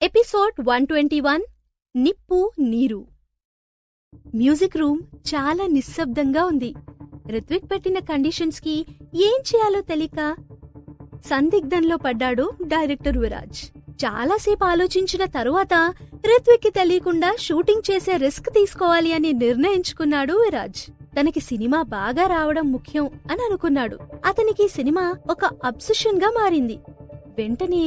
Episode 121 నిప్పు నీరు. Music room చాలా నిశ్శబ్దంగా ఉంది. రిత్విక్ పెట్టిన కండిషన్స్ కి ఏం చేయాలో తెలియక సందిగ్ధంలో పడ్డాడు డైరెక్టర్ విరాజ్. చాలాసేపు ఆలోచించిన తరువాత రిత్విక్ కి తెలియకుండా షూటింగ్ చేసే రిస్క్ తీసుకోవాలి అని నిర్ణయించుకున్నాడు విరాజ్. తనకి సినిమా బాగా రావడం ముఖ్యం అని అనుకున్నాడు. అతనికి సినిమా ఒక అబ్సెషన్ గా మారింది. వెంటనే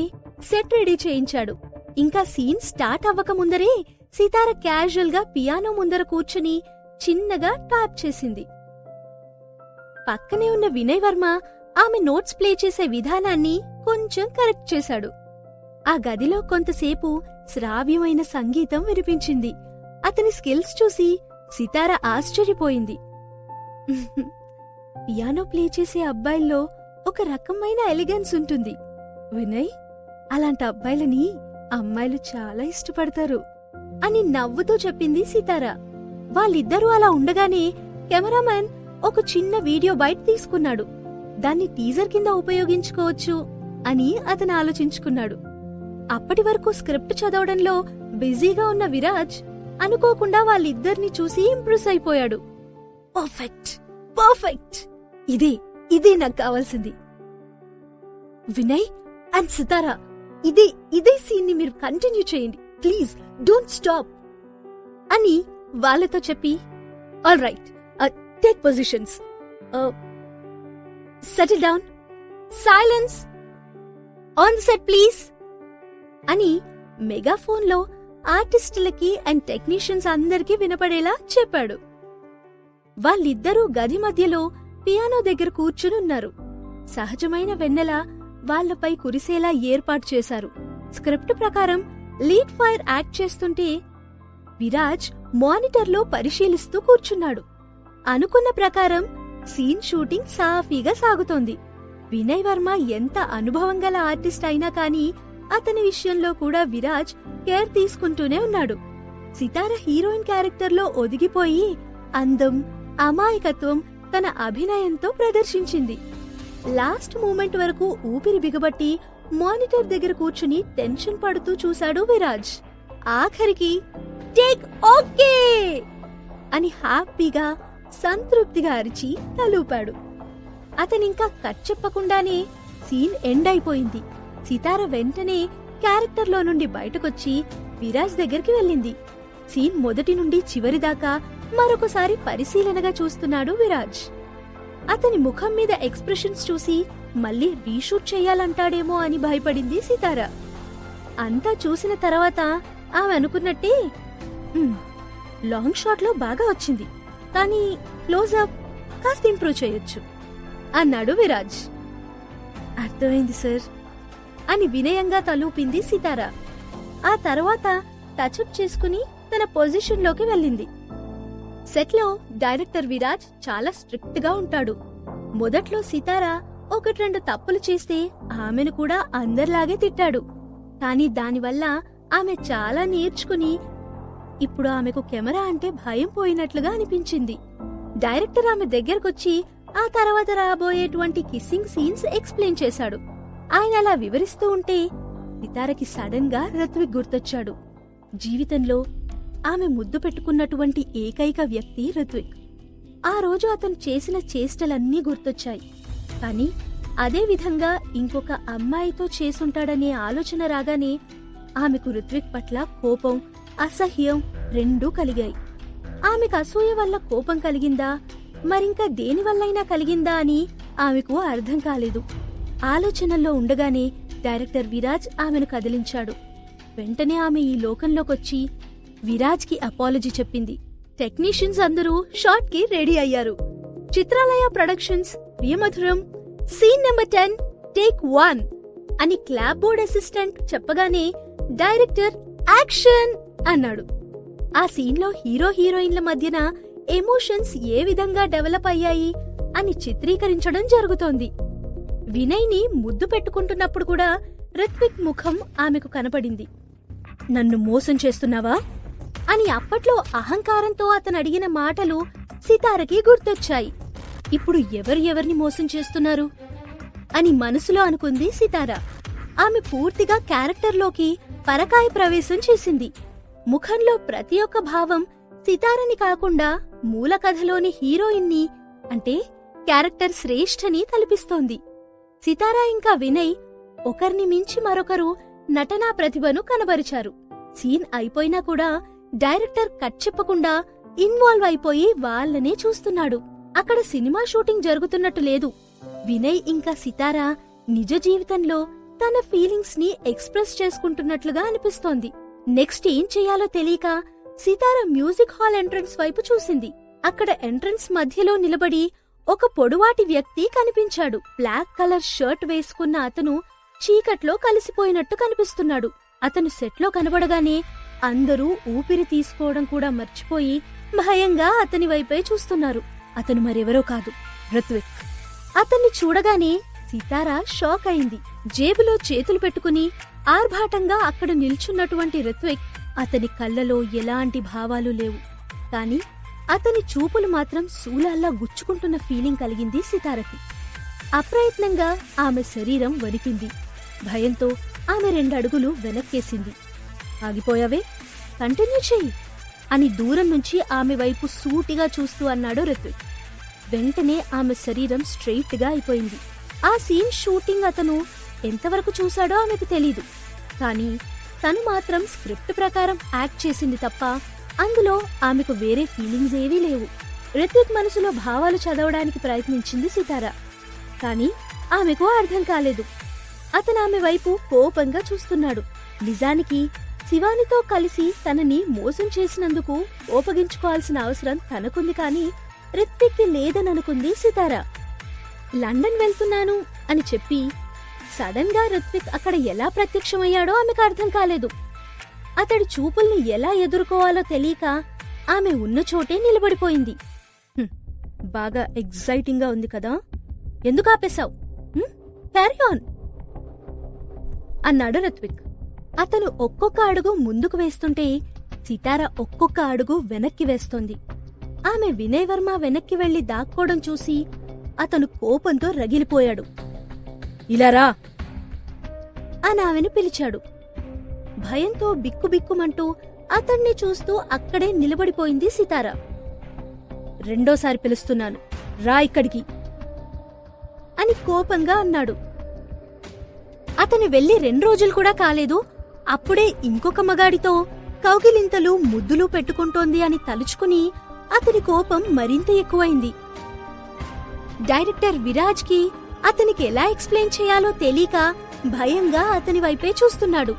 సెట్ రెడీ చేయించాడు. ఇంకా సీన్ స్టార్ట్ అవ్వకముందరే సితార క్యాజువల్ గా పియానో ముందర కూర్చుని చిన్నగా టాప్ చేసింది. పక్కనే ఉన్న వినయ్ వర్మ ఆమె నోట్స్ ప్లే చేసే విధానాన్ని కొంచెం కరెక్ట్ చేశాడు. ఆ గదిలో కొంతసేపు శ్రావ్యమైన సంగీతం వినిపించింది. అతని స్కిల్స్ చూసి సితార ఆశ్చర్యపోయింది. పియానో ప్లే చేసే అబ్బాయిల్లో ఒక రకమైన ఎలిగెన్స్ ఉంటుంది వినయ్, అలాంటి అబ్బాయిలని అమ్మాయిలు చాలా ఇష్టపడతారు అని నవ్వుతూ చెప్పింది సితార. వాళ్ళిద్దరూ అలా ఉండగానే కెమెరామెన్ ఒక చిన్న వీడియో బైట్ తీసుకున్నాడు. దాన్ని టీజర్ కింద ఉపయోగించుకోవచ్చు అని అతను ఆలోచించుకున్నాడు. అప్పటి వరకు స్క్రిప్ట్ చదవడంలో బిజీగా ఉన్న విరాజ్ అనుకోకుండా వాళ్ళిద్దరిని చూసి ఇంప్రెస్ అయిపోయాడు. పర్ఫెక్ట్ పర్ఫెక్ట్, ఇదే నాకు కావాల్సింది. వినయ్ అండ్ సితారా, ఇదే సీన్ ని మీరు కంటిన్యూ చేయండి, ప్లీజ్ డోంట్ స్టాప్ అని వాళ్ళతో చెప్పి, all right, take positions, settle down, silence, on the set please అని మెగాఫోన్లో ఆర్టిస్టులకి అండ్ టెక్నీషియన్స్ అందరికీ వినపడేలా చెప్పాడు. వాళ్ళిద్దరూ గది మధ్యలో పియానో దగ్గర కూర్చునున్నారు. సహజమైన వెన్నెల వాళ్లపై కురిసేలా ఏర్పాటు చేశారు. స్క్రిప్ట్ ప్రకారం లీడ్ ఫైర్ యాక్ట్ చేస్తుంటే విరాజ్ మానిటర్లో పరిశీలిస్తూ కూర్చున్నాడు. అనుకున్న ప్రకారం సీన్ షూటింగ్ సాఫీగా సాగుతోంది. వినయ్ వర్మ ఎంత అనుభవం గల ఆర్టిస్ట్ అయినా కానీ అతని విషయంలో కూడా విరాజ్ కేర్ తీసుకుంటూనే ఉన్నాడు. సితార హీరోయిన్ క్యారెక్టర్లో ఒదిగిపోయి అందం, అమాయకత్వం తన అభినయంతో ప్రదర్శించింది. లాస్ట్ మూమెంట్ వరకు ఊపిరి బిగబట్టి మానిటర్ దగ్గర కూర్చుని టెన్షన్ పడుతూ చూశాడు విరాజ్. ఆఖరికి టేక్ ఓకే అని హ్యాపీగా సంతృప్తిగా అరిచి తలూపాడు. అతనింకా కట్ చెప్పకుండానే సీన్ ఎండ్ అయిపోయింది. సితార వెంటనే క్యారెక్టర్లో నుండి బయటకొచ్చి విరాజ్ దగ్గరికి వెళ్ళింది. సీన్ మొదటి నుండి చివరి దాకా మరొకసారి పరిశీలనగా చూస్తున్నాడు విరాజ్. అతని ముఖం మీద ఎక్స్ప్రెషన్స్ చూసి మళ్ళీ రీషూట్ చెయ్యాలంటాడేమో అని భయపడింది సితార. అంతా చూసిన తర్వాత ఆమె అనుకున్నట్టే, లాంగ్ షాట్ లో బాగా వచ్చింది, కానీ క్లోజప్ కాస్త ఇంప్రూవ్ చేయొచ్చు అన్నాడు విరాజ్. అర్థమైంది సార్ అని వినయంగా తలూపింది సితార. ఆ తర్వాత టచ్అప్ చేసుకుని తన పొజిషన్లోకి వెళ్ళింది. సెట్లో డైరెక్టర్ విరాజ్ చాలా స్ట్రిక్ట్ గా ఉంటాడు. మొదట్లో సితార 1-2 తప్పులు చేస్తే ఆమెను కూడా అందరిలాగే తిట్టాడు. కాని దానివల్ల ఆమె చాలా నేర్చుకుని ఇప్పుడు ఆమెకు కెమెరా అంటే భయం పోయినట్లుగా అనిపించింది. డైరెక్టర్ ఆమె దగ్గరకొచ్చి ఆ తర్వాత రాబోయేటువంటి కిస్సింగ్ సీన్స్ ఎక్స్ప్లెయిన్ చేశాడు. ఆయన అలా వివరిస్తూ ఉంటే సితారకి సడన్ గా రిత్విక్ గుర్తొచ్చాడు. జీవితంలో ఆమె ముద్దు పెట్టుకున్నటువంటి ఏకైక వ్యక్తి రిత్విక్. ఆ రోజు అతను చేసిన చేష్టలన్నీ గుర్తొచ్చాయి. కాని అదే విధంగా ఇంకొక అమ్మాయితో చేసుంటాడనే ఆలోచన రాగానే ఆమెకు రిత్విక్ పట్ల కోపం, అసహ్యం రెండూ కలిగాయి. ఆమెకు అసూయ వల్ల కోపం కలిగిందా, మరింకా దేనివల్లైనా కలిగిందా అని ఆమెకు అర్థం కాలేదు. ఆలోచనల్లో ఉండగానే డైరెక్టర్ విరాజ్ ఆమెను కదిలించాడు. వెంటనే ఆమె ఈ లోకంలోకొచ్చి విరాజ్ కి అపాలజీ చెప్పింది. టెక్నీషియన్స్ అందరూ షాట్ కి రెడీ అయ్యారు. Chitralaya productions, Priyamadhuram, scene number 10 take 1 అని క్లాప్ బోర్డ్ అసిస్టెంట్ చెప్పగానే డైరెక్టర్ యాక్షన్ అన్నాడు. ఆ సీన్ లో హీరో హీరోయిన్ల మధ్యన ఎమోషన్స్ ఏ విధంగా డెవలప్ అయ్యాయి అని చిత్రీకరించడం జరుగుతోంది. వినయ్ ని ముద్దు పెట్టుకుంటున్నప్పుడు కూడా రిత్విక్ ముఖం ఆమెకు కనపడింది. నన్ను మోసం చేస్తున్నావా అని అప్పట్లో అహంకారంతో అతను అడిగిన మాటలు సితారకి గుర్తొచ్చాయి. ఇప్పుడు ఎవరిని మోసం చేస్తున్నారు అని మనసులో అనుకుంది సితార. ఆమె పూర్తిగా క్యారెక్టర్లోకి పరకాయ ప్రవేశం చేసింది. ముఖంలో ప్రతి ఒక్క భావం సితారని కాకుండా మూల కథలోని హీరోయిన్ని అంటే క్యారెక్టర్ శ్రేష్ఠని తలపిస్తోంది. సితారా ఇంకా వినయ్ ఒకరిని మించి మరొకరు నటనా ప్రతిభను కనబరిచారు. సీన్ అయిపోయినా కూడా డైరెక్టర్ కట్ చెప్పకుండా ఇన్వాల్వ్ అయిపోయి వాళ్ళనే చూస్తున్నాడు. అక్కడ సినిమా షూటింగ్ జరుగుతున్నట్టు లేదు. వినయ్ ఇంకా సితారా నిజ జీవితంలో తన ఫీలింగ్స్ ని ఎక్స్ప్రెస్ చేసుకుంటున్నట్లుగా అనిపిస్తోంది. నెక్స్ట్ ఏం చెయ్యాలో తెలియక సితారా మ్యూజిక్ హాల్ ఎంట్రన్స్ వైపు చూసింది. అక్కడ ఎంట్రన్స్ మధ్యలో నిలబడి ఒక పొడువాటి వ్యక్తి కనిపించాడు. బ్లాక్ కలర్ షర్ట్ వేసుకున్న అతను చీకట్లో కలిసిపోయినట్టు కనిపిస్తున్నాడు. అతను సెట్లో కనబడగానే అందరూ ఊపిరి తీసుకోవడం కూడా మర్చిపోయి భయంగా అతని వైపే చూస్తున్నారు. అతను మరెవరో కాదు, ఋత్విక్. అతన్ని చూడగానే సితారా షాక్ అయింది. జేబులో చేతులు పెట్టుకుని ఆర్భాటంగా అక్కడ నిల్చున్నటువంటి ఋత్విక్ అతని కళ్ళలో ఎలాంటి భావాలు లేవు. కాని అతని చూపులు మాత్రం శూలాల్లా గుచ్చుకుంటున్న ఫీలింగ్ కలిగింది సితారకి. అప్రయత్నంగా ఆమె శరీరం వణికింది. భయంతో ఆమె 2 అడుగులు వెనక్కేసింది. ఆగిపోయావే, కంటిన్యూ చెయ్యి అని దూరం నుంచి ఆమె వైపు సూటిగా చూస్తూ అన్నాడు ఋత్విక్. వెంటనే ఆమె శరీరం స్ట్రెయిట్ గా అయిపోయింది. ఆ సీన్ షూటింగ్ అతను ఎంతవరకు చూశాడో ఆమెకు తెలీదు. కాని తను మాత్రం స్క్రిప్ట్ ప్రకారం యాక్ట్ చేసింది తప్ప అందులో ఆమెకు వేరే ఫీలింగ్స్ ఏవీ లేవు. ఋత్విక్ మనసులో భావాలు చదవడానికి ప్రయత్నించింది సితారా. కాని ఆమెకు అర్థం కాలేదు. అతను ఆమె వైపు కోపంగా చూస్తున్నాడు. నిజానికి శివానితో కలిసి తనని మోసం చేసినందుకు కోపగించుకోవాల్సిన అవసరం తనకుంది కాని ఋత్విక్కి లేదననుకుంది సితారా. లండన్ వెళ్తున్నాను అని చెప్పి సడన్ గా ఋత్విక్ అక్కడ ఎలా ప్రత్యక్షమయ్యాడో ఆమెకు అర్థం కాలేదు. అతడి చూపుల్ని ఎలా ఎదుర్కోవాలో తెలియక ఆమె ఉన్న చోటే నిలబడిపోయింది. బాగా ఎగ్జైటింగ్ గా ఉంది కదా, ఎందుకు ఆపేశావు? క్యారీ ఆన్ అన్నాడు ఋత్విక్. అతను ఒక్కొక్క అడుగు ముందుకు వేస్తుంటే సితారా ఒక్కొక్క అడుగు వెనక్కి వేస్తోంది. ఆమె వినయ్ వర్మ వెనక్కి వెళ్లి దాక్కోవడం చూసి అతను కోపంతో రగిలిపోయాడు. ఇలారా అని ఆమెను పిలిచాడు. భయంతో బిక్కుబిక్కుమంటూ అతన్ని చూస్తూ అక్కడే నిలబడిపోయింది సితారా. రెండోసారి పిలుస్తున్నాను, రా ఇక్కడికి అని కోపంగా అన్నాడు. అతను వెళ్లి 2 రోజులు కూడా కాలేదు, అప్పుడే ఇంకొక మగాడితో కౌగిలింతలు ముద్దులు పెట్టుకుంటోంది అని తలుచుకుని అతని కోపం మరింత ఎక్కువైంది. డైరెక్టర్ విరాజ్ కి అతనికి ఎలా ఎక్స్ప్లెయిన్ చేయాలో తెలియక భయంగా అతని వైపే చూస్తున్నాడు.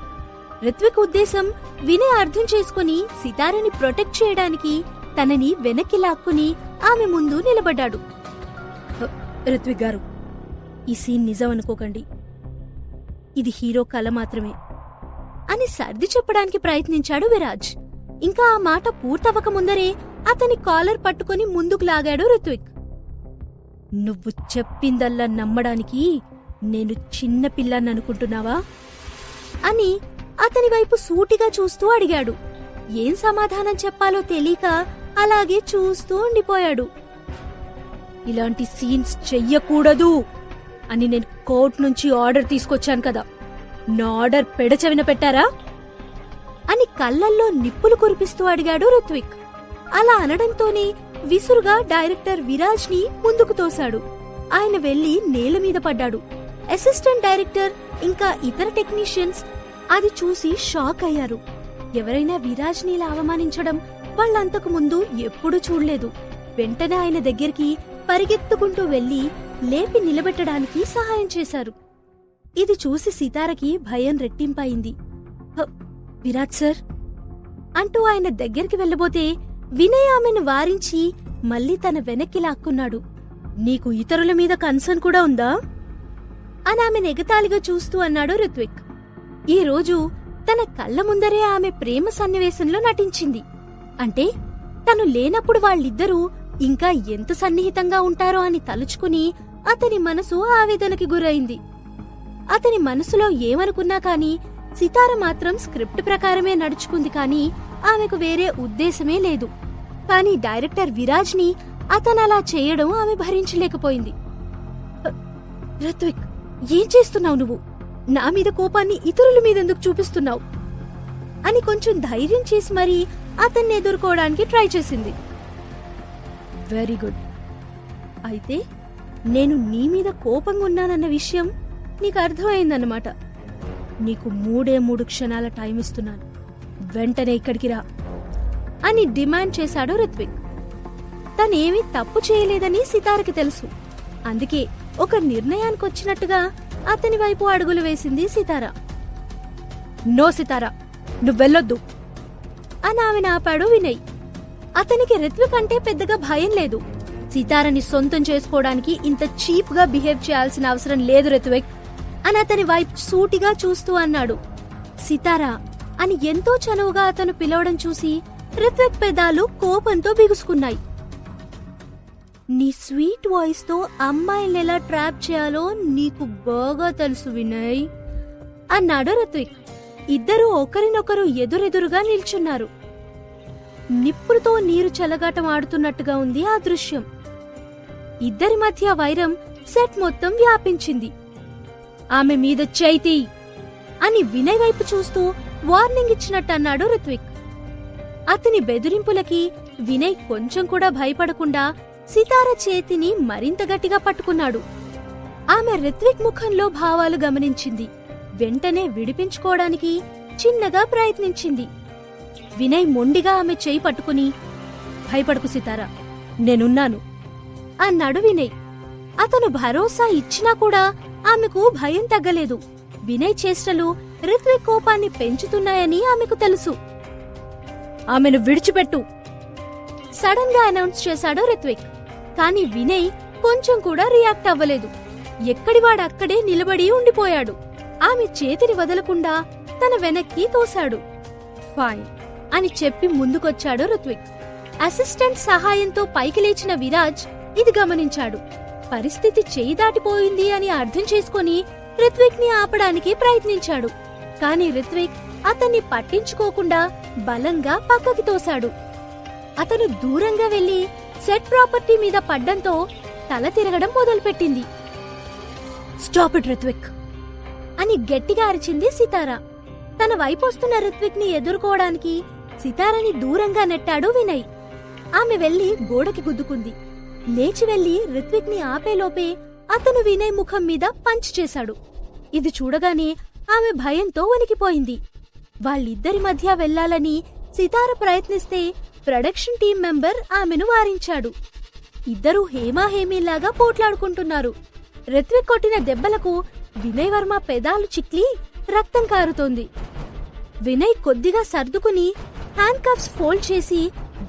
ఋత్విక్ ఉద్దేశం వినయ్ అర్థం చేసుకుని సితారని ప్రొటెక్ట్ చేయడానికి తనని వెనక్కి లాక్కుని ఆమె ముందు నిలబడ్డాడు. ఋత్విక్ గారు, ఈ సీన్ నిజం అనుకోకండి, ఇది హీరో కల మాత్రమే అని సర్ది చెప్పడానికి ప్రయత్నించాడు విరాజ్. ఇంకా ఆ మాట పూర్తవక ముందరే అతని కాలర్ పట్టుకుని ముందుకు లాగాడు ఋత్విక్. నువ్వు చెప్పిందల్లా నమ్మడానికి నేను చిన్నపిల్లననుకుంటున్నావా అని అతని వైపు సూటిగా చూస్తూ అడిగాడు. ఏం సమాధానం చెప్పాలో తెలియక అలాగే చూస్తూ ఉండిపోయాడు. ఇలాంటి సీన్స్ చెయ్యకూడదు అని నేను కోర్టు నుంచి ఆర్డర్ తీసుకొచ్చాను కదా, నా ఆర్డర్ పెడచెవిన పెట్టారా అని కళ్ళల్లో నిప్పులు కురిపిస్తూ అడిగాడు ఋత్విక్. అలా అనడంతోనే విసురుగా డైరెక్టర్ విరాజ్ ని ముందుకు తోశాడు. ఆయన వెళ్లి నేలమీద పడ్డాడు. అసిస్టెంట్ డైరెక్టర్ ఇంకా ఇతర టెక్నీషియన్స్ అది చూసి షాక్ అయ్యారు. ఎవరైనా విరాజ్ ని ఇలా అవమానించడం వాళ్ళంతకు ముందు ఎప్పుడూ చూడలేదు. వెంటనే ఆయన దగ్గరికి పరిగెత్తుకుంటూ వెళ్లి లేపి నిలబెట్టడానికి సహాయం చేశారు. ఇది చూసి సితారకి భయం రెట్టింపయింది. విరాజ్ సార్ అంటూ ఆయన దగ్గరికి వెళ్లబోతే వినయ్ ఆమెను వారించి మళ్లీ తన వెనక్కి లాక్కున్నాడు. నీకు ఇతరుల మీద కన్సర్న్ కూడా ఉందా అని ఆమెను ఎగతాళిగా చూస్తూ అన్నాడు ఋత్విక్. ఈ రోజు తన కళ్ల ముందరే ఆమె ప్రేమ సన్నివేశంలో నటించింది. అంటే తను లేనప్పుడు వాళ్ళిద్దరూ ఇంకా ఎంత సన్నిహితంగా ఉంటారో అని తలుచుకుని అతని మనసు ఆవేదనకి గురైంది. అతని మనసులో ఏమనుకున్నా కాని సితార మాత్రం స్క్రిప్ట్ ప్రకారమే నడుచుకుంది కాని ఆమెకు వేరే ఉద్దేశమే లేదు. కాని డైరెక్టర్ విరాజ్ ని అతనలా చేయడం ఆమె భరించలేకపోయింది. ఋత్విక్, ఏం చేస్తున్నావు నువ్వు? నా మీద కోపాన్ని ఇతరుల మీదెందుకు చూపిస్తున్నావు? అని కొంచెం ధైర్యం చేసి మరీ అతన్ని ఎదుర్కోవడానికి ట్రై చేసింది. Very good. అయితే నేను నీ మీద కోపంగా ఉన్నానన్న విషయం నీకు అర్థమైందన్నమాట. నీకు 3 క్షణాల టైం ఇస్తున్నాను, వెంటనే ఇక్కడికి రా అని డిమాండ్ చేశాడు రిత్విక్. తనేమీ తప్పు చేయలేదని సితారకి తెలుసు. అందుకే ఒక నిర్ణయానికొచ్చినట్టుగా అతని వైపు అడుగులు వేసింది సితార. నో సితారా, నువ్వెళ్ళొద్దు అని ఆమెను ఆపాడు వినయ్. అతనికి రిత్విక్ అంటే పెద్దగా భయం లేదు. సితారని సొంతం చేసుకోవడానికి ఇంత చీప్ గా బిహేవ్ చేయాల్సిన అవసరం లేదు రిత్విక్ అని అతని వైపు సూటిగా చూస్తూ అన్నాడు. సితారా అని ఎంతో చనువుగా అతను పిలవడం చూసి రిత్విక్ పెదాలు కోపంతో బిగుసుకున్నాయి. నీ స్వీట్ వాయిస్ తో అమ్మాయిల్ని ఎలా ట్రాప్ చేయాలో నీకు బాగా తెలుసు వినయ్ అన్నాడు రిత్విక్. ఇద్దరూ ఒకరినొకరు ఎదురెదురుగా నిల్చున్నారు. నిప్పులతో నీరు చెలగాటం ఆడుతున్నట్టుగా ఉంది ఆ దృశ్యం. ఇద్దరి మధ్య వైరం సెట్ మొత్తం వ్యాపించింది. ఆమె మీద చైతి అని వినయ్ వైపు చూస్తూ వార్నింగ్ ఇచ్చినట్టు అన్నాడు రిత్విక్. అతని బెదిరింపులకి వినయ్ కొంచెం కూడా భయపడకుండా సితార చేతిని మరింత గట్టిగా పట్టుకున్నాడు. ఆమె రిత్విక్ ముఖంలో భావాలు గమనించింది. వెంటనే విడిపించుకోవడానికి చిన్నగా ప్రయత్నించింది. వినయ్ మొండిగా ఆమె చేయి పట్టుకుని, భయపడకు సితారా, నేనున్నాను అన్నాడు వినయ్. అతను భరోసా ఇచ్చినా కూడా ఆమెకు భయం తగ్గలేదు. వినయ్ చేష్టలు రిత్విక్ కోపాన్ని పెంచుతున్నాయని ఆమెకు తెలుసు. ఆమెను విడిచిపెట్టు సడన్ గా అనౌన్స్ చేశాడు రిత్విక్. కాని వినయ్ కొంచెం కూడా రియాక్ట్ అవ్వలేదు. ఎక్కడివాడక్కడే నిలబడి ఉండిపోయాడు. ఆమె చేతిని వదలకుండా తన వెనక్కి తోశాడు. ఫైన్ అని చెప్పి ముందుకొచ్చాడు రిత్విక్. అసిస్టెంట్ సహాయంతో పైకి లేచిన విరాజ్ ఇది గమనించాడు. పరిస్థితి చేయి దాటిపోయింది అని అర్థం చేసుకుని రిత్విక్ ని ఆపడానికి ప్రయత్నించాడు. కాని రిత్విక్ అతన్ని పట్టించుకోకుండా బలంగా పక్కకి తోశాడు. అతను దూరంగా వెళ్లి సెట్ ప్రాపర్టీ మీద పడ్డంతో తల తిరగడం మొదలుపెట్టింది. స్టాప్ ఇట్ రిత్విక్ అని గట్టిగా అరిచింది సితార. తన వైపు వస్తున్న రిత్విక్ ని ఎదుర్కోవడానికి సితారని దూరంగా నెట్టాడు వినయ్. ఆమె వెళ్లి గోడకి గుద్దుకుంది. లేచి వెళ్లి రిత్విక్ ని ఆపేలోపే అతను వినయ్ ముఖం మీద పంచ్ చేశాడు. ఇది చూడగానే ఆమె భయంతో వణికిపోయింది. వాళ్ళిద్దరి మధ్య వెళ్లాలని సితార ప్రయత్నిస్తే ప్రొడక్షన్ టీం మెంబర్ ఆమెను వారించాడు. ఇద్దరూ హేమాహేమీలాగా పోట్లాడుకుంటున్నారు. రిత్విక్ కొట్టిన దెబ్బలకు వినయ్ వర్మ పెదాలు చిక్లి రక్తం కారుతోంది. వినయ్ కొద్దిగా సర్దుకుని హ్యాండ్ కఫ్స్ ఫోల్డ్ చేసి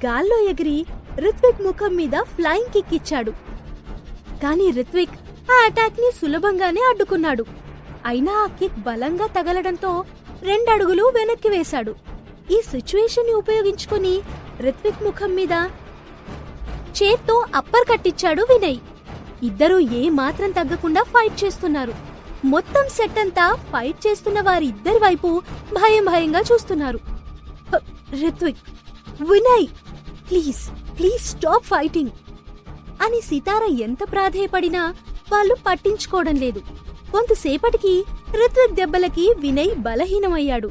గాల్లో ఎగిరి రిత్విక్ ముఖం మీద ఫ్లయింగ్ కిక్ ఇచ్చాడు. కాని రిత్విక్ ఆ అటాక్ ని సులభంగానే అడ్డుకున్నాడు. అయినా ఆ కిక్ బలంగా తగలడంతో 2 అడుగులు వెనక్కి వేశాడు. ఈ సిచ్యువేషన్ ని ఉపయోగించుకుని రిత్విక్ ముఖం మీద చేత్తో అప్పర్ కట్టించాడు వినయ్. ఇద్దరూ ఏ మాత్రం తగ్గకుండా ఫైట్ చేస్తున్నారు. మొత్తం సెట్ అంతా ఫైట్ చేస్తున్న వారిద్దరి వైపు భయంగా చూస్తున్నారు. Ritvik, Vinay, please please stop fighting అని సితార ఎంత ప్రాధేయపడినా వాళ్ళు పట్టించుకోవడం లేదు. కొంతసేపటికి రిత్విక్ దెబ్బలకి వినయ్ బలహీనమయ్యాడు.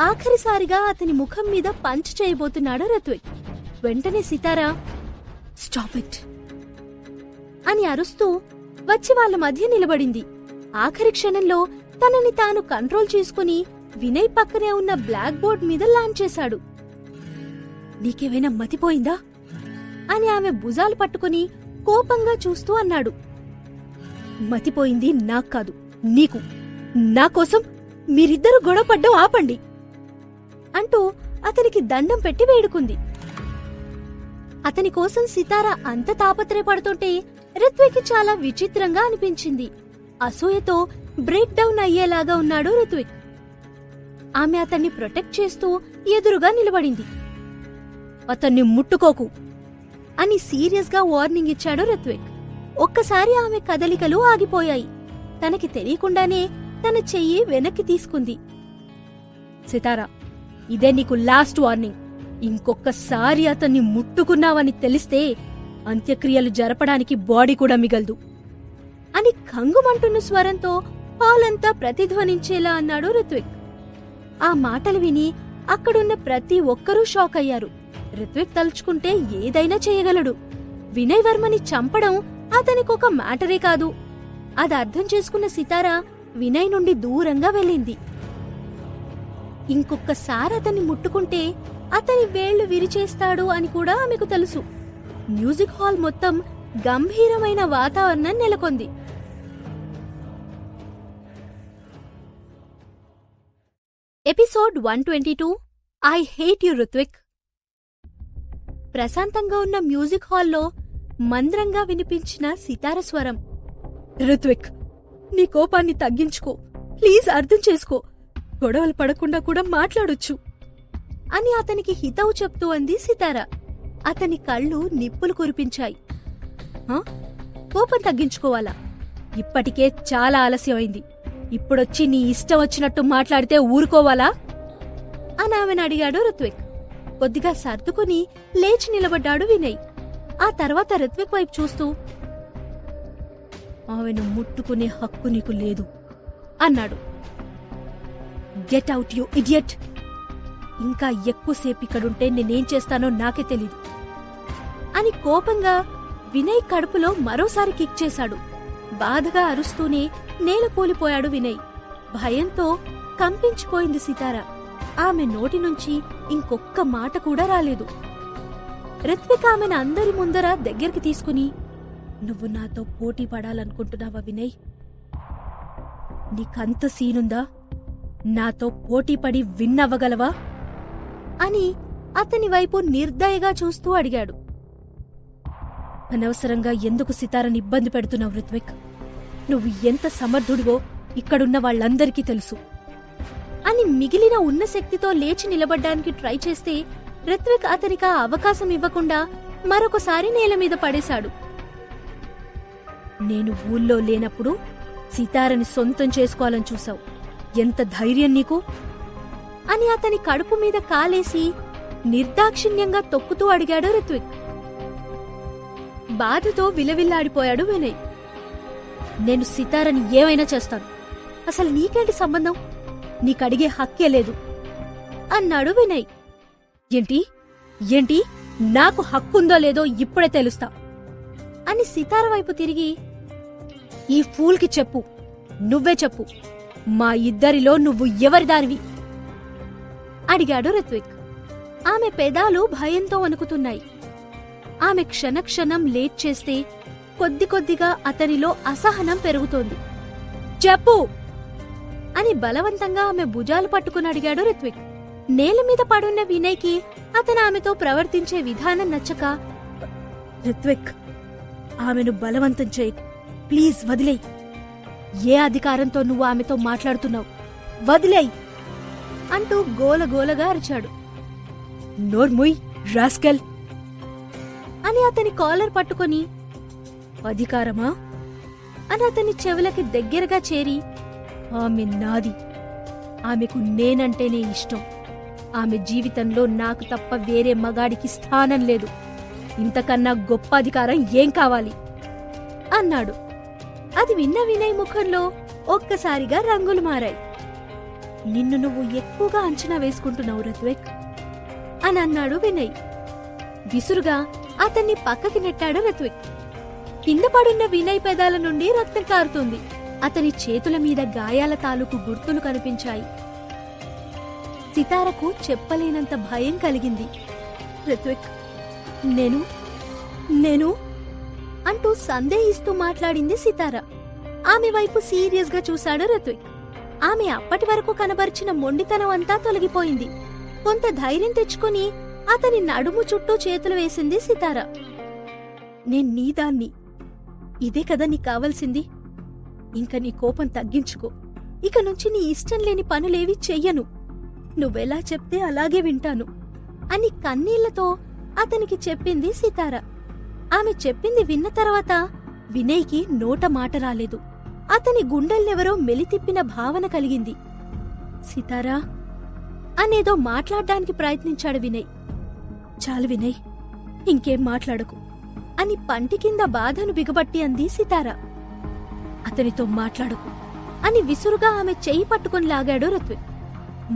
ఆఖరిసారిగా అతని ముఖం మీద పంచ్ చేయబోతున్నాడు రిత్విక్. వెంటనే సితార స్టాప్ ఇట్ అని అరుస్తూ వచ్చి వాళ్ళ మధ్య నిలబడింది. ఆఖరి క్షణంలో తనని తాను కంట్రోల్ చేసుకుని వినయ్ పక్కనే ఉన్న బ్లాక్ బోర్డ్ మీద ల్యాండ్ చేశాడు. నీకేమైనా మతిపోయిందా అని ఆమె భుజాలు పట్టుకుని కోపంగా చూస్తూ అన్నాడు. మతిపోయింది నాకు కాదు, నీకు. నా కోసం మీరిద్దరూ గొడవపడ్డం ఆపండి అంటూ అతనికి దండం పెట్టి వేడుకుంది. అతని కోసం సితార అంత తాపత్రయపడుతుంటే రిత్విక్ చాలా విచిత్రంగా అనిపించింది. అసూయతో బ్రేక్ డౌన్ అయ్యేలాగా ఉన్నాడు రిత్విక్. ఆమె అతన్ని ప్రొటెక్ట్ చేస్తూ ఎదురుగా నిలబడింది. అతన్ని ముట్టుకోకు అని సీరియస్ గా వార్నింగ్ ఇచ్చాడు రిత్విక్. ఒక్కసారి ఆమె కదలికలు ఆగిపోయాయి. తనకి తెలియకుండానే తన చెయ్యి వెనక్కి తీసుకుంది. సితారా, ఇదే నీకు లాస్ట్ వార్నింగ్. ఇంకొక్కసారి అతన్ని ముట్టుకున్నావని తెలిస్తే అంత్యక్రియలు జరపడానికి బాడీ కూడా మిగలదు అని కంగుమంటున్న స్వరంతో హాల్ అంతా ప్రతిధ్వనించేలా అన్నాడు రిత్విక్. ఆ మాటలు విని అక్కడున్న ప్రతి ఒక్కరూ షాక్ అయ్యారు. రిత్విక్ తలుచుకుంటే ఏదైనా చేయగలడు. వినయ్ వర్మని చంపడం అతనికొక మ్యాటరే కాదు. అది అర్థం చేసుకున్న సితారా వినయ్ నుండి దూరంగా వెళ్ళింది. ఇంకొక్కసారి అతన్ని ముట్టుకుంటే అతని వేళ్లు విరిచేస్తాడు అని కూడా ఆమెకు తెలుసు. మ్యూజిక్ హాల్ మొత్తం గంభీరమైన వాతావరణం నెలకొంది. Episode 122 I hate you Ruthvik. ప్రశాంతంగా ఉన్న మ్యూజిక్ హాల్లో మంద్రంగా వినిపించిన సితార స్వరం. రుత్విక్, నీ కోపాన్ని తగ్గించుకో, ప్లీజ్ అర్థం చేసుకో, గొడవలు పడకుండా కూడా మాట్లాడొచ్చు అని అతనికి హితవు చెప్తూ అంది సితార. అతని కళ్ళు నిప్పులు కురిపించాయి. కోపం తగ్గించుకోవాలా? ఇప్పటికే చాలా ఆలస్యమైంది. ఇప్పుడొచ్చి నీ ఇష్టం వచ్చినట్టు మాట్లాడితే ఊరుకోవాలా అని ఆమెను అడిగాడు రుత్విక్. కొద్దిగా సర్దుకుని లేచి నిలబడ్డాడు వినయ్. ఆ తర్వాత రుత్విక్ వైపు చూస్తూ, ఆమెను ముట్టుకునే హక్కు నీకు లేదు అన్నాడు. Get out you idiot. ఇంకా ఎక్కువసేపు ఇక్కడుంటే నేనేం చేస్తానో నాకే తెలీదు అని కోపంగా వినయ్ కడుపులో మరోసారి కిక్ చేశాడు. బాధగా అరుస్తూనే నేల కూలిపోయాడు వినయ్. భయంతో కంపించిపోయింది సితార. ఆమె నోటి నుంచి ఇంకొక్క మాట కూడా రాలేదు. రిత్విక్ ఆమెను అందరి ముందర దగ్గరికి తీసుకుని, నువ్వు నాతో పోటీ పడాలనుకుంటున్నావా వినయ్? నీకంత సీనుందా? నాతో పోటీపడి విన్నవ్వగలవా అని అతని వైపు నిర్దయగా చూస్తూ అడిగాడు. అనవసరంగా ఎందుకు సితారని ఇబ్బంది పెడుతున్నావు రిత్విక్? నువ్వు ఎంత సమర్థుడివో ఇక్కడున్న వాళ్ళందరికీ తెలుసు అని మిగిలిన ఉన్న శక్తితో లేచి నిలబడ్డానికి ట్రై చేస్తే రిత్విక్ అతనికి ఆ అవకాశం ఇవ్వకుండా మరొకసారి నేలమీద పడేశాడు. నేను ఊళ్ళో లేనప్పుడు సితారని సొంతం చేసుకోవాలని చూశావు. ఎంత ధైర్యం నీకు అని అతని కడుపు మీద కాలేసి నిర్దాక్షిణ్యంగా తొక్కుతూ అడిగాడు రిత్విక్. బాధతో విలవిల్లాడిపోయాడు వినయ్. నేను సితారని ఏమైనా చేస్తాను. అసలు నీకేంటి సంబంధం? నీకడిగే హక్కే లేదు అన్నాడు వినయ్. ఏంటి ఏంటి నాకు హక్కుందో లేదో ఇప్పుడే తెలుస్తా అని సితార వైపు తిరిగి, ఈ ఫూల్కి చెప్పు, నువ్వే చెప్పు, మా ఇద్దరిలో నువ్వు ఎవరిదానివి అడిగాడు రిత్విక్. ఆమె పెదాలు భయంతో వణుకుతున్నాయి. ఆమె క్షణక్షణం లేట్ చేస్తే కొద్ది కొద్దిగా అతనిలో అసహనం పెరుగుతోంది. చెప్పు అని బలవంతంగా ఆమె భుజాలు పట్టుకుని అడిగాడు రిత్విక్. నేలమీద పడున్న వినయ్కి అతను ఆమెతో ప్రవర్తించే విధానం నచ్చక, రిత్విక్, ఆమెను బలవంతం చేయకు, ప్లీజ్ వదిలేయ్. ఏ అధికారంతో నువ్వు ఆమెతో మాట్లాడుతున్నావు? వదిలేయ్ అంటూ గోలగోలగా అరిచాడు. నోర్ముయ్ రాస్కెల్ అని అతని కాలర్ పట్టుకొని, అధికారమా అని అతని చెవులకి దగ్గరగా చేరి, ఆమె నాది, ఆమెకు నేనంటేనే ఇష్టం, ఆమె జీవితంలో నాకు తప్ప వేరే మగాడికి స్థానం లేదు, ఇంతకన్నా గొప్ప అధికారం ఏం కావాలి అన్నాడు. అది విన్న వినయ్ ముఖంలో ఒక్కసారిగా రంగులు మారాయి. నిన్ను నువ్వు ఎక్కువగా అంచనా వేసుకుంటున్నావు రిత్విక్ అని అన్నాడు వినయ్. విసురుగా అతన్ని పక్కకి నెట్టాడు రిత్విక్. కింద పడున్న వినయ్ పెదాల నుండి రక్తం కారుతుంది. అతని చేతుల మీద గాయాల తాలూకు గుర్తులు కనిపించాయి. సితారకు చెప్పలేనంత భయం కలిగింది. రిత్విక్, నేను అంటూ సందేహిస్తూ మాట్లాడింది సితార. ఆమె వైపు సీరియస్ గా చూశాడు రిత్విక్. ఆమె అప్పటి వరకు కనబరిచిన మొండితనం అంతా తొలగిపోయింది. కొంత ధైర్యం తెచ్చుకుని అతని నడుము చుట్టూ చేతులు వేసింది సితార. నేను నీదాన్ని, ఇదే కదా నీ కావలసింది? ఇంక నీ కోపం తగ్గించుకో. ఇక నుంచి నీ ఇష్టం లేని పనులేవి చెయ్యను. నువ్వెలా చెప్తే అలాగే వింటాను అని కన్నీళ్లతో అతనికి చెప్పింది సితార. ఆమె చెప్పింది విన్న తర్వాత వినయ్కి నోట మాట రాలేదు. అతని గుండెల్నెవరో మెలితిప్పిన భావన కలిగింది. సితారా అనేదో మాట్లాడ్డానికి ప్రయత్నించాడు వినయ్. చాలు వినయ్, ఇంకేం మాట్లాడకు అని పంటి కింద బాధను బిగబట్టి అంది సితార. అతనితో మాట్లాడకు అని విసురుగా ఆమె చెయ్యి పట్టుకుని లాగాడు రిత్విక్.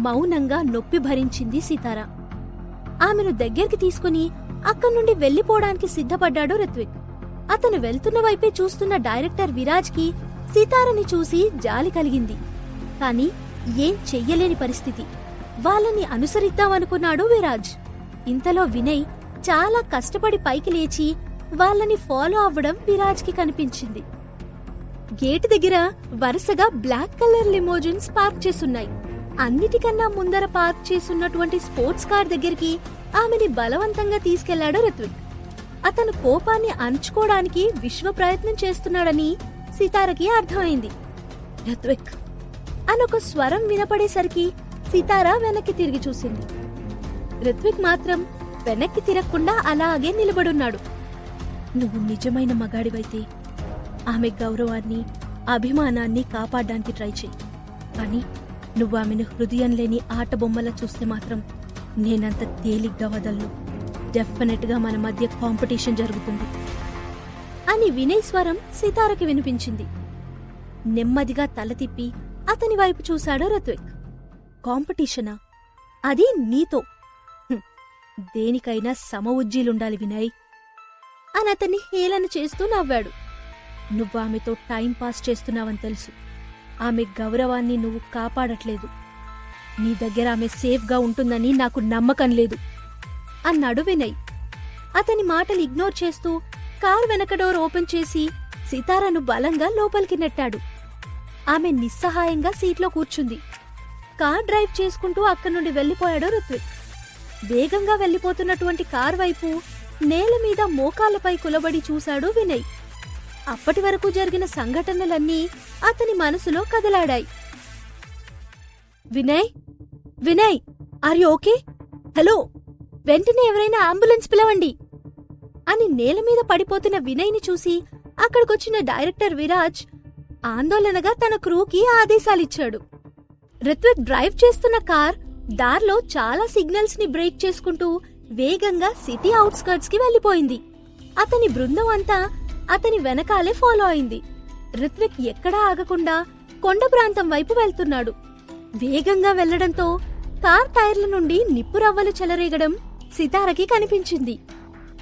మౌనంగా నొప్పి భరించింది సితార. ఆమెను దగ్గరికి తీసుకుని అక్కడి నుండి వెళ్లిపోవడానికి సిద్ధపడ్డాడు రిత్విక్. అతను వెళ్తున్న వైపే చూస్తున్న డైరెక్టర్ విరాజ్కి సితారని చూసి జాలి కలిగింది. కాని ఏం చెయ్యలేని పరిస్థితి. వాళ్ళని అనుసరిద్దామనుకున్నాడు విరాజ్. ఇంతలో వినయ్ చాలా కష్టపడి పైకి లేచి వాళ్ళని ఫాలో అవ్వడం విరాజ్కి కనిపించింది. గేటు దగ్గర వరుసగా బ్లాక్ కలర్ లిమోజిన్స్ పార్క్ చేసున్నాయి. అన్నిటికన్నా ముందర పార్క్ చేసున్నటువంటి స్పోర్ట్స్ కార్ దగ్గరికి ఆమెని బలవంతంగా తీసుకెళ్లాడు రిత్విక్. అతను కోపాన్ని అణుచుకోవడానికి విశ్వ ప్రయత్నం చేస్తున్నాడని సితారకి అర్థమైంది. రిత్విక్ అనొక స్వరం వినపడేసరికి సితార వెనక్కి తిరిగి చూసింది. రిత్విక్ మాత్రం వెనక్కి తిరగకుండా అలాగే నిలబడున్నాడు. నువ్వు నిజమైన మగాడివైతే ఆమె గౌరవాన్ని, అభిమానాన్ని కాపాడడానికి ట్రై చెయ్యి. కానీ నువ్వు ఆమెను హృదయం లేని ఆట బొమ్మలా చూస్తే మాత్రం నేనంత తేలిగ్గా వదలను. డెఫినెట్ గా మన మధ్య కాంపిటీషన్ జరుగుతుంది అని వినయ్ స్వరం సితారకి వినిపించింది. నెమ్మదిగా తల తిప్పి అతని వైపు చూశాడు రిత్విక్. కాంపిటీషనా? అది నీతో? దేనికైనా సమఉజ్జీలుండాలి వినయ్ అని అతన్ని హేళన చేస్తూ నవ్వాడు. నువ్వు ఆమెతో టైం పాస్ చేస్తున్నావని తెలుసు. ఆమె గౌరవాన్ని నువ్వు కాపాడట్లేదు. నీ దగ్గర ఆమె సేఫ్గా ఉంటుందని నాకు నమ్మకం లేదు అన్నాడు వినయ్. అతని మాటలు ఇగ్నోర్ చేస్తూ కార్ వెనక డోర్ ఓపెన్ చేసి సితారను బలంగా లోపలికి నెట్టాడు. ఆమె నిస్సహాయంగా సీట్లో కూర్చుంది. కార్ డ్రైవ్ చేసుకుంటూ అక్కడి నుండి వెళ్లిపోయాడు రిత్విక్. వేగంగా వెళ్లిపోతున్నటువంటి కార్ వైపు నేల మీద మోకాళ్లపై కులబడి చూశాడు వినయ్. అప్పటి వరకు జరిగిన సంఘటనలన్నీ అతని మనసులో కదలాడాయి. Vinay, Vinay, are you okay? Hello, వెంటనే ఎవరైనా అంబులెన్స్ పిలవండి అని నేల మీద పడిపోతున్న వినయ్ని చూసి అక్కడికొచ్చిన డైరెక్టర్ విరాజ్ ఆందోళనగా తన క్రూకి ఆదేశాలిచ్చాడు. రిత్విక్ డ్రైవ్ చేస్తున్న కార్ దారిలో చాలా సిగ్నల్స్ ని బ్రేక్ చేసుకుంటూ వేగంగా సిటీ అవుట్స్కర్ట్స్ కి వెళ్లిపోయింది. అతని బృందం అంతా అతని వెనకాలే ఫాలో అయింది. రిత్విక్ ఎక్కడా ఆగకుండా కొండ ప్రాంతం వైపు వెళ్తున్నాడు. వేగంగా వెళ్లడంతో కార్ టైర్ల నుండి నిప్పురవ్వలు చెలరేగడం సితారకి కనిపించింది.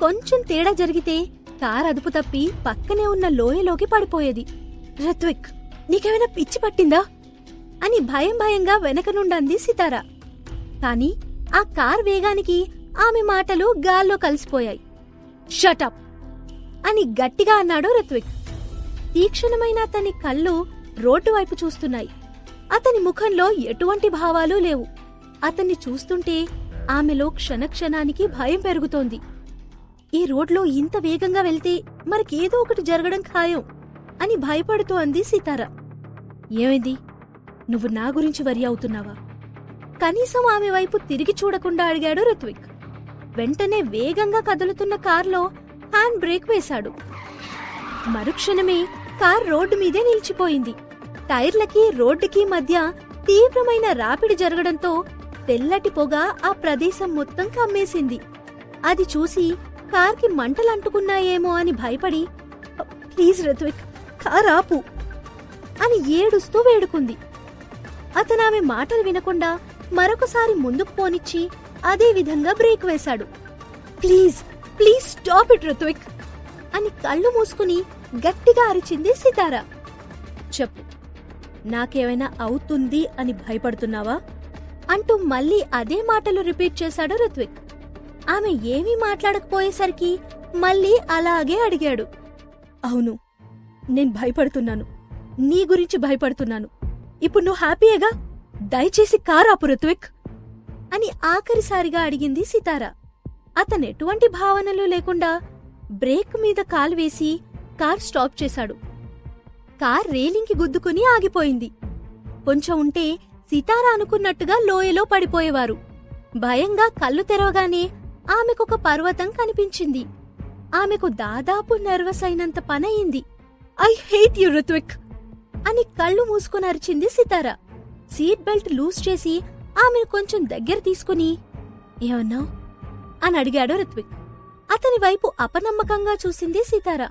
కొంచెం తేడా జరిగితే కార్ అదుపు తప్పి పక్కనే ఉన్న లోయలోకి పడిపోయేది. రిత్విక్, నీకేమైనా పిచ్చి పట్టిందా అని భయం భయంగా వెనక నుండంది సితార. కాని ఆ కార్ వేగానికి ఆమె మాటలు గాల్లో కలిసిపోయాయి. షటప్ అని గట్టిగా అన్నాడు రిత్విక్. తీక్షణమైన అతని కళ్ళు రోడ్డు వైపు చూస్తున్నాయి. అతని ముఖంలో ఎటువంటి భావాలు లేవు. అతన్ని చూస్తుంటే ఆమెలో క్షణక్షణానికి భయం పెరుగుతోంది. ఈ రోడ్లో ఇంత వేగంగా వెళ్తే మరికేదో ఒకటి జరగడం ఖాయం అని భయపడుతూ అంది సితార. ఏమైంది? నువ్వు నా గురించి వరి అవుతున్నావా? కనీసం ఆమె వైపు తిరిగి చూడకుండా అడిగాడు రిత్విక్. వెంటనే వేగంగా కదులుతున్న కారులో హ్యాండ్ బ్రేక్ వేశాడు. మరుక్షణమే కార్ రోడ్డు మీదే నిలిచిపోయింది. టైర్లకి రోడ్డుకి మధ్య తీవ్రమైన రాపిడి జరగడంతో తెల్లటి పొగ ఆ ప్రదేశం మొత్తం కమ్మేసింది. అది చూసి కార్కి మంటలంటుకున్నాయేమో అని భయపడి, ప్లీజ్ రిత్విక్, కార్ ఆపు అని ఏడుస్తూ వేడుకుంది. అతనామె మాటలు వినకుండా మరొకసారి ముందుకు పోనిచ్చి అదే విధంగా బ్రేక్ వేశాడు. Please please stop it Ritvik అని కళ్ళు మూసుకుని గట్టిగా అరిచింది సితార. చెప్పు, నాకేమైనా అవుతుంది అని భయపడుతున్నావా అంటూ మళ్ళీ అదే మాటలు రిపీట్ చేశాడు రిత్విక్. ఆమె ఏమీ మాట్లాడకపోయేసరికి మళ్ళీ అలాగే అడిగాడు. అవును, నేను భయపడుతున్నాను. నీ గురించి భయపడుతున్నాను. ఇప్పుడు నువ్వు హ్యాపీయేగా? దయచేసి కార్ ఆపు రిత్విక్ అని ఆఖరిసారిగా అడిగింది సితార. అతనెటువంటి భావనలు లేకుండా బ్రేక్ మీద కాలు వేసి కార్ స్టాప్ చేశాడు. కార్ రేలింగ్కి గుద్దుకుని ఆగిపోయింది. కొంచెం ఉంటే సితార అనుకున్నట్టుగా లోయలో పడిపోయేవారు. భయంగా కళ్ళు తెరవగానే ఆమెకొక పర్వతం కనిపించింది. ఆమెకు దాదాపు నర్వస్ అయినంత పనయింది. ఐ హేట్ యు రిత్విక్ అని కళ్ళు మూసుకుని అరిచింది సితార. సీట్ బెల్ట్ లూజ్ చేసి ఆమెను కొంచెం దగ్గర తీసుకుని, ఏమన్నావ్ అని అడిగాడు రిత్విక్. అతని వైపు అపనమ్మకంగా చూసింది సితార.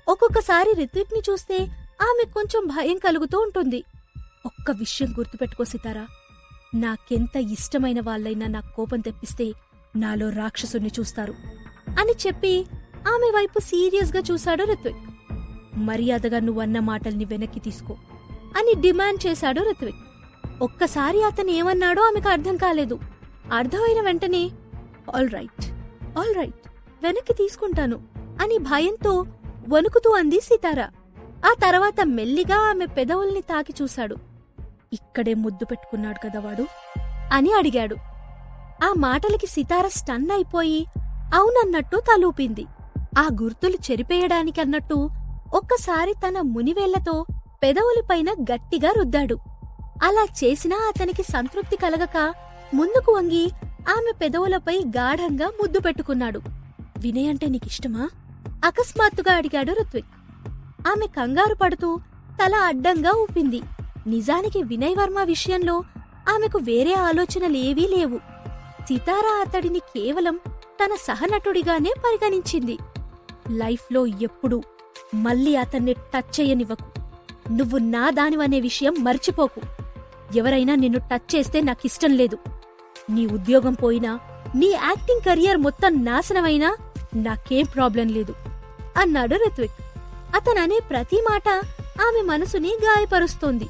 ఒక్కొక్కసారి రిత్విక్ ని చూస్తే ఆమె కొంచెం భయం కలుగుతూ ఉంటుంది. ఒక్క విషయం గుర్తుపెట్టుకో సితారా, నాకెంత ఇష్టమైన వాళ్ళైనా నాకు కోపం తెప్పిస్తే నాలో రాక్షసుని చూస్తారు అని చెప్పి ఆమె వైపు సీరియస్గా చూశాడు రిత్విక్. మర్యాదగా నువ్వన్న మాటల్ని వెనక్కి తీసుకో అని డిమాండ్ చేశాడు రిత్విక్. ఒక్కసారి అతను ఏమన్నాడో ఆమెకు అర్థం కాలేదు. అర్థమైన వెంటనే ఆల్ రైట్ వెనక్కి తీసుకుంటాను అని భయంతో వణుకుతూ అంది సితారా. ఆ తర్వాత మెల్లిగా ఆమె పెదవుల్ని తాకి చూశాడు. ఇక్కడే ముద్దు పెట్టుకున్నాడు కదా వాడు అని అడిగాడు. ఆ మాటలకి సితార స్టన్ అయిపోయి అవునన్నట్టు తలూపింది. ఆ గుర్తులు చెరిపేయడానికన్నట్టు ఒక్కసారి తన మునివేళ్లతో పెదవులపైన గట్టిగా రుద్దాడు. అలా చేసినా అతనికి సంతృప్తి కలగక ముందుకు వంగి ఆమె పెదవులపై గాఢంగా ముద్దు పెట్టుకున్నాడు. వినయ్ అంటే నీకిష్టమా? అకస్మాత్తుగా అడిగాడు రిత్విక్. ఆమె కంగారు పడుతూ తల అడ్డంగా ఊపింది. నిజానికి వినయ్ వర్మ విషయంలో ఆమెకు వేరే ఆలోచనలేవీ లేవు. సితారా అతడిని కేవలం తన సహనటుడిగానే పరిగణించింది. లైఫ్లో ఎప్పుడూ మళ్ళీ అతన్ని టచ్ చెయ్యనివ్వకు. నువ్వు నా దానివనే విషయం మర్చిపోకు. ఎవరైనా నిన్ను టచ్ చేస్తే నాకిష్టం లేదు. నీ ఉద్యోగం పోయినా, నీ యాక్టింగ్ కెరియర్ మొత్తం నాశనమైనా నాకేం ప్రాబ్లం లేదు అన్నాడు రిత్విక్. అతననే ప్రతి మాట ఆమె మనసుని గాయపరుస్తోంది.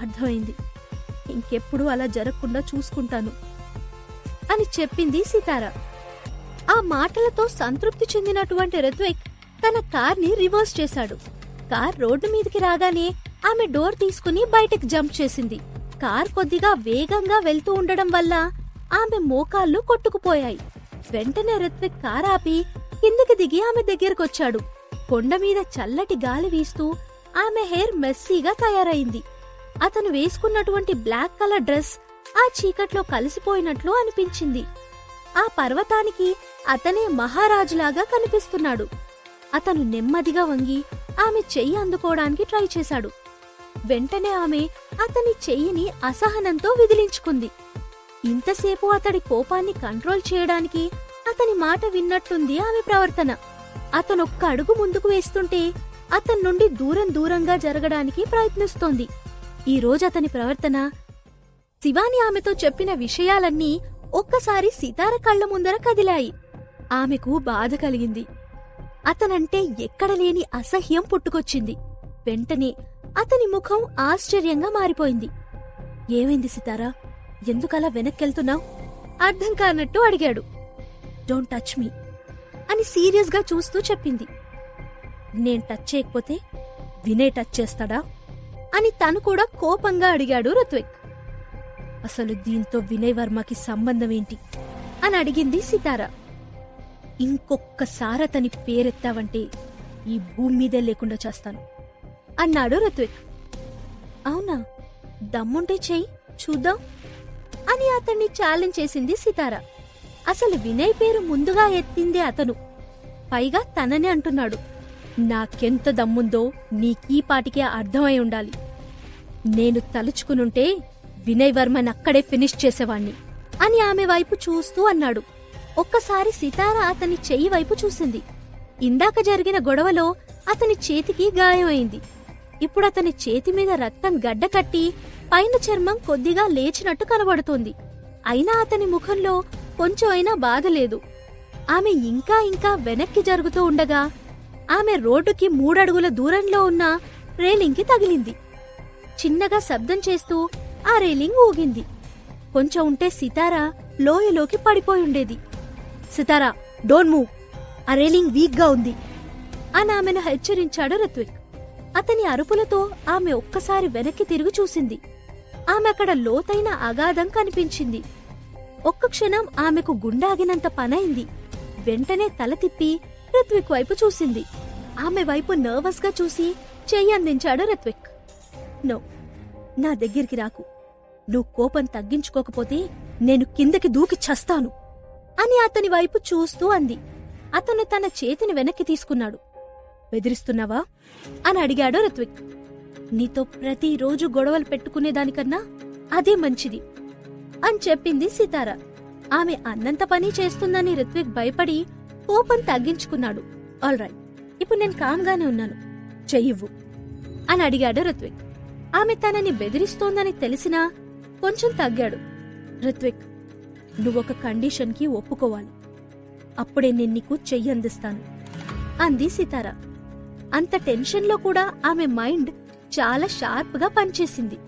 అర్థమైంది, ఇంకెప్పుడు అలా జరగకుండా చూసుకుంటాను అని చెప్పింది సితారా. ఆ మాటలతో సంతృప్తి చెందినటువంటి రిత్విక్ తన కార్ని రివర్స్ చేశాడు. కార్ రోడ్డు మీదికి రాగానే ఆమె డోర్ తీసుకుని బయటకు జంప్ చేసింది. కార్ కొద్దిగా వేగంగా వెళ్తూ ఉండడం వల్ల ఆమె మోకాళ్ళు కొట్టుకుపోయాయి. వెంటనే రిత్విక్ కార్ ఆపి కిందికి దిగి ఆమె దగ్గరకొచ్చాడు. కొండమీద చల్లటి గాలి వీస్తూ ఆమె హెయిర్ మెస్సీగా తయారైంది. అతను వేసుకున్నటువంటి బ్లాక్ కలర్ డ్రెస్ ఆ చీకట్లో కలిసిపోయినట్లు అనిపించింది. ఆ పర్వతానికి అతనే మహారాజులాగా కనిపిస్తున్నాడు. అతను నెమ్మదిగా వంగి ఆమె చెయ్యి అందుకోవడానికి ట్రై చేశాడు. వెంటనే ఆమె అతని చెయ్యిని అసహనంతో విదిలించుకుంది. ఇంతసేపు అతడి కోపాన్ని కంట్రోల్ చేయడానికి అతని మాట విన్నట్టుంది ఆమె ప్రవర్తన. అతనొక్క అడుగు ముందుకు వేస్తుంటే అతని నుండి దూరంగా జరగడానికి ప్రయత్నిస్తోంది. ఈరోజు అతని ప్రవర్తన, శివాని ఆమెతో చెప్పిన విషయాలన్నీ ఒక్కసారి సితార కళ్ల ముందర కదిలాయి. ఆమెకు బాధ కలిగింది. అతనంటే ఎక్కడలేని అసహ్యం పుట్టుకొచ్చింది. వెంటనే అతని ముఖం ఆశ్చర్యంగా మారిపోయింది. ఏమైంది సితారా? ఎందుకలా వెనక్కెళ్తున్నావు? అర్థం కానట్టు అడిగాడు. డోంట్ టచ్ మీ అని సీరియస్గా చూస్తూ చెప్పింది. నేను టచ్ చేయకపోతే వినయ్ టచ్ చేస్తాడా అని తను కూడా కోపంగా అడిగాడు రిత్విక్. అసలు దీంతో వినయ్ వర్మకి సంబంధమేంటి అని అడిగింది సితారా. ఇంకొక్కసారి అతని పేరెత్తావంటే ఈ భూమి మీదే లేకుండా చేస్తాను అన్నాడు రిత్విక్. అవునా? దమ్ముంటే చెయ్యి చూద్దాం అని అతన్ని ఛాలెంజ్ చేసింది సితారా. అసలు వినయ్ పేరు ముందుగా ఎత్తిందే అతను. పైగా తననే అంటున్నాడు. నాకెంత దమ్ముందో నీకీ పాటికే అర్థమై ఉండాలి. నేను తలుచుకునుంటే వినయ్ వర్మన్ అక్కడే ఫినిష్ చేసేవాణ్ణి అని ఆమె వైపు చూస్తూ అన్నాడు. ఒక్కసారి సితారా అతని చెయ్యి వైపు చూసింది. ఇందాక జరిగిన గొడవలో అతని చేతికి గాయమైంది. ఇప్పుడు అతని చేతి మీద రక్తం గడ్డకట్టి పైన చర్మం కొద్దిగా లేచినట్టు కనబడుతోంది. అయినా అతని ముఖంలో కొంచెమైనా బాధ లేదు. ఆమె ఇంకా వెనక్కి జరుగుతూ ఉండగా ఆమె రోడ్డుకి 3 అడుగుల దూరంలో ఉన్న రేలింగ్కి తగిలింది. చిన్నగా శబ్దం చేస్తూ ఆ రేలింగ్ ఊగింది. కొంచెం ఉంటే సితారా లోయలోకి పడిపోయుండేది. సితారా, డోంట్ మూవ్, ఆ రేలింగ్ వీక్గా ఉంది అని ఆమెను హెచ్చరించాడు రిత్విక్. అతని అరుపులతో ఆమె ఒక్కసారి వెనక్కి తిరిగి చూసింది. ఆమె అక్కడ లోతైన అగాధం కనిపించింది. ఒక్క క్షణం ఆమెకు గుండాగినంత పనైంది. వెంటనే తల తిప్పి రిత్విక్ వైపు చూసింది. ఆమె వైపు నర్వస్ గా చూసి చెయ్యి అందించాడు రిత్విక్. నో, నా దగ్గరికి రాకు. నువ్వు కోపం తగ్గించుకోకపోతే నేను కిందకి దూకి చస్తాను అని అతని వైపు చూస్తూ అంది. అతను తన చేతిని వెనక్కి తీసుకున్నాడు. బెదిరిస్తున్నావా అని అడిగాడు రిత్విక్. నీతో ప్రతిరోజు గొడవలు పెట్టుకునేదానికన్నా అదే మంచిది అని చెప్పింది సితారా. ఆమె అన్నంత పని చేస్తుందని రిత్విక్ భయపడి కోపం తగ్గించుకున్నాడు. ఆల్ రైట్, ఇప్పుడు నేను కామ్గానే ఉన్నాను, చెయ్యివ్వు అని అడిగాడు రిత్విక్. ఆమె తనని బెదిరిస్తోందని తెలిసినా కొంచెం తగ్గాడు. రిత్విక్, నువ్వొక కండిషన్కి ఒప్పుకోవాలి. అప్పుడే నేను నీకు చెయ్యి అందిస్తాను అంది సితార. అంత టెన్షన్లో కూడా ఆమె మైండ్ చాలా షార్ప్గా పనిచేసింది.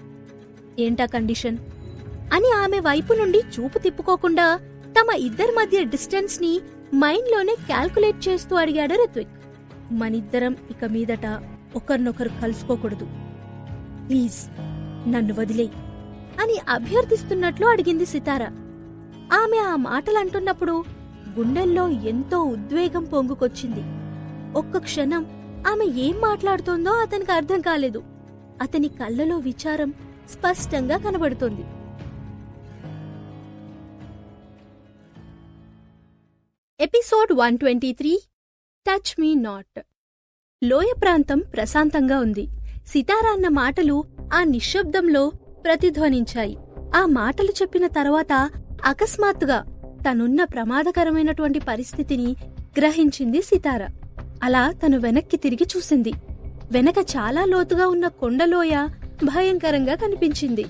ఏంటా కండిషన్ అని ఆమె వైపు నుండి చూపు తిప్పుకోకుండా తమ ఇద్దరి మధ్య డిస్టెన్స్ ని మైండ్లోనే క్యాల్కులేట్ చేస్తూ అడిగాడు రిత్విక్. మనిద్దరం ఇక మీదట ఒకరినొకరు కలుసుకోకూడదు. ప్లీజ్ నన్ను వదిలేయ్ అని అభ్యర్థిస్తున్నట్లు అడిగింది సితార. ఆమె ఆ మాటలంటున్నప్పుడు గుండెల్లో ఎంతో ఉద్వేగం పొంగుకొచ్చింది. ఒక్క క్షణం ఆమె ఏం మాట్లాడుతోందో అతనికి అర్థం కాలేదు. అతని కళ్ళలో విచారం స్పష్టంగా కనబడుతోంది. Episode 123 touch me not. లోయ ప్రాంతం ప్రశాంతంగా ఉంది. సితార అన్న మాటలు ఆ నిశ్శబ్దంలో ప్రతిధ్వనించాయి. ఆ మాటలు చెప్పిన తర్వాత అకస్మాత్తుగా తనున్న ప్రమాదకరమైనటువంటి పరిస్థితిని గ్రహించింది సితార. అలా తను వెనక్కి తిరిగి చూసింది. వెనక చాలా లోతుగా ఉన్న కొండలోయ భయంకరంగా కనిపించింది.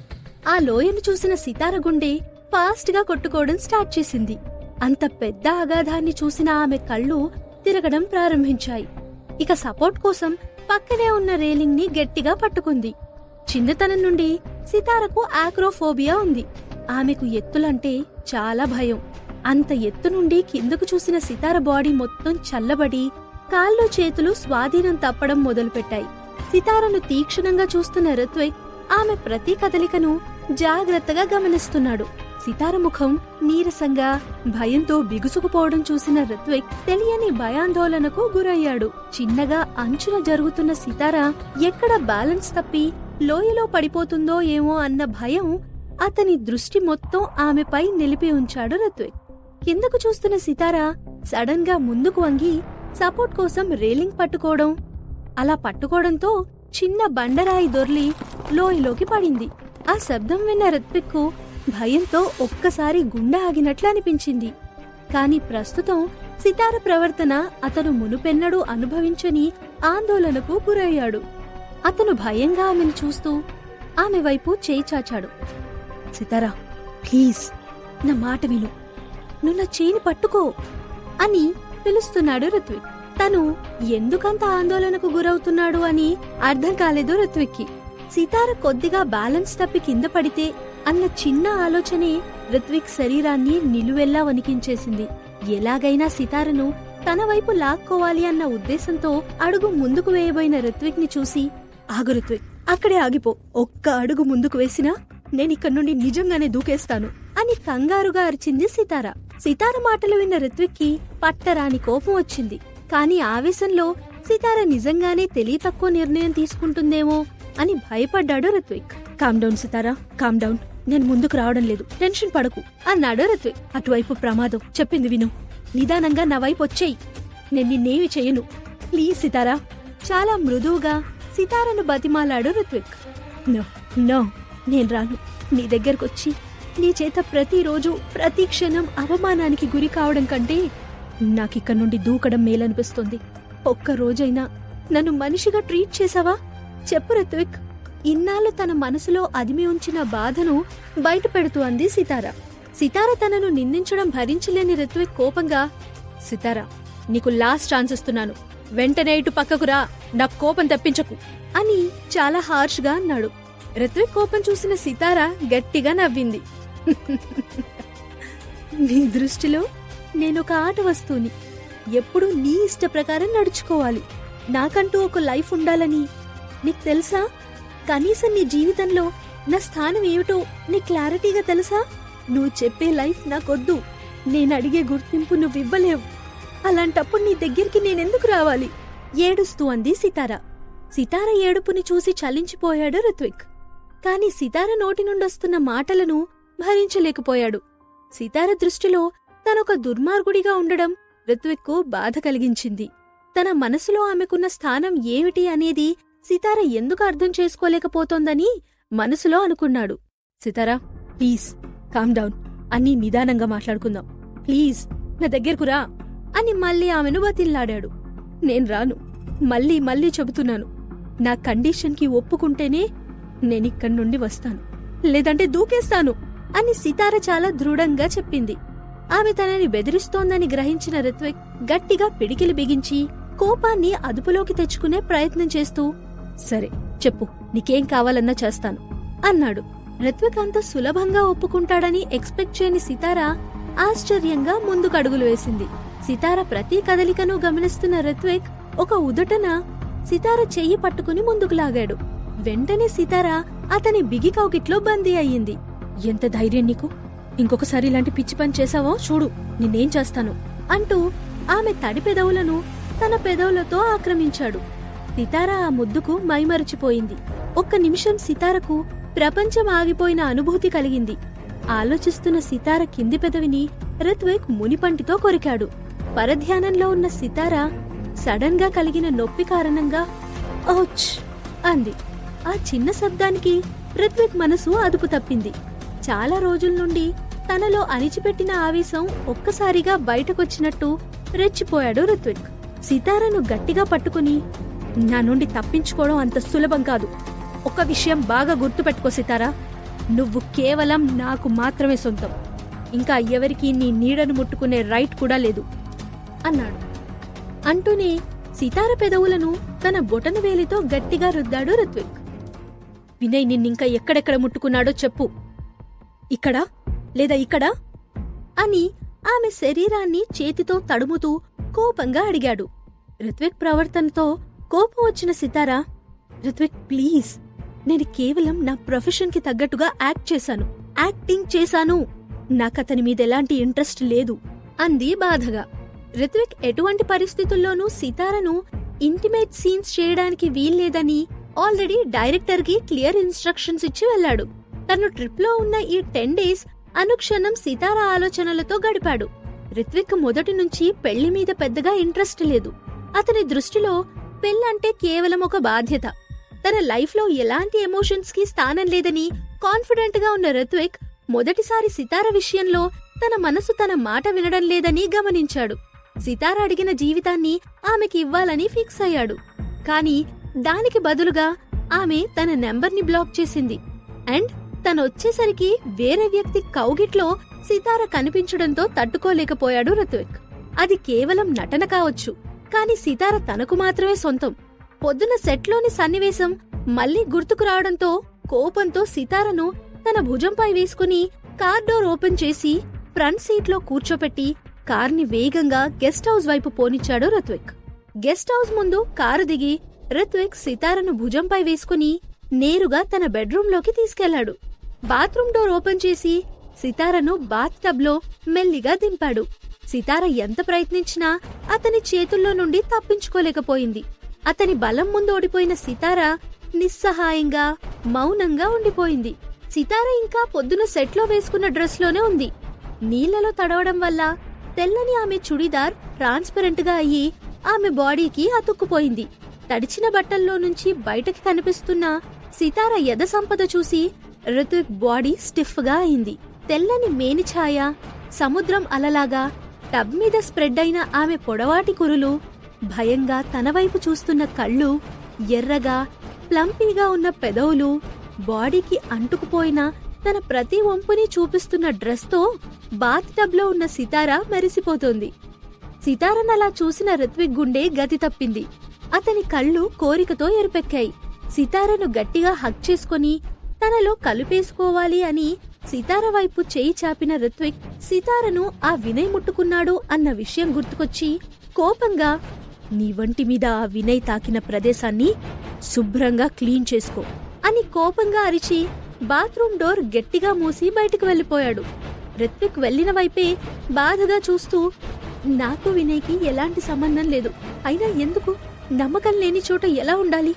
ఆ లోయను చూసిన సితార గుండె ఫాస్ట్గా కొట్టుకోవడం స్టార్ట్ చేసింది. అంత పెద్ద అగాధాన్ని చూసిన ఆమె కళ్ళు తిరగడం ప్రారంభించాయి. ఇక సపోర్ట్ కోసం పక్కనే ఉన్న రేలింగ్ ని గట్టిగా పట్టుకుంది. చిన్నతనం నుండి సితారకు ఆక్రోఫోబియా ఉంది. ఆమెకు ఎత్తులంటే చాలా భయం. అంత ఎత్తు నుండి కిందకు చూసిన సితార బాడీ మొత్తం చల్లబడి కాళ్ళు చేతులు స్వాధీనం తప్పడం మొదలుపెట్టాయి. సితారను తీక్షణంగా చూస్తున్న రిత్విక్ ఆమె ప్రతి కదలికను జాగ్రత్తగా గమనిస్తున్నాడు. సితార ముఖం నీరసంగా భయంతో బిగుసుకుపోవడం చూసిన రిత్విక్ తెలియని భయాందోళనకు గురయ్యాడు. చిన్నగా అంచున జరుగుతున్న సితార ఎక్కడ బ్యాలెన్స్ తప్పి లోయలో పడిపోతుందో ఏమో అన్న భయం అతని దృష్టి మొత్తం ఆమెపై నిలిపి ఉంచాడు రిత్విక్. కిందకు చూస్తున్న సితార సడన్ గా ముందుకు వంగి సపోర్ట్ కోసం రేలింగ్ పట్టుకోవడం, అలా పట్టుకోవడంతో చిన్న బండరాయి దొర్లి లోయలోకి పడింది. ఆ శబ్దం విన్న రిత్విక్ భయంతో ఒక్కసారి గుండె ఆగినట్లు అనిపించింది. కాని ప్రస్తుతం సితార ప్రవర్తన అతను మునుపెన్నడూ అనుభవించని ఆందోళనకు గురయ్యాడు. అతను భయంగా ఆమెను చూస్తూ ఆమె వైపు చేయి చాచాడు. సితారా, ప్లీజ్ నా మాట విను, నువ్వు నా చేయిని పట్టుకో అని పిలుస్తున్నాడు రిత్విక్. తను ఎందుకంత ఆందోళనకు గురవుతున్నాడు అని అర్థం కాలేదు రిత్విక్కి. సితార కొద్దిగా బ్యాలెన్స్ తప్పి కింద పడితే అన్న చిన్న ఆలోచనే రిత్విక్ శరీరాన్ని నిలువెల్లా వణికించేసింది. ఎలాగైనా సితారను తన వైపు లాక్కోవాలి అన్న ఉద్దేశంతో అడుగు ముందుకు వేయబోయిన రిత్విక్ ని చూసి, ఆగు రిత్విక్, అక్కడే ఆగిపో. ఒక్క అడుగు ముందుకు వేసినా నేనిక్కడి నుండి నిజంగానే దూకేస్తాను అని కంగారుగా అరిచింది సితార. సితార మాటలు విన్న రిత్విక్ కి పట్టరాని కోపం వచ్చింది. కాని ఆవేశంలో సితార నిజంగానే తెలివి తక్కువ నిర్ణయం తీసుకుంటుందేమో అని భయపడ్డాడు రిత్విక్. కామ్ డౌన్ సితారా, కామ్ డౌన్, నేను ముందుకు రావడం లేదు, టెన్షన్ పడకు అన్నాడు రిత్విక్. అటువైపు ప్రమాదం, చెప్పింది విను, నిదానంగా నా వైపు వచ్చేయి, నేను నిన్నేమి చెయ్యను, ప్లీజ్ సితారా. చాలా మృదువుగా సితారను బతిమాలాడు రిత్విక్. నో నో, నేను రాను. నీ దగ్గరకొచ్చి నీ చేత ప్రతిరోజు ప్రతి క్షణం అవమానానికి గురి కావడం కంటే నాకిక్కడి నుండి దూకడం మేలనిపిస్తుంది. ఒక్కరోజైనా నన్ను మనిషిగా ట్రీట్ చేసావా? చెప్పు రిత్విక్. ఇన్నాళ్ళు తన మనసులో అదిమి ఉంచిన బాధను బయట పెడుతూ అంది సితార. సితార తనను నిందించడం భరించలేని రిత్విక్ కోపంగా, సితార, నీకు లాస్ట్ ఛాన్స్ ఇస్తున్నాను, వెంటనే ఇటు పక్కకురా, నా కోపం తెప్పించకు అని చాలా హార్ష్ గా అన్నాడు. రిత్విక్ కోపం చూసిన సితార గట్టిగా నవ్వింది. నీ దృష్టిలో నేనొక ఆట వస్తువుని, ఎప్పుడూ నీ ఇష్ట ప్రకారం నడుచుకోవాలి, నాకంటూ ఒక లైఫ్ ఉండాలని నీకు తెలుసా? కనీసం నీ జీవితంలో నా స్థానం ఏమిటో నీ క్లారిటీగా తెలుసా? నువ్వు చెప్పే లైఫ్ నాకొద్దు, నేనడిగే గుర్తింపు నువ్వివ్వలేవు. అలాంటప్పుడు నీ దగ్గరికి నేనెందుకు రావాలి? ఏడుస్తూ అంది సితార. సితార ఏడుపుని చూసి చలించిపోయాడు రిత్విక్. కాని సితార నోటి నుండొస్తున్న మాటలను భరించలేకపోయాడు. సితార దృష్టిలో తనొక దుర్మార్గుడిగా ఉండడం రిత్విక్కు బాధ కలిగించింది. తన మనసులో ఆమెకున్న స్థానం ఏమిటి అనేది సితార ఎందుకు అర్థం చేసుకోలేకపోతోందని మనసులో అనుకున్నాడు. సితారా, ప్లీజ్ కామ్ డౌన్, అన్నీ నిదానంగా మాట్లాడుకుందాం, ప్లీజ్ నా దగ్గరకు రా అని మళ్ళీ ఆమెను బతిల్లాడాడు. నేను రాను, మళ్ళీ మళ్ళీ చెబుతున్నాను, నా కండిషన్కి ఒప్పుకుంటేనే నేనిక్కడి నుండి వస్తాను. లేదంటే దూకేస్తాను అని సితార చాలా దృఢంగా చెప్పింది. ఆమె తనని బెదిరిస్తోందని గ్రహించిన రిత్విక్ గట్టిగా పిడికిలి బిగించి కోపాన్ని అదుపులోకి తెచ్చుకునే ప్రయత్నం చేస్తూ, సరే చెప్పు, నీకేం కావాలన్నా చేస్తాను అన్నాడు. రిత్విక్ అంత సులభంగా ఒప్పుకుంటాడని ఎక్స్పెక్ట్ చేయని సితార ఆశ్చర్యంగా ముందుకడుగులు వేసింది. సితార ప్రతి కదలికను గమనిస్తున్న రిత్విక్ ఒక ఉదుటన సితార చెయ్యి పట్టుకుని ముందుకు లాగాడు. వెంటనే సితార అతని బిగి కౌగిట్లో బందీ అయ్యింది. ఎంత ధైర్యం నీకు? ఇంకొకసారి ఇలాంటి పిచ్చి పని చేశావో చూడు, నిన్నేం చేస్తాను అంటూ ఆమె తడి పెదవులను తన పెదవులతో ఆక్రమించాడు. సితార ఆ ముద్దుకు మైమరచిపోయింది. ఒక్క నిమిషం సితారకు ప్రపంచం ఆగిపోయిన అనుభూతి కలిగింది. ఆలోచిస్తున్న సితార కింది పెదవిని రిత్విక్ మునిపంటితో కొరికాడు. పరధ్యానంలో ఉన్న సితార సడన్ గా కలిగిన నొప్పి కారణంగా ఔచ్ అంది. ఆ చిన్న శబ్దానికి రిత్విక్ మనసు అదుపు తప్పింది. చాలా రోజుల నుండి తనలో అణిచిపెట్టిన ఆవేశం ఒక్కసారిగా బయటకొచ్చినట్టు రెచ్చిపోయాడు రిత్విక్. సితారను గట్టిగా పట్టుకుని, నా నుండి తప్పించుకోవడం అంత సులభం కాదు. ఒక విషయం బాగా గుర్తుపెట్టుకో సితారా, నువ్వు కేవలం నాకు మాత్రమే సొంతం. ఇంకా ఎవరికీ నీ నీడను ముట్టుకునే రైట్ కూడా లేదు అన్నాడు. అంటూనే సితార పెదవులను తన బొటన వేలితో గట్టిగా రుద్దాడు రిత్విక్. వినయ్ నిన్నింకా ఎక్కడెక్కడ ముట్టుకున్నాడో చెప్పు. ఇక్కడా లేదా ఇక్కడా అని ఆమె శరీరాన్ని చేతితో తడుముతూ కోపంగా అడిగాడు. రిత్విక్ ప్రవర్తనతో కోపం వచ్చిన సితార, రిత్విక్ ప్లీజ్, నేను కేవలం నా ప్రొఫెషన్ కి తగ్గట్టుగా యాక్టింగ్ చేశాను. నాకతని మీద ఎలాంటి ఇంట్రెస్ట్ లేదు అంది బాధగా. రిత్విక్ ఎటువంటి పరిస్థితుల్లోనూ సితారను ఇంటిమేట్ సీన్స్ చేయడానికి వీల్లేదని ఆల్రెడీ డైరెక్టర్ కి క్లియర్ ఇన్స్ట్రక్షన్స్ ఇచ్చి వెళ్లాడు. తను ట్రిప్ లో ఉన్న ఈ 10 days అనుక్షణం సితార ఆలోచనలతో గడిపాడు. రిత్విక్ మొదటి నుంచి పెళ్లి మీద పెద్దగా ఇంట్రెస్ట్ లేదు. అతని దృష్టిలో పెళ్ళంటే కేవలం ఒక బాధ్యత. తన లైఫ్ లో ఎలాంటి ఎమోషన్స్ కి స్థానం లేదని కాన్ఫిడెంట్ గా ఉన్న రిత్విక్ మొదటిసారి సితార విషయంలో తన మనసు తన మాట వినడం లేదని గమనించాడు. సితార అడిగిన జీవితాన్ని ఆమెకి ఇవ్వాలని ఫిక్స్ అయ్యాడు. కాని దానికి బదులుగా ఆమె తన నెంబర్ని బ్లాక్ చేసింది. అండ్ తనొచ్చేసరికి వేరే వ్యక్తి కౌగిట్లో సితార కనిపించడంతో తట్టుకోలేకపోయాడు రిత్విక్. అది కేవలం నటన కావచ్చు, కాని సితార తనకు మాత్రమే సొంతం. పొద్దున సెట్లోని సన్నివేశం మళ్లీ గుర్తుకు రావడంతో కోపంతో సితారను తన భుజంపై వేసుకుని కార్ డోర్ ఓపెన్ చేసి ఫ్రంట్ సీట్లో కూర్చోపెట్టి కార్ని వేగంగా గెస్ట్ హౌస్ వైపు పోనిచ్చాడు రిత్విక్. గెస్ట్ హౌస్ ముందు కారు దిగి రిత్విక్ సితారను భుజంపై వేసుకుని నేరుగా తన బెడ్రూంలోకి తీసుకెళ్లాడు. బాత్రూం డోర్ ఓపెన్ చేసి సితారను బాత్ టబ్లో మెల్లిగా దింపాడు. సితార ఎంత ప్రయత్నించినా అతని చేతుల్లో నుండి తప్పించుకోలేకపోయింది. అతని బలం ముందు ఓడిపోయిన సితార నిస్సహాయంగా మౌనంగా ఉండిపోయింది. సితార ఇంకా పొద్దున సెట్లో వేసుకున్న డ్రెస్లోనే ఉంది. నీళ్లలో తడవడం వల్ల తెల్లని ఆమె చుడిదార్ ట్రాన్స్పరెంట్ గా అయ్యి ఆమె బాడీకి అతుక్కుపోయింది. తడిచిన బట్టల్లో నుంచి బయటకి కనిపిస్తున్న సితార యద సంపద చూసి రిత్విక్ బాడీ స్టిఫ్ గా అయింది. తెల్లని మేనిఛాయ, సముద్రం అలలాగా టబ్ మీద స్ప్రెడ్ అయిన ఆమె పొడవాటి కురులు, భయంగా తన వైపు చూస్తున్న కళ్ళు, ఎర్రగా ప్లంపీగా ఉన్న పెదవులు, బాడీకి అంటుకుపోయిన తన ప్రతి వంపుని చూపిస్తున్న డ్రెస్తో బాత్ టబ్లో ఉన్న సితార మెరిసిపోతోంది. సితారనలా చూసిన రిత్విక్ గుండె గతి తప్పింది. అతని కళ్ళు కోరికతో ఎరుపెక్కాయి. సితారను గట్టిగా హగ్ చేసుకుని తనలో కలుపేసుకోవాలి అని సితార వైపు చేయి చాపిన రిత్విక్ సితారను ఆ వినయ్ ముట్టుకున్నాడు అన్న విషయం గుర్తుకొచ్చి కోపంగా, నీ వంటి మీద ఆ వినయ్ తాకిన ప్రదేశాన్ని శుభ్రంగా క్లీన్ చేసుకో అని కోపంగా అరిచి బాత్రూమ్ డోర్ గట్టిగా మూసి బయటకు వెళ్లిపోయాడు. రిత్విక్ వెళ్లిన వైపే బాధగా చూస్తూ, నాకు వినయ్కి ఎలాంటి సంబంధం లేదు, అయినా ఎందుకు, నమ్మకం లేని చోట ఎలా ఉండాలి,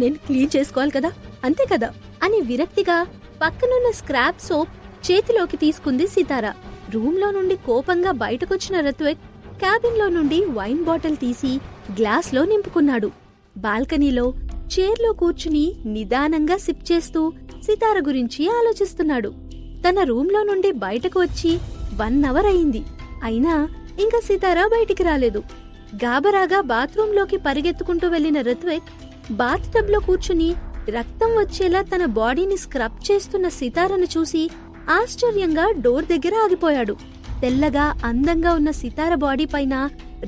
నేను క్లీన్ చేసుకోవాలి కదా, అంతే కదా అని విరక్తిగా పక్కనున్న స్క్రాప్ సోప్ చేతిలోకి తీసుకుంది సితార. రూంలో నుండి కోపంగా బయటకొచ్చిన రిత్విక్ క్యాబిన్ లో నుండి వైన్ బాటిల్ తీసి గ్లాస్లో నింపుకున్నాడు. బాల్కనీలో చైర్లో కూర్చుని నిదానంగా సిప్ చేస్తూ సితార గురించి ఆలోచిస్తున్నాడు. తన రూంలో నుండి బయటకు వచ్చి 1 hour అయింది. అయినా ఇంకా సితార బయటికి రాలేదు. గాబరాగా బాత్రూంలోకి పరిగెత్తుకుంటూ వెళ్లిన రిత్విక్ బాత్ టబ్లో కూర్చుని రక్తం వచ్చేలా తన బాడీని స్క్రబ్ చేస్తున్న సితారను చూసి ఆశ్చర్యంగా డోర్ దగ్గర ఆగిపోయాడు. తెల్లగా అందంగా ఉన్న సితార బాడీ పైన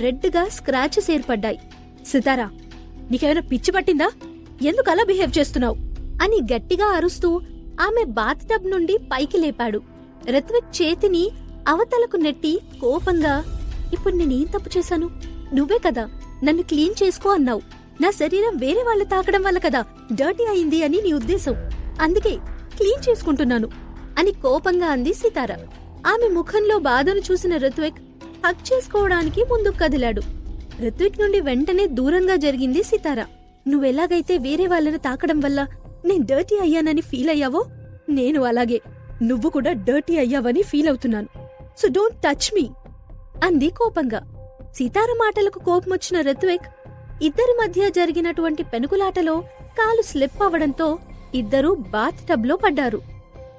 రెడ్గా స్క్రాచెస్ ఏర్పడ్డాయి. సితారా, నీకేమైనా పిచ్చి పట్టిందా? ఎందుకు అలా బిహేవ్ చేస్తున్నావు అని గట్టిగా అరుస్తూ ఆమె బాత్ టబ్ నుండి పైకి లేపాడు. రిత్విక్ చేతిని అవతలకు నెట్టి కోపంగా, ఇప్పుడు నేనేం తప్పు చేశాను? నువ్వే కదా నన్ను క్లీన్ చేసుకో అన్నావు. నా శరీరం వేరే వాళ్ళు తాకడం వల్ల కదా డర్టీ అయింది అని నీ ఉద్దేశం. అందుకే క్లీన్ చేసుకుంటున్నాను అని కోపంగా అంది సితార. ఆమె ముఖంలో బాధను చూసిన రిత్విక్ హగ్ చేసుకోవడానికి ముందుకు కదిలాడు. రిత్విక్ నుండి వెంటనే దూరంగా జరిగింది సితార. నువ్వెలాగైతే వేరే వాళ్ళని తాకడం వల్ల నేను డర్టీ అయ్యానని ఫీల్ అయ్యావో, నేను అలాగే నువ్వు కూడా డర్టీ అయ్యావని ఫీల్ అవుతున్నాను. సో డోంట్ టచ్ మీ అంది కోపంగా. సితార మాటలకు కోపమొచ్చిన రిత్విక్ ఇద్దరి మధ్య జరిగినటువంటి పెనుకులాటలో కాలు స్లిప్ అవడంతో ఇద్దరూ బాత్ టబ్లో పడ్డారు.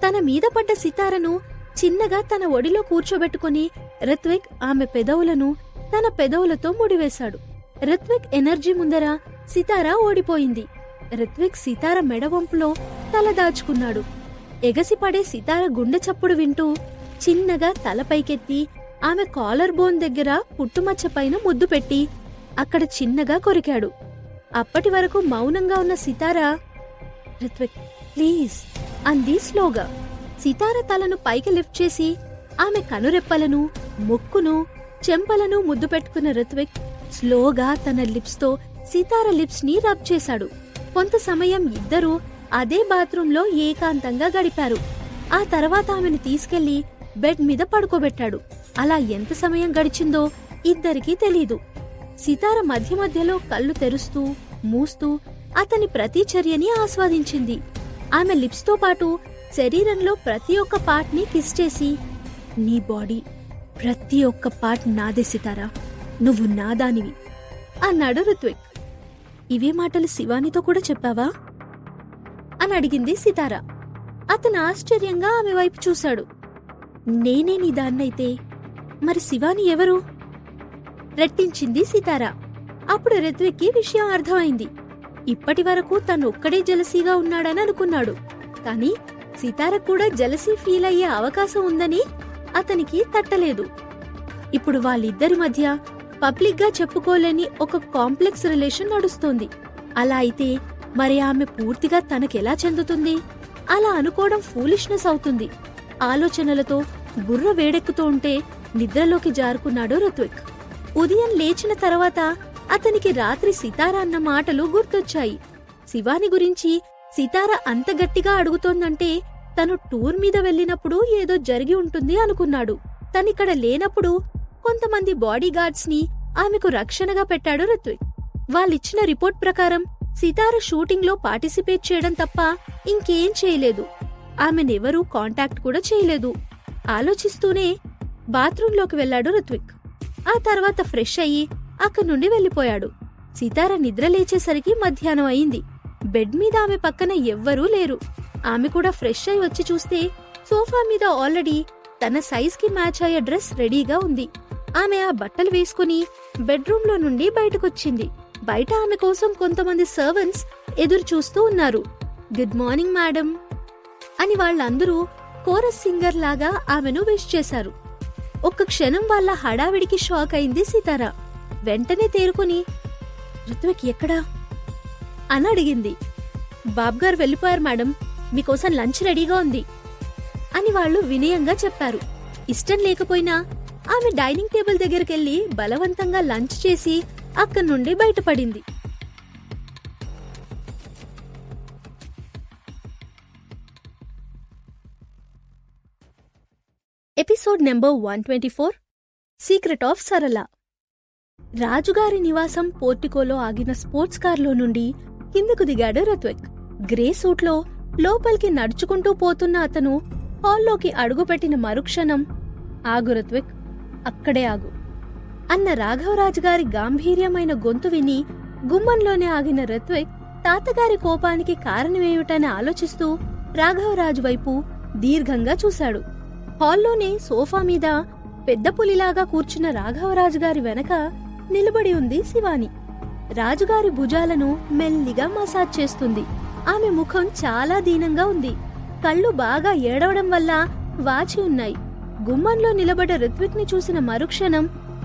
తన మీద పడ్డ సితారను చిన్నగా తన ఒడిలో కూర్చోబెట్టుకుని రిత్విక్ ఆమె పెదవులను తన పెదవులతో ముడివేశాడు. రిత్విక్ ఎనర్జీ ముందర సితార ఓడిపోయింది. రిత్విక్ సితార మెడవంపులో తల దాచుకున్నాడు. ఎగసిపడే సితార గుండె చప్పుడు వింటూ చిన్నగా తలపైకెత్తి ఆమె కాలర్ బోన్ దగ్గర పుట్టుమచ్చ పైన ముద్దు పెట్టి అక్కడ చిన్నగా కొరికాడు. అప్పటి వరకు మౌనంగా ఉన్న సితార, రిత్విక్ ప్లీజ్ అంది స్లోగా. సితార తలను పైకి లిఫ్ట్ చేసి ఆమె కనురెప్పలను, ముక్కును, చెంపలను ముద్దు పెట్టుకున్న రిత్విక్ స్లోగా తన లిప్స్ తో సితార లిప్స్ ని రబ్ చేశాడు. కొంత సమయం ఇద్దరూ అదే బాత్రూంలో ఏకాంతంగా గడిపారు. ఆ తర్వాత ఆమెను తీసుకెళ్లి బెడ్ మీద పడుకోబెట్టాడు. అలా ఎంత సమయం గడిచిందో ఇద్దరికీ తెలీదు. సితార మధ్య మధ్యలో కళ్ళు తెరుస్తూ మూస్తూ అతని ప్రతి చర్యని ఆస్వాదించింది. ఆమె లిప్స్ తో పాటు శరీరంలో ప్రతి ఒక్క పార్ట్ ని కిస్ చేసి, నీ బాడీ ప్రతి ఒక్క పార్ట్ నాదే సితారా, నువ్వు నాదానివి అన్నాడు రిత్విక్. ఇవే మాటలు శివానితో కూడా చెప్పావా అని అడిగింది సితార. అతను ఆశ్చర్యంగా ఆమె వైపు చూశాడు. నేనే నీ దాన్నైతే మరి శివాని ఎవరు? రెట్టించింది సితార. అప్పుడు రిత్విక్కి విషయం అర్థమైంది. ఇప్పటి వరకు తనొక్కడే జలసీగా ఉన్నాడని అనుకున్నాడు. కాని సితార కూడా జలసీ ఫీల్ అయ్యే అవకాశం ఉందని అతనికి తట్టలేదు. ఇప్పుడు వాళ్ళిద్దరి మధ్య పబ్లిక్ గా చెప్పుకోలేని ఒక కాంప్లెక్స్ రిలేషన్ నడుస్తోంది. అలా అయితే మరి ఆమె పూర్తిగా తనకెలా చెందుతుంది? అలా అనుకోవడం ఫూలిష్నెస్ అవుతుంది. ఆలోచనలతో బుర్ర వేడెక్కుతూ ఉంటే నిద్రలోకి జారుకున్నాడు రిత్విక్. ఉదయం లేచిన తర్వాత అతనికి రాత్రి సితార అన్న మాటలు గుర్తొచ్చాయి. శివాని గురించి సితార అంత గట్టిగా అడుగుతోందంటే తను టూర్ మీద వెళ్ళినప్పుడు ఏదో జరిగి ఉంటుంది అనుకున్నాడు. తనిక్కడ లేనప్పుడు కొంతమంది బాడీగార్డ్స్ ని ఆమెకు రక్షణగా పెట్టాడు రిత్విక్. వాళ్ళిచ్చిన రిపోర్ట్ ప్రకారం సితార షూటింగ్ లో పార్టిసిపేట్ చేయడం తప్ప ఇంకేం చేయలేదు. ఆమెనెవరూ కాంటాక్ట్ కూడా చేయలేదు. ఆలోచిస్తూనే బాత్రూంలోకి వెళ్లాడు రిత్విక్. ఆ తర్వాత ఫ్రెష్ అయ్యి అక్కడి నుండి వెళ్లిపోయాడు. సితార నిద్ర లేచేసరికి మధ్యాహ్నం అయింది. బెడ్ మీద ఆమె పక్కన ఎవ్వరూ లేరు. ఆమె కూడా ఫ్రెష్ అయి వచ్చి చూస్తే సోఫా మీద ఆల్రెడీ తన సైజ్ కి మ్యాచ్ అయ్యే డ్రెస్ రెడీగా ఉంది. ఆమె ఆ బట్టలు వేసుకుని బెడ్రూమ్ లో నుండి బయటకొచ్చింది. బయట ఆమె కోసం కొంతమంది సర్వెంట్స్ ఎదురు చూస్తూ ఉన్నారు. గుడ్ మార్నింగ్ మేడం అని వాళ్ళందరూ కోరస్ సింగర్ లాగా ఆమెను విష్ చేశారు. ఒక్క క్షణం వాళ్ళ హడావిడికి షాక్ అయింది సితార. వెంటనే తేరుకుని, రిత్విక్ ఎక్కడా అని అడిగింది. బాబ్గారు వెళ్ళిపోయారు మేడం, మీకోసం లంచ్ రెడీగా ఉంది అని వాళ్ళు వినయంగా చెప్పారు. ఇష్టం లేకపోయినా ఆమె డైనింగ్ టేబుల్ దగ్గరికెళ్లి బలవంతంగా లంచ్ చేసి అక్కడి నుండి బయటపడింది. ఎపిసోడ్ నెంబర్ 124 సీక్రెట్ ఆఫ్ సరళ. రాజుగారి నివాసం పోర్టికోలో ఆగిన స్పోర్ట్స్ కార్లో నుండి కిందకు దిగాడు రిత్విక్. గ్రే సూట్లో లోపలికి నడుచుకుంటూ పోతున్న అతను హాల్లోకి అడుగుపెట్టిన మరుక్షణం, ఆగు రిత్విక్, అక్కడే ఆగు అన్న రాఘవరాజుగారి గాంభీర్యమైన గొంతు విని గుమ్మంలోనే ఆగిన రిత్విక్ తాతగారి కోపానికి కారణమేమిటని ఆలోచిస్తూ రాఘవరాజు వైపు దీర్ఘంగా చూశాడు. హాల్లోనే సోఫా మీద పెద్ద పులిలాగా కూర్చున్న రాఘవరాజుగారి వెనక నిలబడి ఉంది శివాని. రాజుగారి భుజాలను మెల్లిగా మసాజ్ చేస్తుంది. ఆమె ముఖం చాలా దీనంగా ఉంది. కళ్ళు బాగా ఏడవడం వల్ల వాచి ఉన్నాయి. గుమ్మంలో నిలబడ్డ రిత్విక్ ని చూసిన మరుక్షణం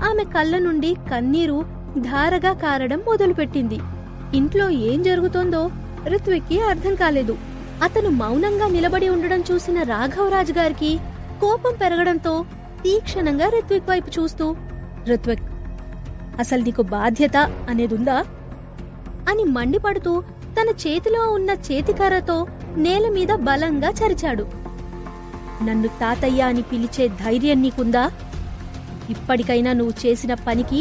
ఆమె కళ్ళ నుండి కన్నీరు ధారగా కారడం మొదలుపెట్టింది. ఇంట్లో ఏం జరుగుతోందో రిత్విక్ కి అర్థం కాలేదు. అతను మౌనంగా నిలబడి ఉండడం చూసిన రాఘవరాజు గారికి కోపం పెరగడంతో తీక్షణంగా రిత్విక్ వైపు చూస్తూ, రిత్విక్, అసలు నీకు బాధ్యత అనేదుందా అని మండిపడుతూ తన చేతిలో ఉన్న చేతికర్రతో నేల మీద బలంగా చరిచాడు. నన్ను తాతయ్య అని పిలిచే ధైర్యం నీకుందా? ఇప్పటికైనా నువ్వు చేసిన పనికి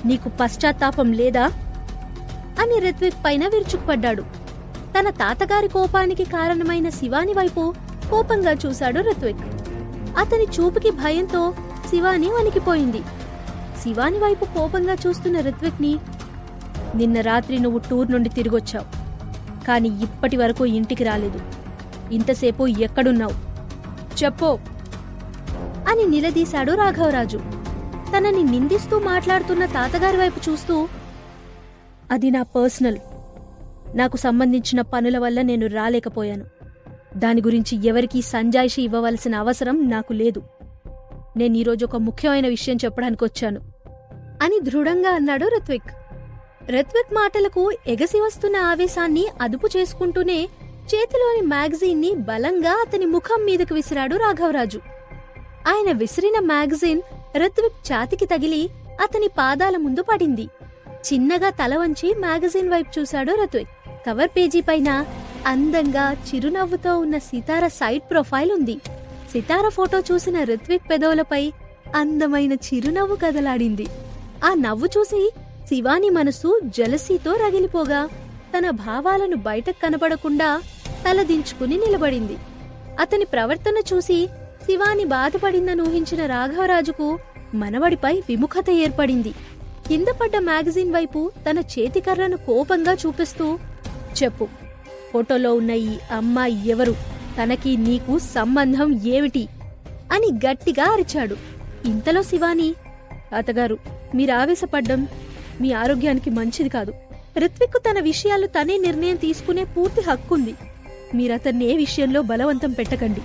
నీకు పశ్చాత్తాపం లేదా అని రిత్విక్ పైన విరుచుకుపడ్డాడు. తన తాతగారి కోపానికి కారణమైన శివాని వైపు కోపంగా చూశాడు రిత్విక్. అతని చూపుకి భయంతో శివాని వణికిపోయింది. శివాని వైపు కోపంగా చూస్తున్న రిత్విక్ ని, నిన్న రాత్రి నువ్వు టూర్ నుండి తిరిగొచ్చావు, కాని ఇప్పటి వరకు ఇంటికి రాలేదు. ఇంతసేపు ఎక్కడున్నావు చెప్పో అని నిలదీశాడు రాఘవరాజు. తనని నిందిస్తూ మాట్లాడుతున్న తాతగారి వైపు చూస్తూ, అది నా పర్సనల్, నాకు సంబంధించిన పనుల వల్ల నేను రాలేకపోయాను. దాని గురించి ఎవరికీ సంజాయిషి ఇవ్వవలసిన అవసరం నాకు లేదు. నేనీరోజు ఒక ముఖ్యమైన విషయం చెప్పడానికొచ్చాను అని దృఢంగా అన్నాడు రిత్విక్. రిత్విక్ మాటలకు ఎగసి వస్తున్న ఆవేశాన్ని అదుపు చేసుకుంటూనే చేతిలోని మ్యాగజీన్ ని బలంగా అతని ముఖం మీదకు విసిరాడు రాఘవరాజు. ఆయన విసిరిన మ్యాగజీన్ రిత్విక్ ఛాతికి తగిలి అతని పాదాల ముందు పడింది. చిన్నగా తల వంచి మ్యాగజీన్ వైపు చూశాడు రిత్విక్. కవర్ పేజీ పైన అందంగా చిరునవ్వుతో ఉన్న సితార సైడ్ ప్రొఫైల్ ఉంది. సితార ఫోటో చూసిన రిత్విక్ పెదవులపై అందమైన చిరునవ్వు కదలాడింది. ఆ నవ్వు చూసి శివాని మనసు జలసీతో రగిలిపోగా తన భావాలను బయటకు కనపడకుండా తలదించుకుని నిలబడింది. అతని ప్రవర్తన చూసి శివాని బాధపడిందని ఊహించిన రాఘవరాజుకు మనవడిపై విముఖత ఏర్పడింది. కింద పడ్డ మ్యాగజీన్ వైపు తన చేతికర్రను కోపంగా చూపిస్తూ, చెప్పు, ఫోటోలో ఉన్న ఈ అమ్మాయి ఎవరు? తనకి నీకు సంబంధం ఏమిటి అని గట్టిగా అరిచాడు. ఇంతలో శివాని, తాతగారు, మీరావేశపడ్డం మీ ఆరోగ్యానికి మంచిది కాదు. రిత్విక్ తన విషయాలు తనే నిర్ణయం తీసుకునే పూర్తి హక్కుంది. మీరతన్ని ఏ విషయంలో బలవంతం పెట్టకండి.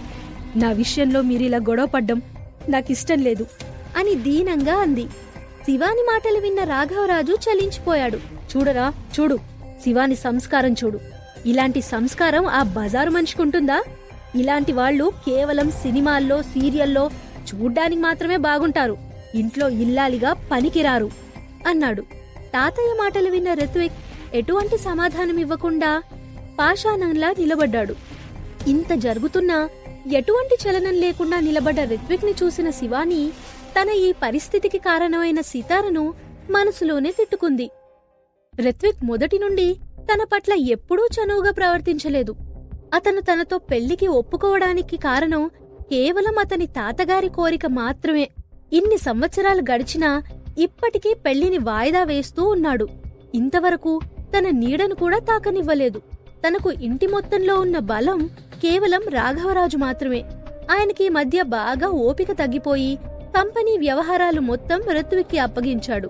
నా విషయంలో మీరిలా గొడవపడ్డం నాకిష్టం లేదు అని దీనంగా అంది. శివాని మాటలు విన్న రాఘవరాజు చలించిపోయాడు. చూడరా, చూడు, శివాని సంస్కారం చూడు. ఇలాంటి సంస్కారం ఆ బజారు మనిషికుంటుందా? ఇలాంటి వాళ్లు కేవలం సినిమాల్లో, సీరియల్లో చూడ్డానికి మాత్రమే బాగుంటారు. ఇంట్లో ఇల్లాలిగా పనికిరారు అన్నాడు. తాతయ్య మాటలు విన్న రిత్విక్ ఎటువంటి సమాధానమివ్వకుండా పాషాణంలా నిలబడ్డాడు. ఇంత జరుగుతున్నా ఎటువంటి చలనం లేకుండా నిలబడ్డ రిత్విక్ ని చూసిన శివాని తన ఈ పరిస్థితికి కారణమైన సితారను మనసులోనే తిట్టుకుంది. రిత్విక్ మొదటి నుండి తన పట్ల ఎప్పుడూ చనువుగా ప్రవర్తించలేదు. అతను తనతో పెళ్లికి ఒప్పుకోవడానికి కారణం కేవలం అతని తాతగారి కోరిక మాత్రమే. ఇన్ని సంవత్సరాలు గడిచినా ఇప్పటికీ పెళ్లిని వాయిదా వేస్తూ ఉన్నాడు. ఇంతవరకు తన నీడను కూడా తాకనివ్వలేదు. తనకు ఇంటి మొత్తంలో ఉన్న బలం కేవలం రాఘవరాజు మాత్రమే. ఆయనకి మధ్య బాగా ఓపిక తగ్గిపోయి కంపెనీ వ్యవహారాలు మొత్తం రిత్విక్కి అప్పగించాడు.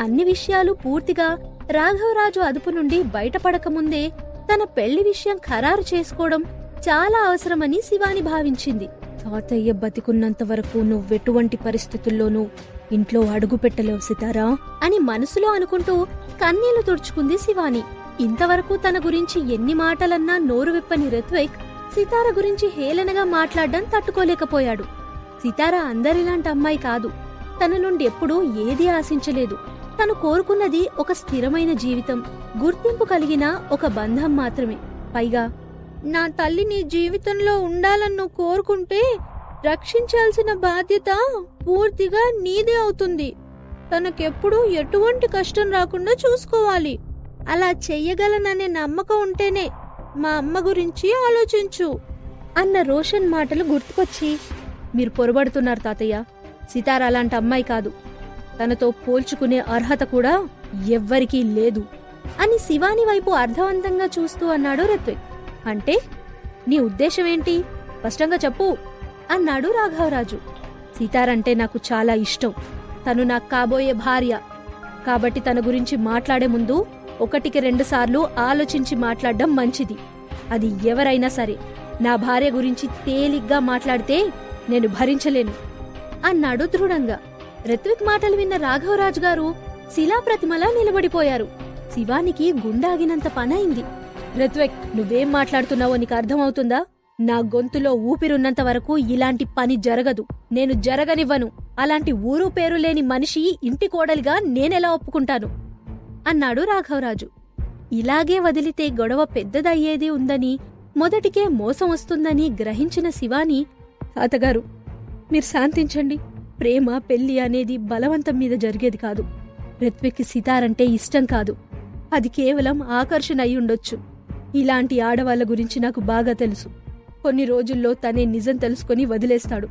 అన్ని విషయాలు పూర్తిగా రాఘవరాజు అదుపు నుండి బయటపడకముందే తన పెళ్లి విషయం ఖరారు చేసుకోవడం చాలా అవసరమని శివాని భావించింది. తాతయ్య బతికున్నంత వరకు నువ్వెటువంటి పరిస్థితుల్లోనూ ఇంట్లో అడుగు పెట్టలేవు సితారా అని మనసులో అనుకుంటూ కన్నీళ్లు తుడుచుకుంది శివాని. ఇంతవరకు తన గురించి ఎన్ని మాటలన్నా నోరు విప్పని రిత్విక్ సితార గురించి హేళనగా మాట్లాడడం తట్టుకోలేకపోయాడు. సితార అందరిలాంటి అమ్మాయి కాదు. తన నుండి ఎప్పుడూ ఏదీ ఆశించలేదు. తను కోరుకున్నది ఒక స్థిరమైన జీవితం, గుర్తింపు కలిగిన ఒక బంధం మాత్రమే. పైగా, నా తల్లి నీ జీవితంలో ఉండాలని నువ్వు కోరుకుంటే రక్షించాల్సిన బాధ్యత పూర్తిగా నీదే అవుతుంది. తనకెప్పుడూ ఎటువంటి కష్టం రాకుండా చూసుకోవాలి. అలా చెయ్యగలననే నమ్మకం ఉంటేనే మా అమ్మ గురించి ఆలోచించు అన్న రోషన్ మాటలు గుర్తుకొచ్చి, మీరు పొరబడుతున్నారు తాతయ్య. సితార అలాంటి అమ్మాయి కాదు. తనతో పోల్చుకునే అర్హత కూడా ఎవ్వరికీ లేదు అని శివాని వైపు అర్థవంతంగా చూస్తూ అన్నాడు రిత్విక్. అంటే నీ ఉద్దేశమేంటి? స్పష్టంగా చెప్పు అన్నాడు రాఘవరాజు. సితారంటే నాకు చాలా ఇష్టం. తను నాకు కాబోయే భార్య. కాబట్టి తన గురించి మాట్లాడే ముందు 1-2 సార్లు ఆలోచించి మాట్లాడడం మంచిది అది ఎవరైనా సరే నా భార్య గురించి తేలిగ్గా మాట్లాడితే నేను భరించలేను అన్నాడు దృఢంగా. రిత్విక్ మాటలు విన్న రాఘవరాజు గారు శిలాప్రతిమలా నిలబడిపోయారు. శివానికి గుండాగినంత పనైంది. రిత్విక్, నువ్వేం మాట్లాడుతున్నావో నీకు అర్థమవుతుందా? నా గొంతులో ఊపిరున్నంత వరకు ఇలాంటి పని జరగదు. నేను జరగనివ్వను. అలాంటి ఊరు పేరు లేని మనిషి ఇంటి కోడలిగా నేనెలా ఒప్పుకుంటాను అన్నాడు రాఘవరాజు. ఇలాగే వదిలితే గొడవ పెద్దదయ్యేది ఉందని, మొదటికే మోసం వస్తుందని గ్రహించిన శివాని, తాతగారు మీరు శాంతించండి. ప్రేమ పెళ్లి అనేది బలవంతం మీద జరిగేది కాదు. రిత్విక్కి సితారంటే ఇష్టం కాదు. అది కేవలం ఆకర్షణ అయి ఉండొచ్చు. ఇలాంటి ఆడవాళ్ల గురించి నాకు బాగా తెలుసు. కొన్ని రోజుల్లో తనే నిజం తెలుసుకుని వదిలేస్తాడు.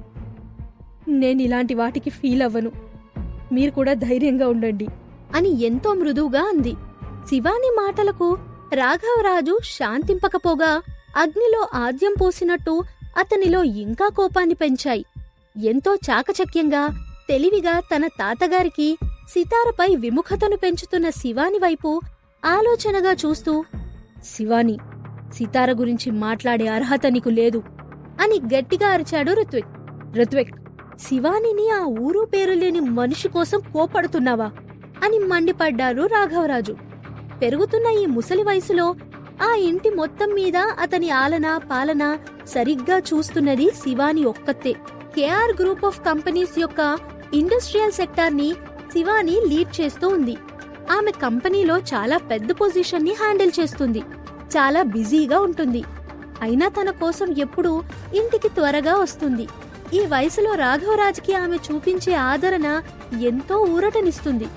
నేనిలాంటి వాటికి ఫీల్ అవ్వను. మీరు కూడా ధైర్యంగా ఉండండి అని ఎంతో మృదువుగా అంది. శివాని మాటలకు రాఘవరాజు శాంతింపకపోగా అగ్నిలో ఆద్యం పోసినట్టు అతనిలో ఇంకా కోపాన్ని పెంచాయి. ఎంతో చాకచక్యంగా, తెలివిగా తన తాతగారికి సితారపై విముఖతను పెంచుతున్న శివాని వైపు ఆలోచనగా చూస్తూ, శివాని, సితార గురించి మాట్లాడే అర్హత నీకు లేదు అని గట్టిగా అరిచాడు రిత్విక్. రిత్విక్, శివానిని ఆ ఊరు పేరు లేని మనిషి కోసం కోపడుతున్నావా అని మండిపడ్డారు రాఘవరాజు. పెరుగుతున్న ఈ ముసలి వయసులో ఆ ఇంటి మొత్తం మీద అతని ఆలన పాలన సరిగ్గా చూస్తున్నది శివాని ఒక్కతే. కేఆర్ గ్రూప్ ఆఫ్ కంపెనీస్ యొక్క ఇండస్ట్రియల్ సెక్టార్ని శివాని లీడ్ చేస్తూ ఉంది. ఆమె కంపెనీలో చాలా పెద్ద పొజిషన్ని హ్యాండిల్ చేస్తుంది. చాలా బిజీగా ఉంటుంది. అయినా తన కోసం ఎప్పుడూ ఇంటికి త్వరగా వస్తుంది. ఈ వయసులో రాఘవరాజ్కి ఆమె చూపించే ఆదరణ ఎంతో ఊరటనిస్తుంది.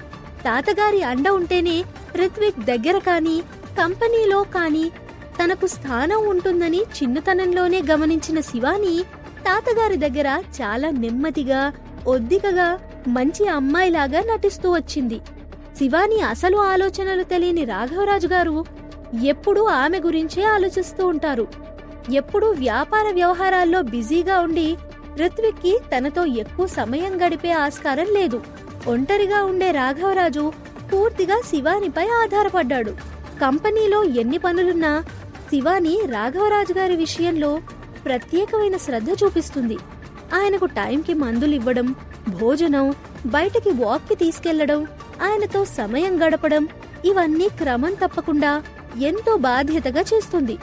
తాతగారి అండ ఉంటేనే రిత్విక్ దగ్గర కాని, కంపెనీలో కాని తనకు స్థానం ఉంటుందని చిన్నతనంలోనే గమనించిన శివాని తాతగారి దగ్గర చాలా నెమ్మదిగా, ఒద్దికగా, మంచి అమ్మాయిలాగా నటిస్తూ వచ్చింది. శివాని అసలు ఆలోచనలు తెలియని రాఘవరాజు గారు ఎప్పుడూ ఆమె గురించే ఆలోచిస్తూ ఉంటారు. ఎప్పుడూ వ్యాపార వ్యవహారాల్లో బిజీగా ఉండి రిత్విక్కి తనతో ఎక్కువ సమయం గడిపే ఆస్కారం లేదు. ఒంటరిగా ఉండే రాఘవరాజు పూర్తిగా శివానిపై ఆధారపడ్డాడు. కంపెనీలో ఎన్ని పనులున్నా శివాని రాఘవరాజు గారి విషయంలో ప్రత్యేకమైన శ్రద్ధ చూపిస్తుంది. ఆయనకు టైంకి మందులివ్వడం, భోజనం, బయటికి వాక్కి తీసుకెళ్లడం, ఆయనతో సమయం గడపడం, ఇవన్నీ క్రమం తప్పకుండా ఎంతో బాధ్యతగా చేస్తుంది.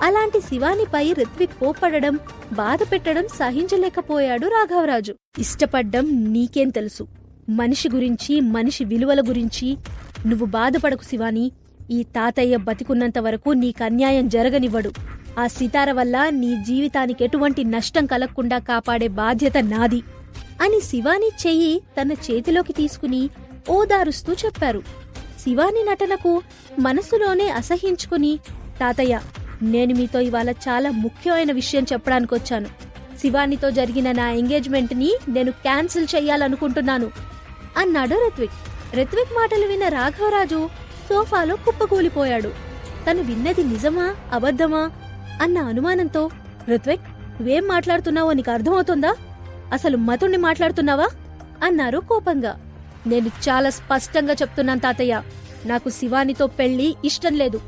అలాంటి శివానిపై రిత్విక్ కోపడడం, బాధ పెట్టడం సహించలేకపోయాడు రాఘవరాజు. ఇష్టపడ్డం నీకేం తెలుసు? మనిషి గురించి, మనిషి విలువల గురించి నువ్వు బాధపడకు శివాని. ఈ తాతయ్య బతికున్నంత వరకు నీకన్యాయం జరగనివ్వడు. ఆ సితార వల్ల నీ జీవితానికి ఎటువంటి నష్టం కలగకుండా కాపాడే బాధ్యత నాది అని శివాని చెయ్యి తన చేతిలోకి తీసుకుని ఓదారుస్తూ చెప్పారు. శివాని నటనకు మనసులోనే అసహించుకుని, తాతయ్య, నేను మీతో ఇవాళ చాలా ముఖ్యమైన విషయం చెప్పడానికొచ్చాను. శివానితో జరిగిన నా ఎంగేజ్మెంట్ ని నేను క్యాన్సిల్ చెయ్యాలనుకుంటున్నాను అన్నాడు రిత్విక్. రిత్విక్ మాటలు విన్న రాఘవరాజు సోఫాలో కుప్పకూలిపోయాడు. తను విన్నది నిజమా అబద్ధమా అన్న అనుమానంతో, రిత్విక్, నువ్వేం మాట్లాడుతున్నావో నీకు అర్థమవుతుందా? అసలు మతుణ్ణి మాట్లాడుతున్నావా అన్నారు కోపంగా. నేను చాలా స్పష్టంగా చెప్తున్నాను తాతయ్య, నాకు శివానితో పెళ్లి ఇష్టం లేదు.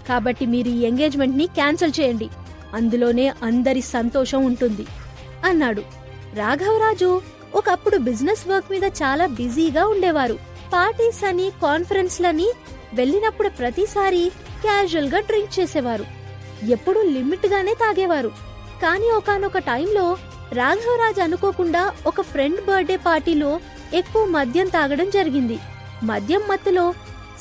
కాబట్టి మీరు ఈ ఎంగేజ్మెంట్ ని క్యాన్సిల్ చేయండి. అందులోనే అందరి సంతోషం ఉంటుంది అన్నాడు. రాఘవరాజు ఒకప్పుడు బిజినెస్ వర్క్ మీద చాలా బిజీగా ఉండేవారు. పార్టీస్ అని, కాన్ఫరెన్స్లని వెళ్ళినప్పుడు ప్రతిసారి క్యాజువల్ గా డ్రింక్ చేసేవారు. ఎప్పుడూ లిమిట్ గానే తాగేవారు. కానీ ఒకానొక టైంలో రాఘవరాజ్ అనుకోకుండా ఒక ఫ్రెండ్ బర్త్డే పార్టీలో ఎక్కువ మద్యం తాగడం జరిగింది. మద్యం మత్తులో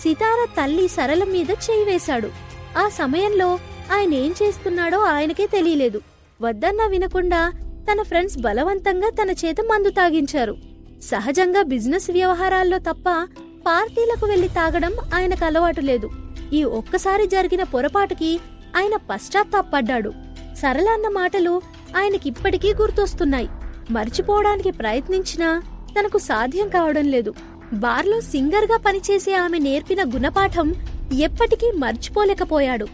సితార తల్లి సరళ మీద చేయి వేశాడు. ఆ సమయంలో ఆయన ఏం చేస్తున్నాడో ఆయనకే తెలియలేదు. వద్దన్నా వినకుండా తన ఫ్రెండ్స్ బలవంతంగా తన చేత మందు తాగించారు. సహజంగా బిజినెస్ వ్యవహారాల్లో తప్ప పార్టీలకు వెళ్లి తాగడం ఆయనకు అలవాటు లేదు. ఈ ఒక్కసారి జరిగిన పొరపాటుకి ఆయన పశ్చాత్తాపడ్డాడు. సరళ అన్న మాటలు ఆయనకిప్పటికీ గుర్తొస్తున్నాయి. మర్చిపోవడానికి ప్రయత్నించినా తనకు సాధ్యం కావడం లేదు. బార్లో సింగర్గా పనిచేసే ఆమె నేర్పిన గుణపాఠం ఎప్పటికీ మర్చిపోలేకపోయాడు.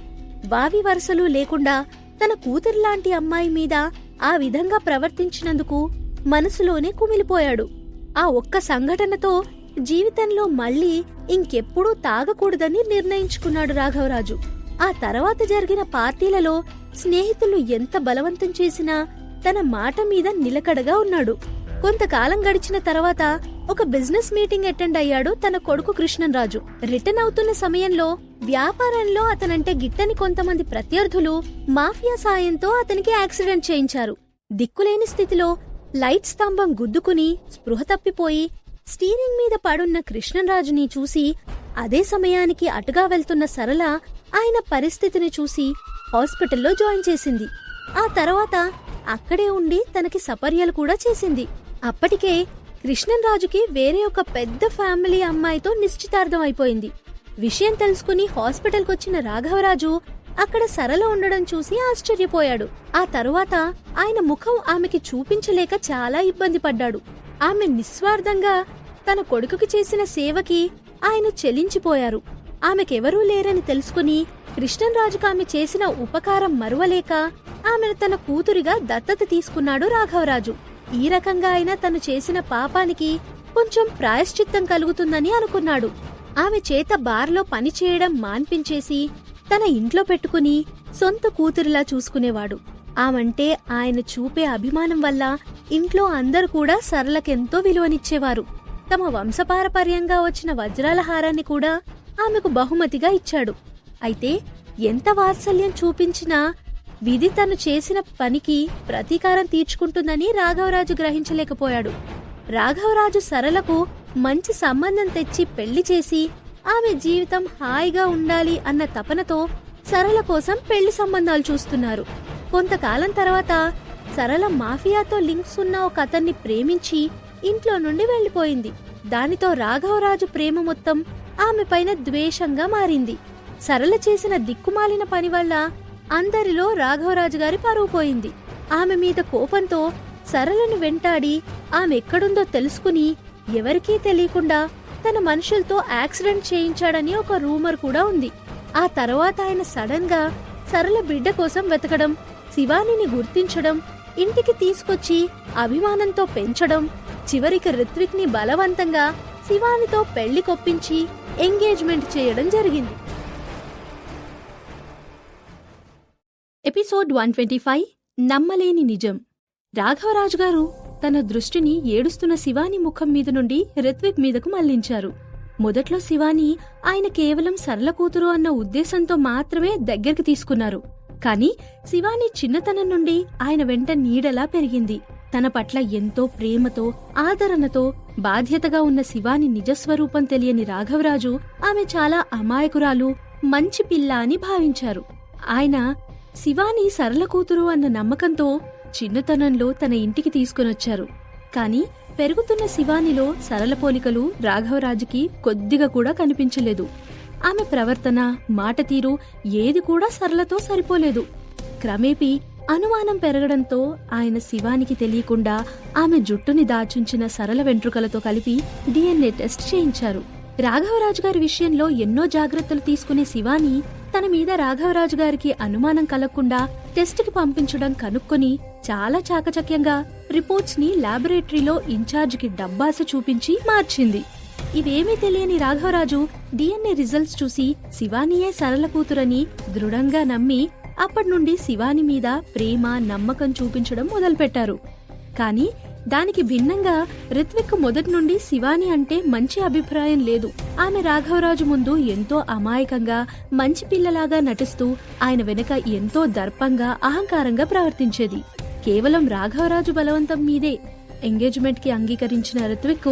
వావి వరుసలు లేకుండా తన కూతురులాంటి అమ్మాయి మీద ఆ విధంగా ప్రవర్తించినందుకు మనసులోనే కుమిలిపోయాడు. ఆ ఒక్క సంఘటనతో జీవితంలో మళ్లీ ఇంకెప్పుడూ తాగకూడదని నిర్ణయించుకున్నాడు రాఘవరాజు. ఆ తర్వాత జరిగిన పార్టీలలో స్నేహితులు ఎంత బలవంతం చేసినా తన మాట మీద నిలకడగా ఉన్నాడు. కొంతకాలం గడిచిన తర్వాత ఒక బిజినెస్ మీటింగ్ అటెండ్ అయ్యాడు తన కొడుకు కృష్ణంరాజు. రిటర్న్ అవుతున్న సమయంలో వ్యాపారంలో అతనంటే గిట్టని కొంతమంది ప్రత్యర్థులు మాఫియా సాయంతో అతనికి యాక్సిడెంట్ చేయించారు. దిక్కులేని స్థితిలో లైట్ స్తంభం గుద్దుకుని స్పృహ తప్పిపోయి స్టీరింగ్ మీద పడున్న కృష్ణంరాజుని చూసి అదే సమయానికి అటుగా వెళ్తున్న సరళ ఆయన పరిస్థితిని చూసి హాస్పిటల్లో జాయిన్ చేసింది. ఆ తర్వాత అక్కడే ఉండి తనకి సపర్యలు కూడా చేసింది. అప్పటికే కృష్ణంరాజుకి వేరే ఒక పెద్ద ఫ్యామిలీ అమ్మాయితో నిశ్చితార్థం అయిపోయింది. విషయం తెలుసుకుని హాస్పిటల్కొచ్చిన రాఘవరాజు అక్కడ సరళ ఉండడం చూసి ఆశ్చర్యపోయాడు. ఆ తరువాత ఆయన ముఖం ఆమెకి చూపించలేక చాలా ఇబ్బంది పడ్డాడు. ఆమె నిస్వార్థంగా తన కొడుకుకి చేసిన సేవకి ఆయన చెలించిపోయారు. ఆమెకెవరూ లేరని తెలుసుకుని కృష్ణంరాజుకు ఆమె చేసిన ఉపకారం మరువలేక ఆమెను తన కూతురిగా దత్తత తీసుకున్నాడు రాఘవరాజు. ఈ రకంగా ఆయన తను చేసిన పాపానికి కొంచెం ప్రాయశ్చిత్తం కలుగుతుందని అనుకున్నాడు. ఆమె చేత బార్లో పనిచేయడం మాన్పించేసి తన ఇంట్లో పెట్టుకుని సొంత కూతురిలా చూసుకునేవాడు. ఆమంటే ఆయన చూపే అభిమానం వల్ల ఇంట్లో అందరూ కూడా సరళకెంతో విలువనిచ్చేవారు. తమ వంశపారపర్యంగా వచ్చిన వజ్రాల హారాన్ని కూడా ఆమెకు బహుమతిగా ఇచ్చాడు. అయితే ఎంత వాత్సల్యం చూపించినా విధి తను చేసిన పనికి ప్రతీకారం తీర్చుకుంటుందని రాఘవరాజు గ్రహించలేకపోయాడు. రాఘవరాజు సరళకు మంచి సంబంధం తెచ్చి పెళ్లి చేసి ఆమె జీవితం హాయిగా ఉండాలి అన్న తపనతో సరళ కోసం పెళ్లి సంబంధాలు చూస్తున్నారు. కొంతకాలం తర్వాత సరళ మాఫియాతో లింక్స్ ఉన్న ఒక అతన్ని ప్రేమించి ఇంట్లో నుండి వెళ్లిపోయింది. దానితో రాఘవరాజు ప్రేమ మొత్తం ఆమె పైన ద్వేషంగా మారింది. సరళ చేసిన దిక్కుమాలిన పని వల్ల అందరిలో రాఘవరాజు గారి పరువు పోయింది. ఆమె మీద కోపంతో సరళను వెంటాడి ఆమెెక్కడుందో తెలుసుకుని ఎవరికీ తెలియకుండా తన మనుషులతో యాక్సిడెంట్ చేయించాడని ఒక రూమర్ కూడా ఉంది. ఆ తర్వాత ఆయన సడన్ గా సరళ బిడ్డ కోసం వెతకడం, శివానిని గుర్తించడం, ఇంటికి తీసుకొచ్చి అభిమానంతో పెంచడం, చివరికి రిత్విక్ ని బలవంతంగా శివానితో పెళ్లి కొప్పించి ఎంగేజ్మెంట్ చేయడం జరిగింది. ఎపిసోడ్ 125 నమ్మలేని నిజం. రాఘవరాజు గారు తన దృష్టిని ఏడుస్తున్న శివాని ముఖం మీద నుండి రిత్విక్ మీదకు మళ్లించారు. మొదట్లో శివాని ఆయన కేవలం సరళ కూతురు అన్న ఉద్దేశంతో మాత్రమే దగ్గరికి తీసుకున్నారు. కాని శివాని చిన్నతనం నుండి ఆయన వెంట నీడలా పెరిగింది. తన పట్ల ఎంతో ప్రేమతో ఆదరణతో బాధ్యతగా ఉన్న శివాని నిజస్వరూపం తెలియని రాఘవరాజు ఆమె చాలా అమాయకురాలు, మంచి పిల్ల అని భావించారు. ఆయన శివాని సరళ కూతురు అన్న నమ్మకంతో చిన్నతనంలో తన ఇంటికి తీసుకునొచ్చారు. కాని పెరుగుతున్న శివానిలో సరళ పోలికలు రాఘవరాజుకి కొద్దిగా కూడా కనిపించలేదు. ఆమె ప్రవర్తన, మాట తీరు ఏది కూడా సరళతో సరిపోలేదు. క్రమేపీ అనుమానం పెరగడంతో ఆయన శివానికి తెలియకుండా ఆమె జుట్టుని దాచుంచిన సరళ వెంట్రుకలతో కలిపి DNA టెస్ట్ చేయించారు. రాఘవరాజు గారి విషయంలో ఎన్నో జాగ్రత్తలు తీసుకునే శివాని తన మీద రాఘవరాజు గారికి అనుమానం కలగకుండా టెస్ట్కి పంపించడం కనుక్కొని చాలా చాకచక్యంగా రిపోర్ట్స్ ని ల్యాబొరేటరీలో ఇన్ఛార్జికి డబ్బాస చూపించి మార్చింది. ఇవేమీ తెలియని రాఘవరాజు DNA రిజల్ట్స్ చూసి శివానియే సరళ కూతురని దృఢంగా నమ్మి అప్పటినుండి శివాని మీద ప్రేమ, నమ్మకం చూపించడం మొదలుపెట్టారు. కాని దానికి భిన్నంగా రిత్విక్ మొదటి నుండి శివాని అంటే మంచి అభిప్రాయం లేదు. ఆమె రాఘవరాజు ముందు ఎంతో అమాయకంగా, మంచి పిల్లలాగా నటిస్తూ ఆయన వెనుక ఎంతో దర్పంగా, అహంకారంగా ప్రవర్తించేది. కేవలం రాఘవరాజు బలవంతం మీదే ఎంగేజ్మెంట్ కి అంగీకరించిన రిత్విక్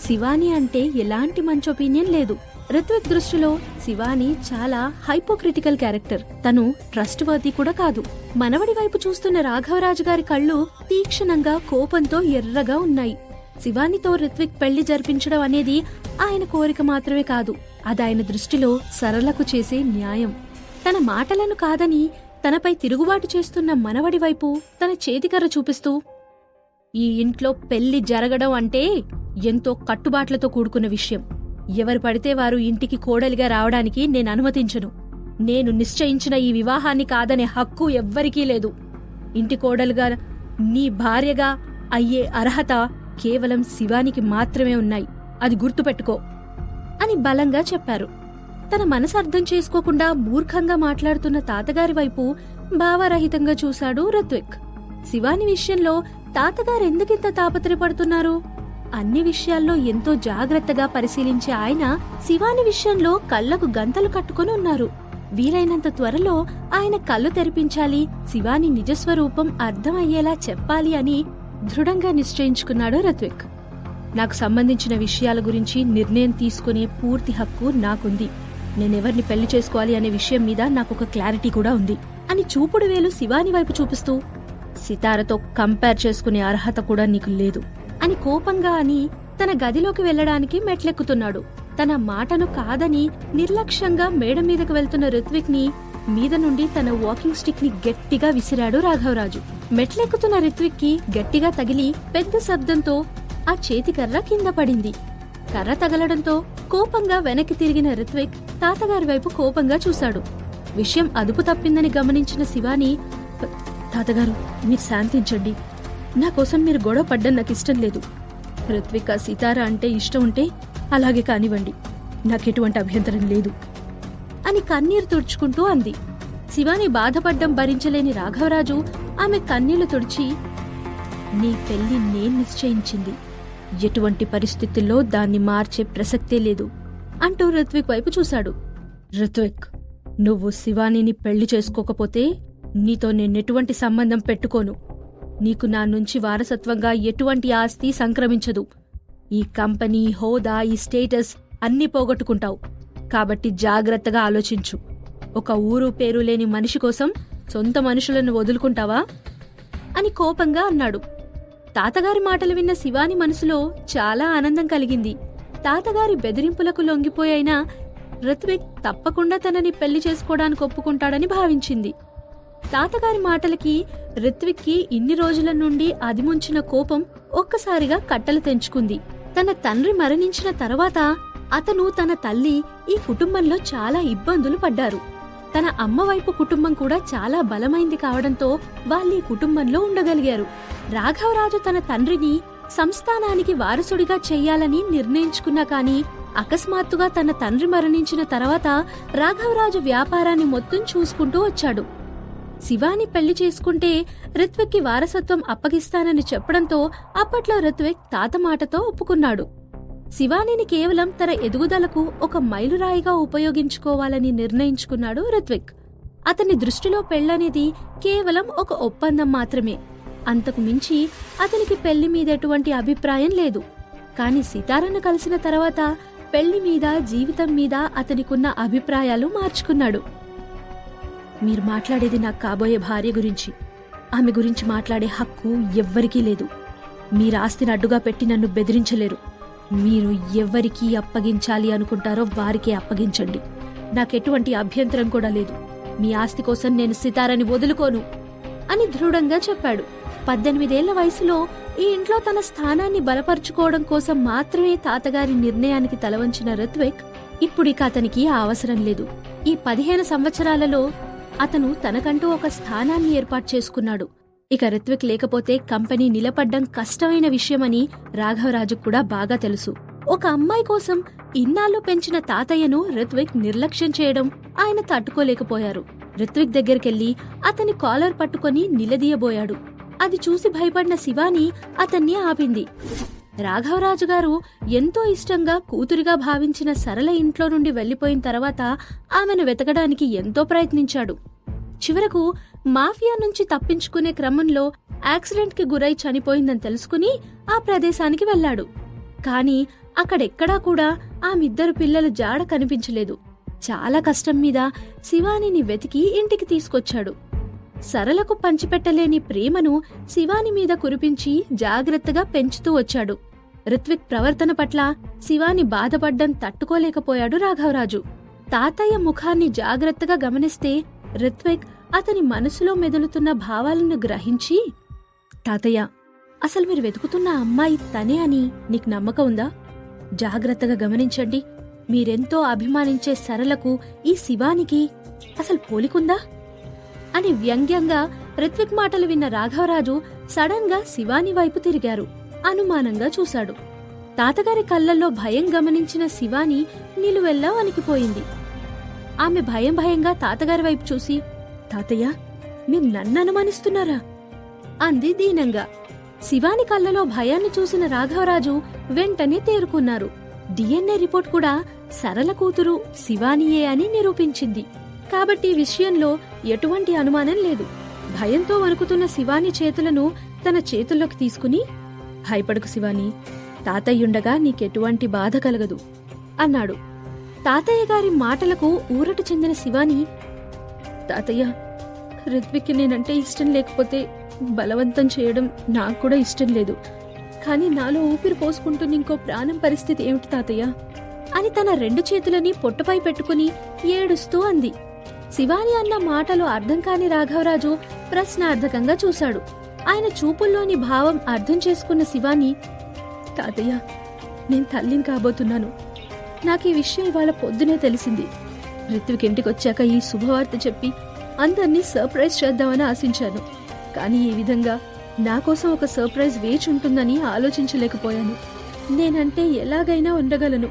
శివాని అంటే ఎలాంటి మంచి ఒపీనియన్ లేదు. రిత్విక్ దృష్టిలో శివాని చాలా హైపోక్రిటికల్ క్యారెక్టర్. తను ట్రస్ట్ వర్ది కూడా కాదు. మనవడి వైపు చూస్తున్న రాఘవరాజు గారి కళ్ళు తీక్షణంగా కోపంతో ఎర్రగా ఉన్నాయి. శివానితో రిత్విక్ పెళ్లి జరిపించడం అనేది ఆయన కోరిక మాత్రమే కాదు, అదాయన దృష్టిలో సరళకు చేసే న్యాయం. తన మాటలను కాదని తనపై తిరుగుబాటు చేస్తున్న మనవడి వైపు తన చేతికర్ర చూపిస్తూ, ఈ ఇంట్లో పెళ్లి జరగడం అంటే ఎంతో కట్టుబాట్లతో కూడుకున్న విషయం. ఎవరు పడితే వారు ఇంటికి కోడలిగా రావడానికి నేను అనుమతించను. నేను నిశ్చయించిన ఈ వివాహాన్ని కాదనే హక్కు ఎవ్వరికీ లేదు. ఇంటి కోడలుగా, నీ భార్యగా అయ్యే అర్హత కేవలం శివానికి మాత్రమే ఉన్నాయి. అది గుర్తుపెట్టుకో అని బలంగా చెప్పారు. తన మనసు అర్థం చేసుకోకుండా మూర్ఖంగా మాట్లాడుతున్న తాతగారి వైపు భావరహితంగా చూశాడు రుత్విక్. శివాని విషయంలో తాతగారు ఎందుకింత తాపత్రయపడుతున్నారు? అన్ని విషయాల్లో ఎంతో జాగ్రత్తగా పరిశీలించే ఆయన శివాని విషయంలో కళ్లకు గంతలు కట్టుకుని ఉన్నారు. వీలైనంత త్వరలో ఆయన కళ్ళు తెరిపించాలి, శివాని నిజస్వరూపం అర్థమయ్యేలా చెప్పాలి అని దృఢంగా నిశ్చయించుకున్నాడు రుత్విక్. నాకు సంబంధించిన విషయాల గురించి నిర్ణయం తీసుకునే పూర్తి హక్కు నాకుంది. నేనెవర్ని పెళ్లి చేసుకోవాలి అనే విషయం మీద నాకొక క్లారిటీ కూడా ఉంది అని చూపుడు వేలు శివాని వైపు చూపిస్తూ, సితారతో కంపేర్ చేసుకునే అర్హత కూడా నీకు లేదు అని కోపంగా అని తన గదిలోకి వెళ్లడానికి మెట్లెక్కుతున్నాడు. తన మాటను కాదని నిర్లక్ష్యంగా మేడ మీదకు వెళ్తున్న రుత్విక్ ని మీద నుండి తన వాకింగ్ స్టిక్ ని గట్టిగా విసిరాడు రాఘవరాజు. మెట్లెక్కుతున్న రుత్విక్ కి గట్టిగా తగిలి పెద్ద శబ్దంతో ఆ చేతికర్ర కింద పడింది. కర్ర తగలడంతో కోపంగా వెనక్కి తిరిగిన రుత్విక్ తాతగారి వైపు కోపంగా చూశాడు. విషయం అదుపు తప్పిందని గమనించిన శివాని, తాతగారు మీరు శాంతించండి, నా కోసం మీరు గొడవ పడ్డం నాకు ఇష్టం లేదు. రుత్విక్ ఆ సితార అంటే ఇష్టం ఉంటే అలాగే కానివ్వండి, నాకెటువంటి అభ్యంతరం లేదు అని కన్నీరు తుడుచుకుంటూ అంది. శివాని బాధపడ్డం భరించలేని రాఘవరాజు ఆమె కన్నీళ్లు తుడిచి, నీ పెళ్లి నేను నిశ్చయించింది, ఎటువంటి పరిస్థితుల్లో దాన్ని మార్చే ప్రసక్తే లేదు అంటూ రుత్విక్ వైపు చూశాడు. రుత్విక్, నువ్వు శివానీని పెళ్లి చేసుకోకపోతే నీతో నేనెటువంటి సంబంధం పెట్టుకోను. నీకు నా నుంచి వారసత్వంగా ఎటువంటి ఆస్తి సంక్రమించదు. ఈ కంపెనీ, హోదా, ఈ స్టేటస్ అన్నీ పోగొట్టుకుంటావు. కాబట్టి జాగ్రత్తగా ఆలోచించు. ఒక ఊరు పేరు లేని మనిషి కోసం సొంత మనుషులను వదులుకుంటావా అని కోపంగా అన్నాడు. తాతగారి మాటలు విన్న శివాని మనసులో చాలా ఆనందం కలిగింది. తాతగారి బెదిరింపులకు లొంగిపోయైనా రుత్విక్ తప్పకుండా తనని పెళ్లి చేసుకోవడానికి ఒప్పుకుంటాడని భావించింది. తాతగారి మాటలకి రుత్విక్ కి ఇన్ని రోజుల నుండి అదిముంచిన కోపం ఒక్కసారిగా కట్టలు తెంచుకుంది. తన తండ్రి మరణించిన తర్వాత అతను, తన తల్లి ఈ కుటుంబంలో చాలా ఇబ్బందులు పడ్డారు. తన అమ్మ వైపు కుటుంబం కూడా చాలా బలమైంది కావడంతో వాళ్ళీ కుటుంబంలో ఉండగలిగారు. రాఘవరాజు తన తండ్రిని సంస్థానానికి వారసుడిగా చెయ్యాలని నిర్ణయించుకున్నా కాని అకస్మాత్తుగా తన తండ్రి మరణించిన తర్వాత రాఘవరాజు వ్యాపారాన్ని మొత్తం చూసుకుంటూ వచ్చాడు. శివాని పెళ్లి చేసుకుంటే రుత్విక్ కి వారసత్వం అప్పగిస్తానని చెప్పడంతో అప్పట్లో రుత్విక్ తాత మాటతో ఒప్పుకున్నాడు. శివానిని కేవలం తన ఎదుగుదలకు ఒక మైలురాయిగా ఉపయోగించుకోవాలని నిర్ణయించుకున్నాడు రుత్విక్. అతని దృష్టిలో పెళ్లనేది కేవలం ఒక ఒప్పందం మాత్రమే. అంతకు మించి అతనికి పెళ్లి మీద ఎటువంటి అభిప్రాయం లేదు. కాని సితారను కలిసిన తర్వాత పెళ్లి మీద, జీవితం మీద అతనికున్న అభిప్రాయాలు మార్చుకున్నాడు. మీరు మాట్లాడేది నాకు కాబోయే భార్య గురించి. ఆమె గురించి మాట్లాడే హక్కు ఎవ్వరికీ లేదు. మీరు ఆస్తిని అడ్డుగా పెట్టి నన్ను బెదిరించలేరు. మీరు ఎవరికి అప్పగించాలి అనుకుంటారో వారికే అప్పగించండి. నాకెటువంటి అభ్యంతరం కూడా లేదు. మీ ఆస్తి కోసం నేను సితారని వదులుకోను అని దృఢంగా చెప్పాడు. 18 ఏళ్ల వయసులో ఈ ఇంట్లో తన స్థానాన్ని బలపరుచుకోవడం కోసం మాత్రమే తాతగారి నిర్ణయానికి తలవంచిన రుత్విక్ ఇప్పుడిక అతనికి ఆ అవసరం లేదు. ఈ 15 సంవత్సరాలలో అతను తనకంటూ ఒక స్థానాన్ని ఏర్పాటు చేసుకున్నాడు. ఇక రుత్విక్ లేకపోతే కంపెనీ నిలబడ్డం కష్టమైన విషయమని రాఘవరాజుకు కూడా బాగా తెలుసు. ఒక అమ్మాయి కోసం ఇన్నాళ్లు పెంచిన తాతయ్యను రుత్విక్ నిర్లక్ష్యం చేయడం ఆయన తట్టుకోలేకపోయారు. రుత్విక్ దగ్గరికెళ్లి అతని కాలర్ పట్టుకుని నిలదీయబోయాడు. అది చూసి భయపడిన శివాని అతన్ని ఆపింది. రాఘవరాజు గారు ఎంతో ఇష్టంగా కూతురిగా భావించిన సరళ ఇంట్లో నుండి వెళ్లిపోయిన తర్వాత ఆమెను వెతకడానికి ఎంతో ప్రయత్నించాడు. చివరకు మాఫియా నుంచి తప్పించుకునే క్రమంలో యాక్సిడెంట్ కి గురై చనిపోయిందని తెలుసుకుని ఆ ప్రదేశానికి వెళ్లాడు. కాని అక్కడెక్కడా కూడా ఆమిద్దరు పిల్లల జాడ కనిపించలేదు. చాలా కష్టం మీద శివానిని వెతికి ఇంటికి తీసుకొచ్చాడు. సరళకు పంచిపెట్టలేని ప్రేమను శివాని మీద కురిపించి జాగ్రత్తగా పెంచుతూ వచ్చాడు. రుత్విక్ ప్రవర్తన పట్ల శివాని బాధపడ్డం తట్టుకోలేకపోయాడు రాఘవరాజు. తాతయ్య ముఖాన్ని జాగ్రత్తగా గమనిస్తే రుత్విక్ అతని మనసులో మెదులుతున్న భావాలను గ్రహించి, తాతయ్య, అసలు మీరు వెతుకుతున్న అమ్మాయి తనే అని నీకు నమ్మకం ఉందా? జాగ్రత్తగా గమనించండి. మీరెంతో అభిమానించే సరళకు ఈ శివానికి అసలు పోలికుందా అని వ్యంగ్యంగా రుత్విక్ మాటలు విన్న రాఘవరాజు సడన్ గా శివాని వైపు తిరిగారు. అనుమానంగా చూశాడు. తాతగారి కళ్లల్లో భయం గమనించిన శివాని నిలువెల్లా వణికిపోయింది. ఆమె భయం భయంగా తాతగారి వైపు చూసి, తాతయ్య, మీరు నన్ను అనుమానిస్తున్నారా అంది దీనంగా. శివాని కళ్ళలో భయాన్ని చూసిన రాఘవరాజు వెంటనే తేరుకున్నారు. డిఎన్ఏ రిపోర్ట్ కూడా సరళ కూతురు శివానియే అని నిరూపించింది. కాబట్టి విషయంలో ఎటువంటి అనుమానం లేదు. భయంతో వణుకుతున్న శివాని చేతులను తన చేతుల్లోకి తీసుకుని, భయపడకు శివాని, తాతయ్యుండగా నీకెటువంటి బాధ కలగదు అన్నాడు. తాతయ్య గారి మాటలకు ఊరట చెందిన శివాని, తాతయ్య, రిత్విక్కి నేనంటే ఇష్టం లేకపోతే బలవంతం చేయడం నాకు కూడా ఇష్టం లేదు. కానీ నాలో ఊపిరి పోసుకుంటున్న ఇంకో ప్రాణం పరిస్థితి ఏమిటి తాతయ్య అని తన 2 చేతులని పొట్టపై పెట్టుకుని ఏడుస్తూ అంది. శివాని అన్న మాటలు అర్థం కాని రాఘవరాజు ప్రశ్నార్థకంగా చూశాడు. ఆయన చూపుల్లోని భావం అర్థం చేసుకున్న శివాని, తాతయ్య, నేను తల్లిని కాబోతున్నాను. నాకీ విషయం ఇవాళ పొద్దునే తెలిసింది. రిత్విక్ ఇంటికొచ్చాక ఈ శుభవార్త చెప్పి అందర్నీ సర్ప్రైజ్ చేద్దామని ఆశించాను. కానీ ఈ విధంగా నా కోసం ఒక సర్ప్రైజ్ వేచి ఉంటుందని ఆలోచించలేకపోయాను. నేనంటే ఎలాగైనా ఉండగలను.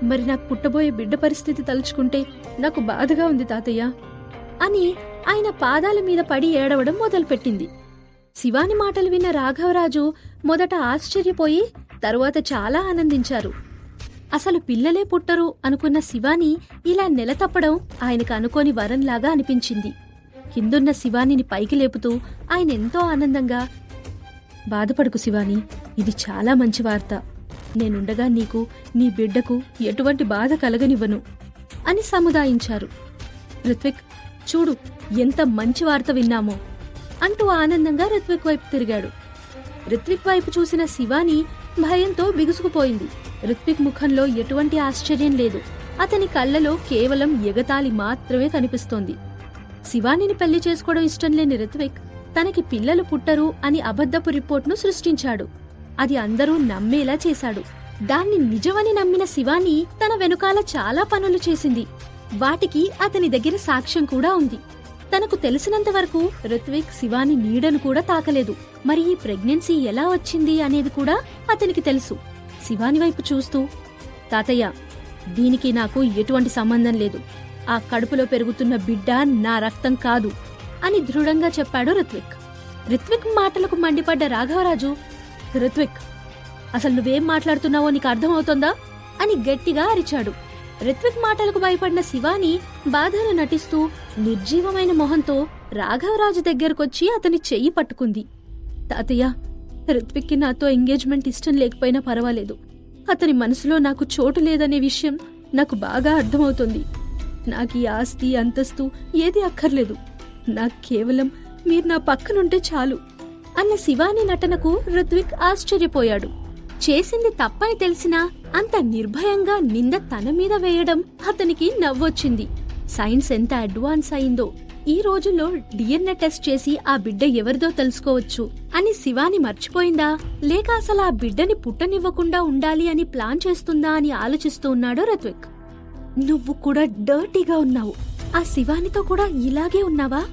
మరి నాకు పుట్టబోయే బిడ్డ పరిస్థితి తలుచుకుంటే నాకు బాధగా ఉంది తాతయ్య అని ఆయన పాదాల మీద పడి ఏడవడం మొదలుపెట్టింది. శివాని మాటలు విన్న రాఘవరాజు మొదట ఆశ్చర్యపోయి తరువాత చాలా ఆనందించారు. అసలు పిల్లలే పుట్టరు అనుకున్న శివాని ఇలా నెలతప్పడం ఆయనకు అనుకోని వరంలాగా అనిపించింది. కిందున్న శివానిని పైకి లేపుతూ ఆయన ఎంతో ఆనందంగా, బాధపడకు శివాని, ఇది చాలా మంచి వార్త. నేనుండగా నీకు, నీ బిడ్డకు ఎటువంటి బాధ కలగనివ్వను అని సముదాయించారు. రిత్విక్, చూడు ఎంత మంచి వార్త విన్నామో అంటూ ఆనందంగా రిత్విక్ వైపు తిరిగాడు. రిత్విక్ వైపు చూసిన శివాని భయంతో బిగుసుకుపోయింది. రిత్విక్ ముఖంలో ఎటువంటి ఆశ్చర్యం లేదు. అతని కళ్ళలో కేవలం ఎగతాళి మాత్రమే కనిపిస్తోంది. శివానిని పెళ్లి చేసుకోవడం ఇష్టం లేని రిత్విక్ తనకి పిల్లలు పుట్టరు అని అబద్ధపు రిపోర్ట్ను సృష్టించాడు. అది అందరూ నమ్మేలా చేశాడు. దాన్ని నిజమని నమ్మిన శివాని తన వెనుకాల చాలా పనులు చేసింది. వాటికి అతని దగ్గర సాక్ష్యం కూడా ఉంది. తనకు తెలిసినంత వరకు రిత్విక్ శివాని నీడను కూడా తాకలేదు. మరి ఈ ప్రెగ్నెన్సీ ఎలా వచ్చింది అనేది కూడా అతనికి తెలుసు. శివాని వైపు చూస్తూ, తాతయ్య, దీనికి నాకు ఎటువంటి సంబంధం లేదు. ఆ కడుపులో పెరుగుతున్న బిడ్డ నా రక్తం కాదు అని దృఢంగా చెప్పాడు రిత్విక్. రిత్విక్ మాటలకు మండిపడ్డ రాఘవరాజు, రిత్విక్, అసలు నువ్వేం మాట్లాడుతున్నావో నీకు అర్థమవుతోందా అని గట్టిగా అరిచాడు. రిత్విక్ మాటలకు భయపడిన శివాని బాధను నటిస్తూ నిర్జీవమైన మొహంతో రాఘవరాజు దగ్గరకొచ్చి అతని చెయ్యి పట్టుకుంది. తాతయ్య, రిత్విక్కి నాతో ఎంగేజ్మెంట్ ఇష్టం లేకపోయినా పర్వాలేదు. అతని మనసులో నాకు చోటు లేదనే విషయం నాకు బాగా అర్థమవుతోంది. నాకు ఈ ఆస్తి అంతస్తు ఏది అక్కర్లేదు. నాకు కేవలం మీరు నా పక్కనుంటే చాలు అన్న శివాని నటనకు రిత్విక్ ఆశ్చర్యపోయాడు. చేసింది తప్పని తెలిసినా అంత నిర్భయంగా నింద తన మీద వేయడం అతనికి నవ్వొచ్చింది. సైన్స్ ఎంత అడ్వాన్స్ అయిందో. ఈ రోజుల్లో డిఎన్ఏ టెస్ట్ చేసి ఆ బిడ్డ ఎవరిదో తెలుసుకోవచ్చు అని శివాని మర్చిపోయిందా, లేక అసలు ఆ బిడ్డని పుట్టనివ్వకుండా ఉండాలి అని ప్లాన్ చేస్తుందా అని ఆలోచిస్తూ ఉన్నాడు రిత్విక్. నువ్వు కూడా డర్టీగా ఉన్నావు. ఆ శివానితో కూడా ఇలాగే ఉన్నావా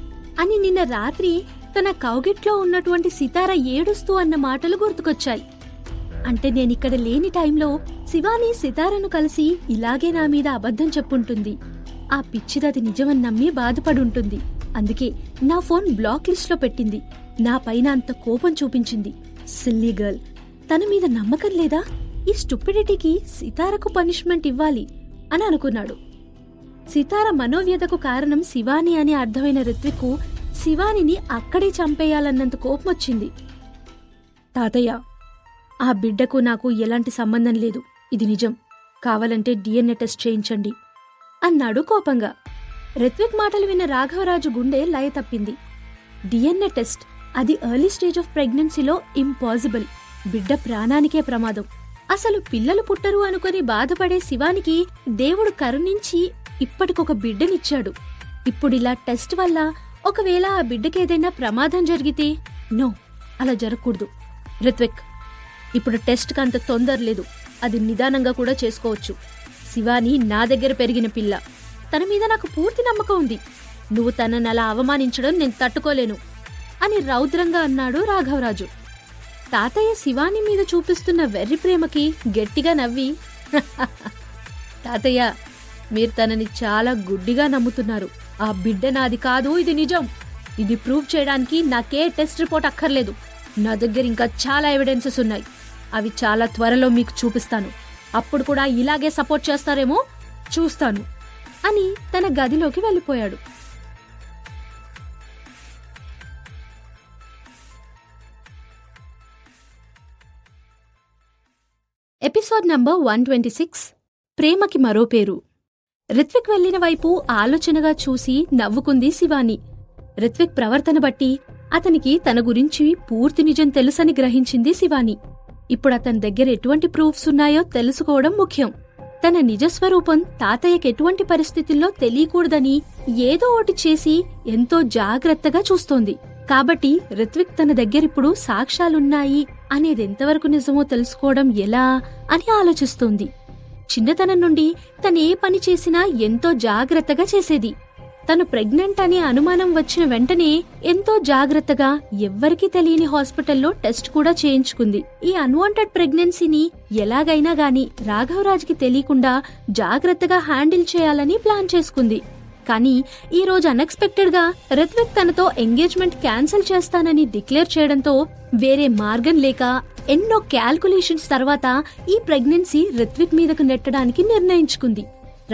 అని నిన్న రాత్రి తన కౌగిట్లో ఉన్నటువంటి సితార ఏడుస్తూ అన్న మాటలు గుర్తుకొచ్చాయి. అంటే నేనిక్కడ లేని టైంలో శివాని సితారను కలిసి ఇలాగే నా మీద అబద్ధం చెప్పుంటుంది. ఆ పిచ్చిదది నిజమని నమ్మి బాధపడుంటుంది. అందుకే నా ఫోన్ బ్లాక్ లిస్ట్ లో పెట్టింది. నా పైన అంత కోపం చూపించింది. సిల్లీ గర్ల్, తన మీద నమ్మకం లేదా? ఈ స్టూపిడిటీకి సితారకు పనిష్మెంట్ ఇవ్వాలి అని అనుకున్నాడు. సితార మనోవ్యతకు కారణం శివాని అని అర్థమైన రిత్విక్ శివానిని అక్కడే చంపేయాలన్నంత కోపమొచ్చింది. తాతయ్య, ఆ బిడ్డకు నాకు ఎలాంటి సంబంధం లేదు. ఇది నిజం. కావాలంటే డిఎన్ఏ టెస్ట్ చేయించండి అన్నాడు కోపంగా. రిత్విక్ మాటలు విన్న రాఘవరాజు గుండె లయ తప్పింది. డిఎన్ఏ టెస్ట్, అది ఎర్లీ స్టేజ్ ఆఫ్ ప్రెగ్నెన్సీలో ఇంపాసిబుల్. బిడ్డ ప్రాణానికే ప్రమాదం. అసలు పిల్లలు పుట్టరు అనుకుని బాధపడే శివానికి దేవుడు కరుణించి ఇప్పటికొక బిడ్డనిచ్చాడు. ఇప్పుడిలా టెస్ట్ వల్ల ఒకవేళ ఆ బిడ్డకేదైనా ప్రమాదం జరిగితే? నో, అలా జరగకూడదు. రిత్విక్, ఇప్పుడు టెస్ట్ కంత తొందర లేదు. అది నిదానంగా కూడా చేసుకోవచ్చు. శివాని నా దగ్గర పెరిగిన పిల్ల. తన మీద నాకు పూర్తి నమ్మకం ఉంది. నువ్వు తనని అలా అవమానించడం నేను తట్టుకోలేను అని రౌద్రంగా అన్నాడు రాఘవరాజు. తాతయ్య శివాని మీద చూపిస్తున్న వెర్రి ప్రేమకి గట్టిగా నవ్వి, తాతయ్య, మీరు తనని చాలా గుడ్డిగా నమ్ముతున్నారు. ఆ బిడ్డ నాది కాదు, ఇది నిజం. ఇది ప్రూవ్ చేయడానికి నాకే టెస్ట్ రిపోర్ట్ అక్కర్లేదు. నా దగ్గర ఇంకా చాలా ఎవిడెన్సెస్ ఉన్నాయి. అవి చాలా త్వరలో మీకు చూపిస్తాను. అప్పుడు కూడా ఇలాగే సపోర్ట్ చేస్తారేమో చూస్తాను అని తన గదిలోకి వెళ్ళిపోయాడు. ఎపిసోడ్ నంబర్ 126 ప్రేమకి మరో పేరు. రిత్విక్ వెళ్లిన వైపు ఆలోచనగా చూసి నవ్వుకుంది శివాని. రిత్విక్ ప్రవర్తన బట్టి అతనికి తన గురించి పూర్తి నిజం తెలుసని గ్రహించింది శివాని. ఇప్పుడు అతని దగ్గర ఎటువంటి ప్రూఫ్స్ ఉన్నాయో తెలుసుకోవడం ముఖ్యం. తన నిజస్వరూపం తాతయ్యకి ఎటువంటి పరిస్థితుల్లో తెలియకూడదని ఏదో ఒకటి చేసి ఎంతో జాగ్రత్తగా చూస్తోంది. కాబట్టి రిత్విక్ తన దగ్గరిప్పుడు సాక్ష్యాలున్నాయి అనేదెంతవరకు నిజమో తెలుసుకోవడం ఎలా అని ఆలోచిస్తోంది. చిన్నతనం నుండి తనే పని చేసినా ఎంతో జాగ్రత్తగా చేసేది. తను ప్రెగ్నెంట్ అనే అనుమానం వచ్చిన వెంటనే ఎంతో జాగ్రత్తగా ఎవ్వరికీ తెలియని హాస్పిటల్లో టెస్ట్ కూడా చేయించుకుంది. ఈ అన్వాంటెడ్ ప్రెగ్నెన్సీని ఎలాగైనా గాని రాఘవరాజ్కి తెలియకుండా జాగ్రత్తగా హ్యాండిల్ చేయాలని ప్లాన్ చేసుకుంది. కానీ ఈ రోజు అన్ఎక్స్పెక్టెడ్ గా రిత్విక్ తనతో ఎంగేజ్మెంట్ క్యాన్సిల్ చేస్తానని డిక్లేర్ చేయడంతో వేరే మార్గం లేక ఎన్నో క్యాల్కులేషన్స్ తర్వాత ఈ ప్రెగ్నెన్సీ రిత్విక్ మీదకు నెట్టడానికి నిర్ణయించుకుంది.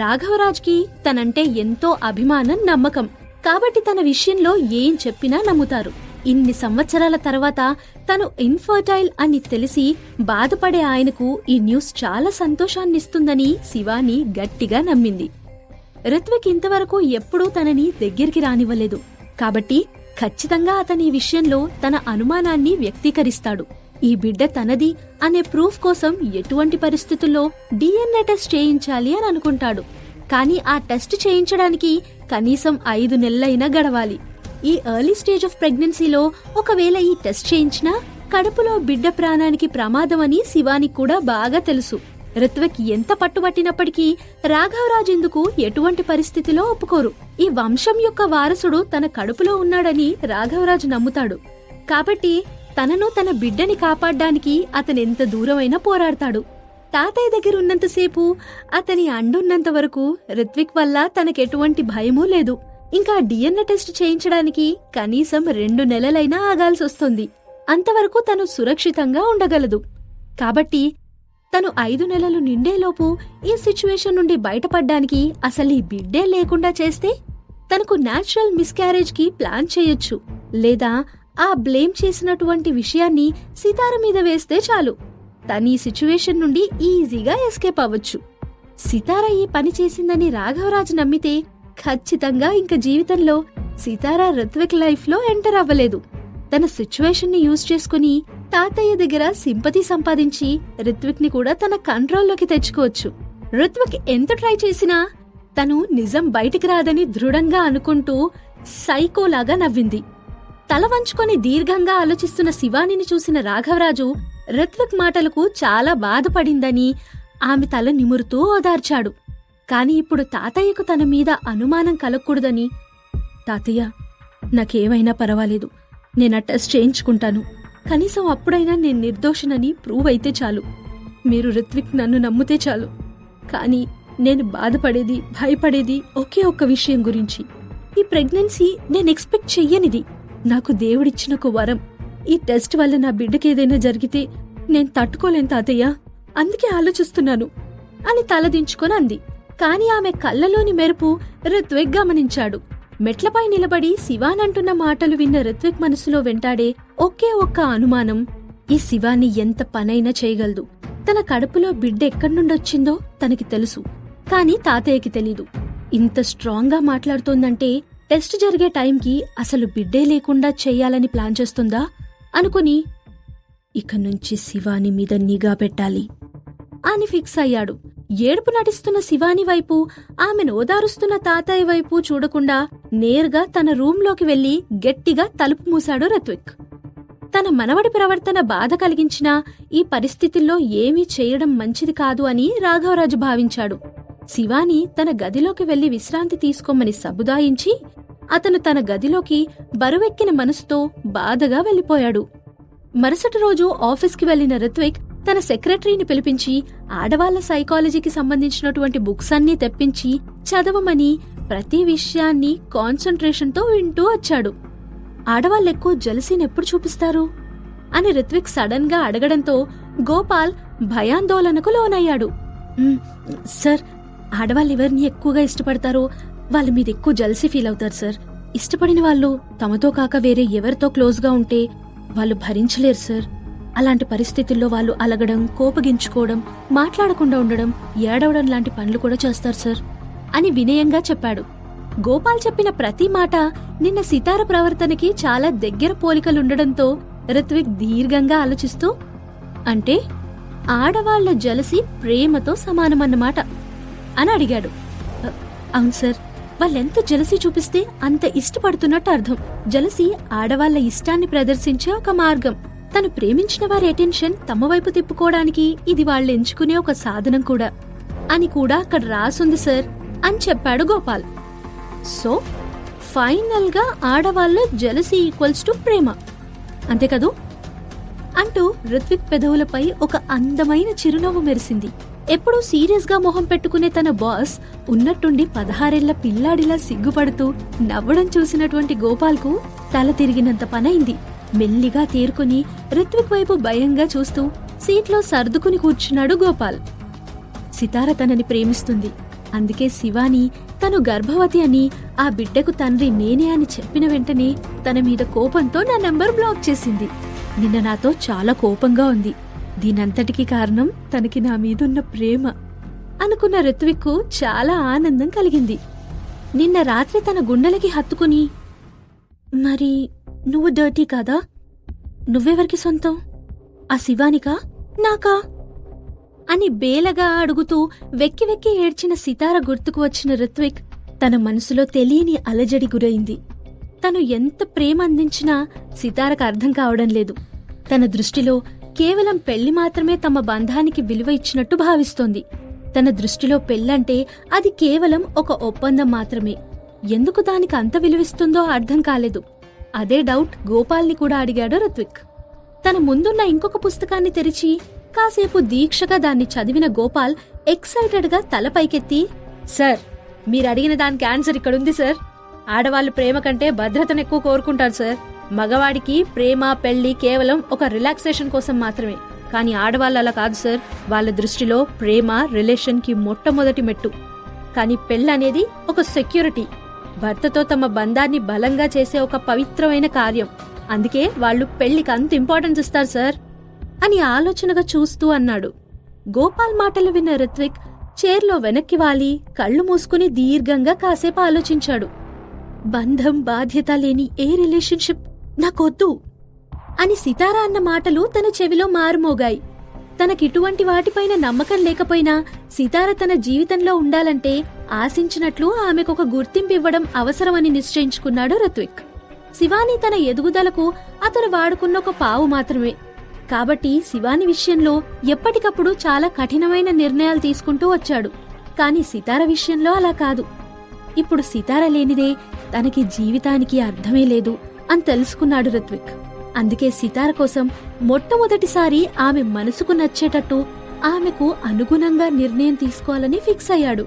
రాఘవరాజ్కి తనంటే ఎంతో అభిమానం, నమ్మకం. కాబట్టి తన విషయంలో ఏం చెప్పినా నమ్ముతారు. ఇన్ని సంవత్సరాల తర్వాత తను ఇన్ఫర్టైల్ అని తెలిసి బాధపడే ఆయనకు ఈ న్యూస్ చాలా సంతోషాన్నిస్తుందని శివాని గట్టిగా నమ్మింది. రిత్విక్ ఇంతవరకు ఎప్పుడూ తనని దగ్గరికి రానివ్వలేదు. కాబట్టి ఖచ్చితంగా అతని విషయంలో తన అనుమానాన్ని వ్యక్తీకరిస్తాడు. ఈ బిడ్డ తనది అనే ప్రూఫ్ కోసం ఎటువంటి పరిస్థితుల్లో DNA టెస్ట్ చేయించాలి అని అనుకుంటాడు. కానీ ఆ టెస్ట్ చేయించడానికి కనీసం 5 నెలలైనా గడవాలి. ఈ ఎర్లీ స్టేజ్ ఆఫ్ ప్రెగ్నెన్సీలో ఒకవేళ ఈ టెస్ట్ చేయించినా కడుపులో బిడ్డ ప్రాణానికి ప్రమాదమని శివానికి కూడా బాగా తెలుసు. రిత్విక్ ఎంత పట్టుబట్టినప్పటికీ రాఘవరాజ్ ఎందుకు ఎటువంటి పరిస్థితిలో ఒప్పుకోరు. ఈ వంశం యొక్క వారసుడు తన కడుపులో ఉన్నాడని రాఘవరాజ్ నమ్ముతాడు. కాబట్టి తనను తన బిడ్డని కాపాడ్డానికి అతనెంత దూరమైనా పోరాడతాడు. తాతయ్య దగ్గర ఉన్నంతసేపు, అతని అండున్నంత వరకు రిత్విక్ వల్ల తనకెటువంటి భయమూ లేదు. ఇంకా DNA టెస్ట్ చేయించడానికి కనీసం 2 నెలలైనా ఆగాల్సొస్తుంది. అంతవరకు తను సురక్షితంగా ఉండగలదు. కాబట్టి తను 5 నెలలు నిండేలోపు ఈ సిచ్యువేషన్ నుండి బయటపడ్డానికి అసలు ఈ బిడ్డే లేకుండా చేస్తే తనకు న్యాచురల్ మిస్క్యారేజ్ కి ప్లాన్ చేయొచ్చు. లేదా ఆ బ్లేమ్ చేసినటువంటి విషయాన్ని సితార మీద వేస్తే చాలు. తను ఈ సిచ్యువేషన్ నుండి ఈజీగా ఎస్కేప్ అవ్వచ్చు. సితార ఈ పని చేసిందని రాఘవరాజ్ నమ్మితే ఖచ్చితంగా ఇంక జీవితంలో సితార రిత్విక్ లైఫ్ లో ఎంటర్ అవ్వలేదు. తన సిచ్యువేషన్ ని యూజ్ చేసుకుని తాతయ్య దగ్గర సింపతి సంపాదించి రిత్విక్ ని కూడా తన కంట్రోల్లోకి తెచ్చుకోవచ్చు. రిత్విక్ ఎంత ట్రై చేసినా తను నిజం బయటికి రాదని దృఢంగా అనుకుంటూ సైకోలాగా నవ్వింది. తల వంచుకొని దీర్ఘంగా ఆలోచిస్తున్న శివానిని చూసిన రాఘవరాజు రిత్విక్ మాటలకు చాలా బాధపడిందని ఆమె తల నిమురుతూ ఓదార్చాడు. కాని ఇప్పుడు తాతయ్యకు తన మీద అనుమానం కలగకూడదని, తాతయ్య నాకేమైనా పర్వాలేదు, నేనా టెస్ట్ చేయించుకుంటాను. కనీసం అప్పుడైనా నేను నిర్దోషనని ప్రూవ్ అయితే చాలు. మీరు రిత్విక్ నన్ను నమ్మితే చాలు. కానీ నేను బాధపడేది, భయపడేది ఒకే ఒక్క విషయం గురించి. ఈ ప్రెగ్నెన్సీ నేను ఎక్స్పెక్ట్ చెయ్యనిది. నాకు దేవుడిచ్చిన ఒక వరం. ఈ టెస్ట్ వల్ల నా బిడ్డకేదైనా జరిగితే నేను తట్టుకోలేను తాతయ్య, అందుకే ఆలోచిస్తున్నాను అని తలదించుకొని అంది. కాని ఆమె కళ్ళలోని మెరుపు రిత్విక్ గమనించాడు. మెట్లపై నిలబడి శివానంటున్న మాటలు విన్న రిత్విక్ మనసులో వెంటాడే ఒకే ఒక్క అనుమానం, ఈ శివాని ఎంత పనైనా చేయగలదు. తన కడుపులో బిడ్డ ఎక్కడ్నుండొచ్చిందో తనకి తెలుసు, కాని తాతయ్యకి తెలీదు. ఇంత స్ట్రాంగ్ గా మాట్లాడుతోందంటే టెస్ట్ జరిగే టైంకి అసలు బిడ్డే లేకుండా చెయ్యాలని ప్లాన్ చేస్తుందా అనుకుని ఇక నుంచి శివాని మీద నిఘా పెట్టాలి అని ఫిక్స్ అయ్యాడు. ఏడుపు నటిస్తున్న శివాని వైపు, ఆమెను ఓదారుస్తున్న తాతయ్య వైపు చూడకుండా నేరుగా తన రూంలోకి వెళ్లి గట్టిగా తలుపు మూశాడు రిత్విక్. తన మనవడి ప్రవర్తన బాధ కలిగించినా ఈ పరిస్థితుల్లో ఏమీ చేయడం మంచిది కాదు అని రాఘవరాజు భావించాడు. శివాని తన గదిలోకి వెళ్లి విశ్రాంతి తీసుకోమని సబుదాయించి అతను తన గదిలోకి బరువెక్కిన మనసుతో బాధగా వెళ్లిపోయాడు. మరుసటి రోజు ఆఫీస్కి వెళ్లిన రిత్విక్ తన సెక్రటరీని పిలిపించి ఆడవాళ్ల సైకాలజీకి సంబంధించినటువంటి బుక్స్ అన్నీ తెప్పించి చదవమని ప్రతి విషయాన్ని కాన్సంట్రేషన్తో వింటూ వచ్చాడు. ఆడవాళ్ళెక్కువ జలసీని ఎప్పుడు చూపిస్తారు అని రిత్విక్ సడన్ గా అడగడంతో గోపాల్ భయాందోళనకు లోనయ్యాడు. సార్, ఆడవాళ్ళెవరిని ఎక్కువగా ఇష్టపడతారో వాళ్ళ మీద ఎక్కువ జలసీ ఫీల్ అవుతారు సార్. ఇష్టపడిన వాళ్ళు తమతో కాక వేరే ఎవరితో క్లోజ్గా ఉంటే వాళ్ళు భరించలేరు సార్. అలాంటి పరిస్థితుల్లో వాళ్ళు అలగడం, కోపగించుకోవడం, మాట్లాడకుండా ఉండడం, ఏడవడం లాంటి పనులు కూడా చేస్తారు సార్ అని వినయంగా చెప్పాడు. గోపాల్ చెప్పిన ప్రతి మాట నిన్న సితార ప్రవర్తనకి చాలా దగ్గర పోలికలుండడంతో రిత్విక్ దీర్ఘంగా ఆలోచిస్తూ, అంటే ఆడవాళ్ల జలసి ప్రేమతో సమానమన్నమాట అని అడిగాడు. అవును సార్, వాళ్ళెంత జలసి చూపిస్తే అంత ఇష్టపడుతున్నట్టు అర్థం. జలసి ఆడవాళ్ల ఇష్టాన్ని ప్రదర్శించే ఒక మార్గం. తను ప్రేమించిన వారి అటెన్షన్ తమ వైపు తిప్పుకోవడానికి ఇది వాళ్ళు ఎంచుకునే ఒక సాధనం కూడా అని కూడా అక్కడ రాసుంది సార్ అని చెప్పాడు గోపాల్. సో ఫైనల్ గా ఆడవాళ్ళ జలసీ ఈక్వల్స్ టు ప్రేమ, అంతే కదూ అంటూ రిత్విక్ పెదవులపై ఒక అందమైన చిరునవ్వు మెరిసింది. ఎప్పుడూ సీరియస్ గా మొహం పెట్టుకునే తన బాస్ ఉన్నట్టుండి 16 ఏళ్ల పిల్లాడిలా సిగ్గుపడుతూ నవ్వడం చూసినటువంటి గోపాల్కు తల తిరిగినంత పనైంది. మెల్లిగా తేరుకుని రిత్విక్ వైపు భయంగా చూస్తూ సీట్లో సర్దుకుని కూర్చున్నాడు గోపాల్. సితార తనని ప్రేమిస్తుంది, అందుకే శివాని తను గర్భవతి అని, ఆ బిడ్డకు తండ్రి నేనే అని చెప్పిన వెంటనే తన మీద కోపంతో నా నంబర్ బ్లాక్ చేసింది. నిన్న నాతో చాలా కోపంగా ఉంది. దీనంతటికీ కారణం తనకి నా మీదున్న ప్రేమ అనుకున్న రిత్విక్కు చాలా ఆనందం కలిగింది. నిన్న రాత్రి తన గుండెలకి హత్తుకుని, మరి నువ్వు డర్టీ కాదా? నువ్వెవరికి సొంతం? ఆ శివానికా నాకా అని బేలగా అడుగుతూ వెక్కి వెక్కి ఏడ్చిన సితార గుర్తుకు వచ్చిన రిత్విక్ తన మనసులో తెలియని అలజడి గురైంది. తను ఎంత ప్రేమ అందించినా సితారకు అర్థం కావడం లేదు. తన దృష్టిలో కేవలం పెళ్లి మాత్రమే తమ బంధానికి విలువ ఇచ్చినట్టు భావిస్తోంది. తన దృష్టిలో పెళ్లంటే అది కేవలం ఒక ఒప్పందం మాత్రమే. ఎందుకు దానికి అంత విలువిస్తుందో అర్థం కాలేదు. అదే డౌట్ గోపాల్ని కూడా అడిగాడు రిత్విక్. తన ముందున్న ఇంకొక పుస్తకాన్ని తెరిచి కాసేపు దీక్షగా దాన్ని చదివిన గోపాల్ ఎక్సైటెడ్ గా తల పైకెత్తి, సార్, మీరడిగిన దానికి ఆన్సర్ ఇక్కడుంది సార్. ఆడవాళ్లు ప్రేమ కంటే భద్రతను ఎక్కువ కోరుకుంటారు సార్. మగవాడికి ప్రేమ, పెళ్లి కేవలం ఒక రిలాక్సేషన్ కోసం మాత్రమే. కానీ ఆడవాళ్ళు అలా కాదు సార్. వాళ్ళ దృష్టిలో ప్రేమ రిలేషన్ కి మొట్టమొదటి మెట్టు. కానీ పెళ్ళనేది ఒక సెక్యూరిటీ, భర్తతో తమ బంధాన్ని బలంగా చేసే ఒక పవిత్రమైన కార్యం. అందుకే వాళ్ళు పెళ్లికి అంత ఇంపార్టెన్స్ ఇస్తారు సార్ అని ఆలోచనగా చూస్తూ అన్నాడు. గోపాల్ మాటలు విన్న రిత్విక్ చైర్లో వెనక్కి వాలి కళ్ళు మూసుకుని దీర్ఘంగా కాసేపు ఆలోచించాడు. బంధం, బాధ్యత లేని ఏ రిలేషన్షిప్ నాకొద్దు అని సితారా అన్న మాటలు తన చెవిలో మారుమోగాయి. తనకిటువంటి వాటిపైన నమ్మకం లేకపోయినా సితార తన జీవితంలో ఉండాలంటే ఆశించినట్లు ఆమెకొక గుర్తింపు ఇవ్వడం అవసరమని నిశ్చయించుకున్నాడు రిత్విక్. శివాని తన ఎదుగుదలకు అతను వాడుకున్న ఒక పావు మాత్రమే. కాబట్టి శివాని విషయంలో ఎప్పటికప్పుడు చాలా కఠినమైన నిర్ణయాలు తీసుకుంటూ వచ్చాడు. కాని సితార విషయంలో అలా కాదు. ఇప్పుడు సితార లేనిదే తనకి జీవితానికి అర్థమే లేదు అని తెలుసుకున్నాడు రిత్విక్. అందుకే సితార కోసం మొట్టమొదటిసారి ఆమె మనసుకు నచ్చేటట్టు ఆమెకు అనుగుణంగా నిర్ణయం తీసుకోవాలని ఫిక్స్ అయ్యాడు.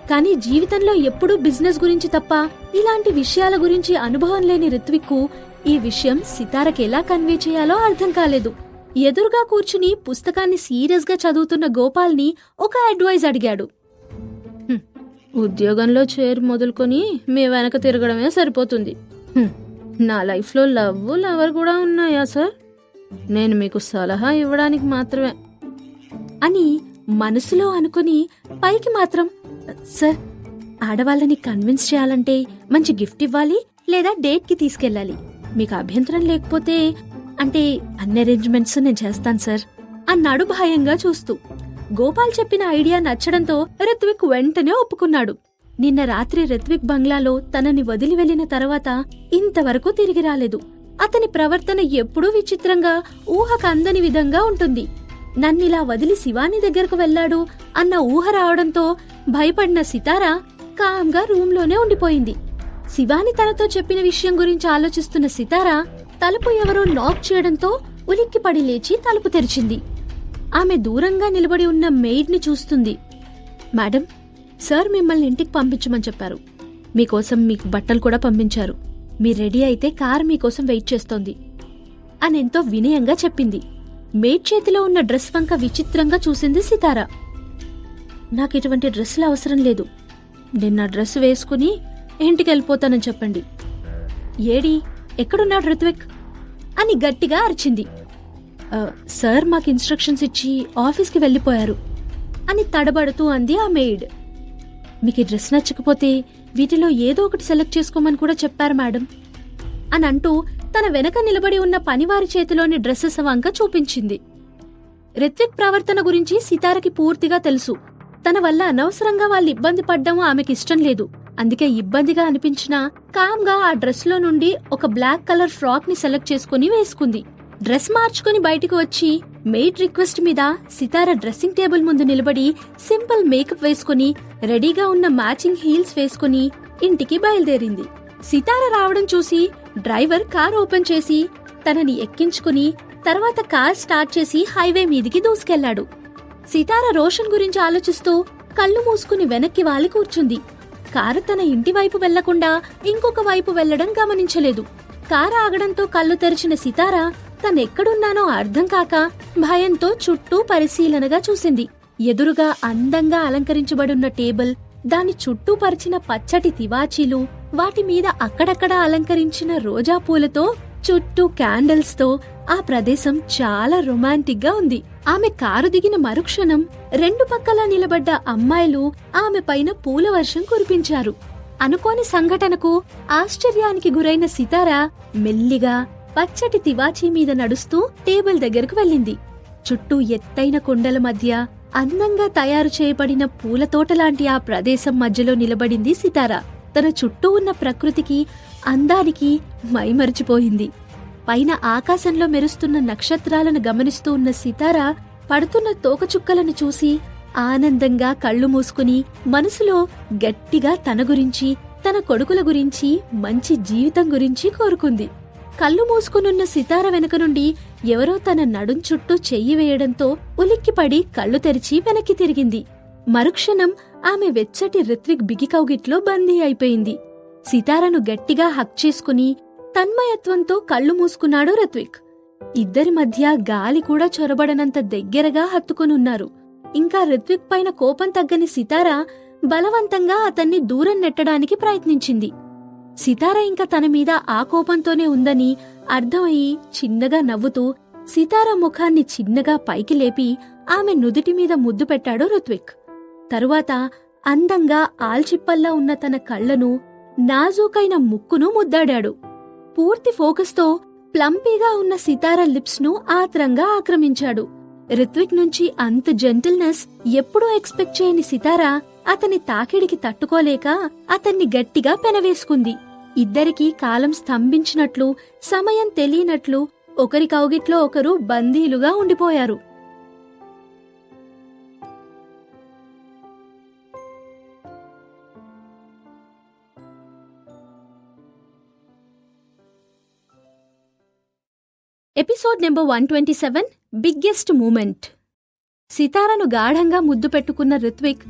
కానీ జీవితంలో ఎప్పుడూ బిజినెస్ గురించి తప్ప ఇలాంటి విషయాల గురించి అనుభవం లేని రిత్విక్కు ఈ విషయం సితారకి ఎలా కన్వే చేయాలో అర్థం కాలేదు. ఎదురుగా కూర్చుని పుస్తకాన్ని సీరియస్ గా చదువుతున్న గోపాల్ని ఒక అడ్వైజ్ అడిగాడు. ఉద్యోగంలో చేరు మొదలుకొని మీ వెనక తిరగడమే సరిపోతుంది. నా లైఫ్లో లవర్ కూడా ఉన్నాయా సార్? నేను మీకు సలహా ఇవ్వడానికి మాత్రమే అని మనసులో అనుకుని పైకి మాత్రం, సార్, ఆడవాళ్ళని కన్విన్స్ చేయాలంటే మంచి గిఫ్ట్ ఇవ్వాలి లేదా డేట్కి తీసుకెళ్ళాలి. మీకు అభ్యంతరం లేకపోతే అంటే అన్ని అరేంజ్మెంట్స్ నేను చేస్తాను సార్ అన్నాడు భయంగా చూస్తూ. గోపాల్ చెప్పిన ఐడియా నచ్చడంతో రిత్విక్ వెంటనే ఒప్పుకున్నాడు. నిన్న రాత్రి రిత్విక్ బంగ్లాలో తనని వదిలి వెళ్లిన తర్వాత ఇంతవరకు తిరిగి రాలేదు. అతని ప్రవర్తన ఎప్పుడూ విచిత్రంగా, ఊహకందని విధంగా ఉంటుంది. నన్నిలా వదిలి శివాని దగ్గరకు వెళ్లాడు అన్న ఊహ రావడంతో భయపడిన సితార కామ్గా రూంలోనే ఉండిపోయింది. శివాని తనతో చెప్పిన విషయం గురించి ఆలోచిస్తున్న సితార తలుపు ఎవరో నాక్ చేయడంతో ఉలిక్కిపడి లేచి తలుపు తెరిచింది. ఆమె దూరంగా నిలబడి ఉన్న మెయిడ్ని చూస్తుంది. మేడం, సార్ మిమ్మల్ని ఇంటికి పంపించమని చెప్పారు. మీకోసం మీకు బట్టలు కూడా పంపించారు. మీరు రెడీ అయితే కారు మీకోసం వెయిట్ చేస్తోంది అని ఎంతో వినయంగా చెప్పింది. మెయిడ్ చేతిలో ఉన్న డ్రెస్ వంక విచిత్రంగా చూసింది సితార. నాకు ఇటువంటి డ్రెస్సులు అవసరం లేదు. నేను నా డ్రెస్ వేసుకుని ఇంటికి వెళ్ళిపోతానని చెప్పండి. ఏడి, ఎక్కడున్నాడు రిత్విక్ అని గట్టిగా అరిచింది. సార్ మాకు ఇన్స్ట్రక్షన్స్ ఇచ్చి ఆఫీస్కి వెళ్ళిపోయారు అని తడబడుతూ అంది ఆ మెయిడ్. మీకు ఈ డ్రెస్ నచ్చకపోతే వీటిలో ఏదో ఒకటి సెలెక్ట్ చేసుకోమని కూడా చెప్పారు మేడం అని అంటూ తన వెనక నిలబడి ఉన్న పనివారి చేతిలోని డ్రెస్సెస్ వంక చూపించింది. రిత్విక్ ప్రవర్తన గురించి సితారకి పూర్తిగా తెలుసు. తన వల్ల అనవసరంగా వాళ్ళు ఇబ్బంది పడ్డం ఆమెకిష్టం లేదు. అందుకే ఇబ్బందిగా అనిపించినా కామ్గా ఆ డ్రెస్ లో నుండి ఒక బ్లాక్ కలర్ ఫ్రాక్ ని సెలెక్ట్ చేసుకుని వేసుకుంది. డ్రెస్ మార్చుకుని బయటికి వచ్చి మెయిడ్ రిక్వెస్ట్ మీద సితార డ్రెస్సింగ్ టేబుల్ ముందు నిలబడి సింపుల్ మేకప్ వేసుకుని రెడీగా ఉన్న మ్యాచింగ్ హీల్స్ వేసుకుని ఇంటికి బయలుదేరింది. సితార రావడం చూసి డ్రైవర్ కార్ ఓపెన్ చేసి తనని ఎక్కించుకుని తర్వాత కార్ స్టార్ట్ చేసి హైవే మీదికి దూసుకెళ్లాడు. సితార రోషన్ గురించి ఆలోచిస్తూ కళ్ళు మూసుకుని వెనక్కి వాలి కూర్చుంది. కారు తన ఇంటి వైపు వెళ్లకుండా ఇంకొక వైపు వెళ్లడం గమనించలేదు. కారు ఆగడంతో కళ్ళు తెరిచిన సితార తనెక్కడున్నానో అర్థం కాక భయంతో చుట్టూ పరిశీలనగా చూసింది. ఎదురుగా అందంగా అలంకరించబడున్న టేబుల్, దాని చుట్టూ పరిచిన పచ్చటి తివాచీలు, వాటి మీద అక్కడక్కడా అలంకరించిన రోజా పూలతో చుట్టూ క్యాండిల్స్ తో ఆ ప్రదేశం చాలా రొమాంటిక్ గా ఉంది. ఆమె కారు దిగిన మరుక్షణం రెండు పక్కలా నిలబడ్డ అమ్మాయిలు ఆమె పైన పూల వర్షం కురిపించారు. అనుకోని సంఘటనకు ఆశ్చర్యానికి గురైన సితార మెల్లిగా పచ్చటి తివాచీ మీద నడుస్తూ టేబుల్ దగ్గరకు వెళ్ళింది. చుట్టూ ఎత్తైన కొండల మధ్య అందంగా తయారు చేయబడిన పూలతోటలాంటి ఆ ప్రదేశం మధ్యలో నిలబడింది సితార. తన చుట్టూ ఉన్న ప్రకృతికి, అందానికి మైమరిచిపోయింది. పైన ఆకాశంలో మెరుస్తున్న నక్షత్రాలను గమనిస్తూ ఉన్న సితార పడుతున్న తోకచుక్కలను చూసి ఆనందంగా కళ్ళు మూసుకుని మనసులో గట్టిగా తన గురించి, తన కొడుకుల గురించి, మంచి జీవితం గురించి కోరుకుంది. కళ్ళు మూసుకునున్న సితార వెనక నుండి ఎవరో తన నడుం చుట్టూ చెయ్యి వేయడంతో ఉలిక్కిపడి కళ్ళు తెరిచి వెనక్కి తిరిగింది. మరుక్షణం ఆమె వెచ్చటి రిత్విక్ బిగికౌగిట్లో బందీ అయిపోయింది. సితారను గట్టిగా హక్ చేసుకుని తన్మయత్వంతో కళ్ళు మూసుకున్నాడు రిత్విక్. ఇద్దరి మధ్య గాలి కూడా చొరబడనంత దగ్గరగా హత్తుకునున్నారు. ఇంకా రిత్విక్ పైన కోపం తగ్గని సితార బలవంతంగా అతన్ని దూరం నెట్టడానికి ప్రయత్నించింది. సితార ఇంకా తన మీద ఆ కోపంతోనే ఉందని అర్థమయ్యి చిన్నగా నవ్వుతూ సితార ముఖాన్ని చిన్నగా పైకి లేపి ఆమె నుదుటి మీద ముద్దు పెట్టాడు రిత్విక్. తరువాత అందంగా ఆల్చిప్పల్లా ఉన్న తన కళ్లను, నాజూకైన ముక్కును ముద్దాడాడు. పూర్తి ఫోకస్తో ప్లంపీగా ఉన్న సితార లిప్స్ ను ఆత్రంగా ఆక్రమించాడు. రిత్విక్ నుంచి అంత జెంటిల్నెస్ ఎప్పుడూ ఎక్స్పెక్ట్ చేయని సితార అతని తాకిడికి తట్టుకోలేక అతన్ని గట్టిగా పెనవేసుకుంది. ఇద్దరికీ కాలం స్తంభించినట్లు, సమయం తెలియనట్లు ఒకరి కౌగిట్లో ఒకరు బందీలుగా ఉండిపోయారు. Episode number 127 biggest moment. సితారను గాఢంగా ముద్దు పెట్టుకున్న రిత్విక్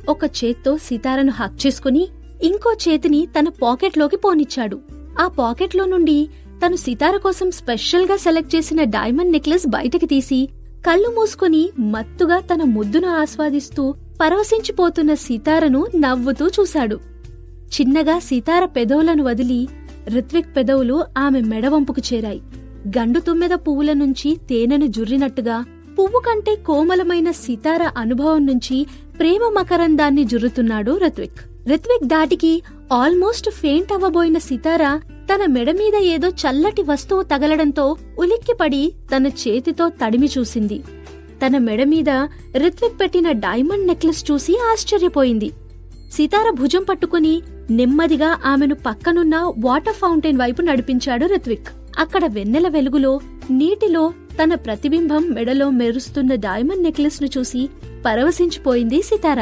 ఒక చేత్తో సితారను హక్ చేసుకుని ఇంకో చేతిని తన పాకెట్లోకి పోనిచ్చాడు. ఆ పాకెట్లో నుండి తను సితార కోసం స్పెషల్ గా సెలెక్ట్ చేసిన డైమండ్ నెక్లెస్ బయటకి తీసి కళ్ళు మూసుకుని మత్తుగా తన ముద్దును ఆస్వాదిస్తూ పరవశించిపోతున్న సితారను నవ్వుతూ చూశాడు. చిన్నగా సితార పెదవులను వదిలి రిత్విక్ పెదవులు ఆమె మెడవంపుకు చేరాయి. గండు తుమ్మెద పువ్వుల నుంచి తేనెను జుర్రినట్టుగా పువ్వు కంటే కోమలమైన సితార అనుభవం నుంచి ప్రేమ మకరందాన్ని జుర్రుతున్నాడు రిత్విక్. రిత్విక్ దాటికి ఆల్మోస్ట్ ఫెయింట్ అవ్వబోయిన సితార తన మెడ మీద ఏదో చల్లటి వస్తువు తగలడంతో ఉలిక్కిపడి తన చేతితో తడిమి చూసింది. తన మెడ మీద రిత్విక్ పెట్టిన డైమండ్ నెక్లెస్ చూసి ఆశ్చర్యపోయింది. సితార భుజం పట్టుకుని నెమ్మదిగా ఆమెను పక్కనున్న వాటర్ ఫౌంటైన్ వైపు నడిపించాడు రిత్విక్. అక్కడ వెన్నెల వెలుగులో నీటిలో తన ప్రతిబింబం మెడలో మెరుస్తున్న డైమండ్ నెక్లెస్ ను చూసి పరవశించిపోయింది సితార.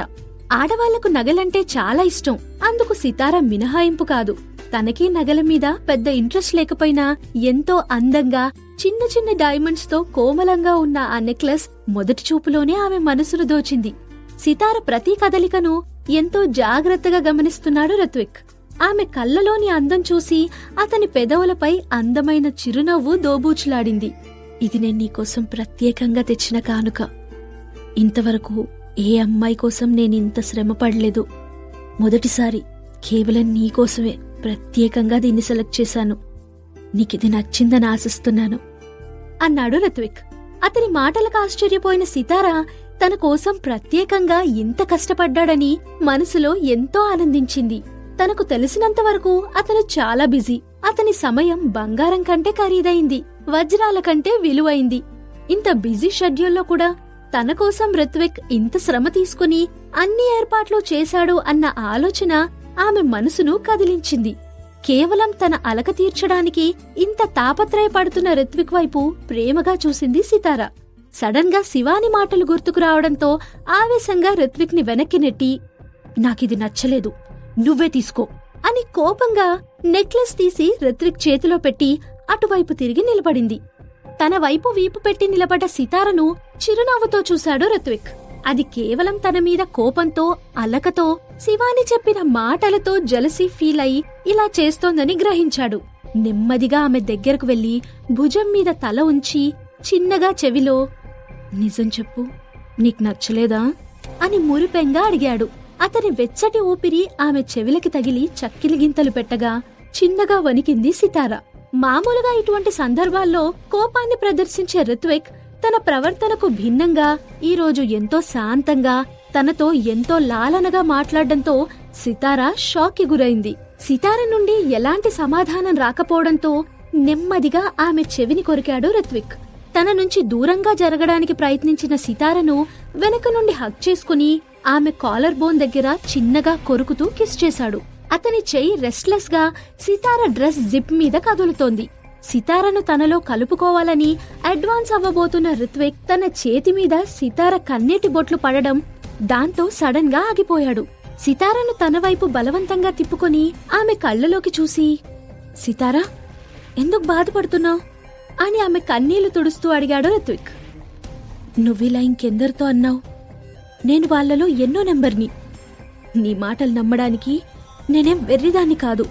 ఆడవాళ్లకు నగలంటే చాలా ఇష్టం. అందుకు సితార మినహాయింపు కాదు. తనకీ నగల మీద పెద్ద ఇంట్రెస్ట్ లేకపోయినా ఎంతో అందంగా చిన్న చిన్న డైమండ్స్ తో కోమలంగా ఉన్న ఆ నెక్లెస్ మొదటి చూపులోనే ఆమె మనసును దోచింది. సితార ప్రతి కదలికను ఎంతో జాగ్రత్తగా గమనిస్తున్నాడు రుత్విక్. ఆమె కళ్ళలోని అందం చూసి అతని పెదవులపై అందమైన చిరునవ్వు దోబూచులాడింది. ఇది నేను నీకోసం ప్రత్యేకంగా తెచ్చిన కానుక. ఇంతవరకు ఏ అమ్మాయి కోసం నేనింత శ్రమపడలేదు. మొదటిసారి కేవలం నీకోసమే ప్రత్యేకంగా దీన్ని సెలెక్ట్ చేశాను. నీకిది నచ్చిందని ఆశిస్తున్నాను అన్నాడు రుత్విక్. అతని మాటలకు ఆశ్చర్యపోయిన సితార తన కోసం ప్రత్యేకంగా ఇంత కష్టపడ్డాడని మనసులో ఎంతో ఆనందించింది. తనకు తెలిసినంతవరకు అతను చాలా బిజీ. అతని సమయం బంగారం కంటే ఖరీదైంది, వజ్రాల కంటే విలువైంది. ఇంత బిజీ షెడ్యూల్లో కూడా తన కోసం రుత్విక్ ఇంత శ్రమ తీసుకుని అన్ని ఏర్పాట్లు చేశాడు అన్న ఆలోచన ఆమె మనసును కదిలించింది. కేవలం తన అలక తీర్చడానికి ఇంత తాపత్రయపడుతున్న రుత్విక్ వైపు ప్రేమగా చూసింది సితార. సడన్ గా శివాని మాటలు గుర్తుకు రావడంతో ఆవేశంగా రుత్విక్ ని వెనక్కి నెట్టి, నాకిది నచ్చలేదు, నువ్వే తీసుకో అని కోపంగా నెక్లెస్ తీసి రుత్విక్ చేతిలో పెట్టి అటువైపు తిరిగి నిలబడింది. తన వైపు వీపు పెట్టి నిలబడ్డ సితారను చిరునవ్వుతో చూశాడు రుత్విక్. అది కేవలం తన మీద కోపంతో, అలకతో, శివాని చెప్పిన మాటలతో జలసీ ఫీల్ అయి ఇలా చేస్తోందని గ్రహించాడు. నెమ్మదిగా ఆమె దగ్గరకు వెళ్లి భుజం మీద తల ఉంచి చిన్నగా చెవిలో, నిజం చెప్పు, నీకు నచ్చలేదా అని మురిపెంగా అడిగాడు. అతని వెచ్చటి ఊపిరి ఆమె చెవిలకి తగిలి చక్కిలి గింతలు పెట్టగా చిన్నగా వణికింది సితార. మామూలుగా ఇటువంటి సందర్భాల్లో కోపాన్ని ప్రదర్శించే రుత్విక్ తన ప్రవర్తనకు భిన్నంగా ఈరోజు ఎంతో శాంతంగా, తనతో ఎంతో లాలనగా మాట్లాడడంతో సితార షాక్కి గురైంది. సితార నుండి ఎలాంటి సమాధానం రాకపోవడంతో నెమ్మదిగా ఆమె చెవిని కొరికాడు రుత్విక్. తన నుంచి దూరంగా జరగడానికి ప్రయత్నించిన సితారను వెనక నుండి హగ్ చేసుకుని ఆమె కాలర్ బోన్ దగ్గర చిన్నగా కొరుకుతూ కిస్ చేశాడు. అతని చెయ్యి రెస్ట్లెస్ గా సితార డ్రెస్ జిప్ మీద కదులుతోంది. సితారను తనలో కలుపుకోవాలని అడ్వాన్స్ అవ్వబోతున్న రుత్విక్ తన చేతి మీద సితార కన్నీటి బొట్లు పడడం, దాంతో సడన్ గా ఆగిపోయాడు. సితారను తన వైపు బలవంతంగా తిప్పుకొని ఆమె కళ్ళలోకి చూసి, సితారా, ఎందుకు బాధపడుతున్నావు అని ఆమె కన్నీళ్లు తుడుస్తూ అడిగాడు రుత్విక్. నువ్విలా ఇంకెందరితో అన్నావు? నేను వాళ్లలో ఎన్నో నెంబర్ని. నీ మాటలు నమ్మడానికి నేనేం వెర్రిదాన్ని కాదు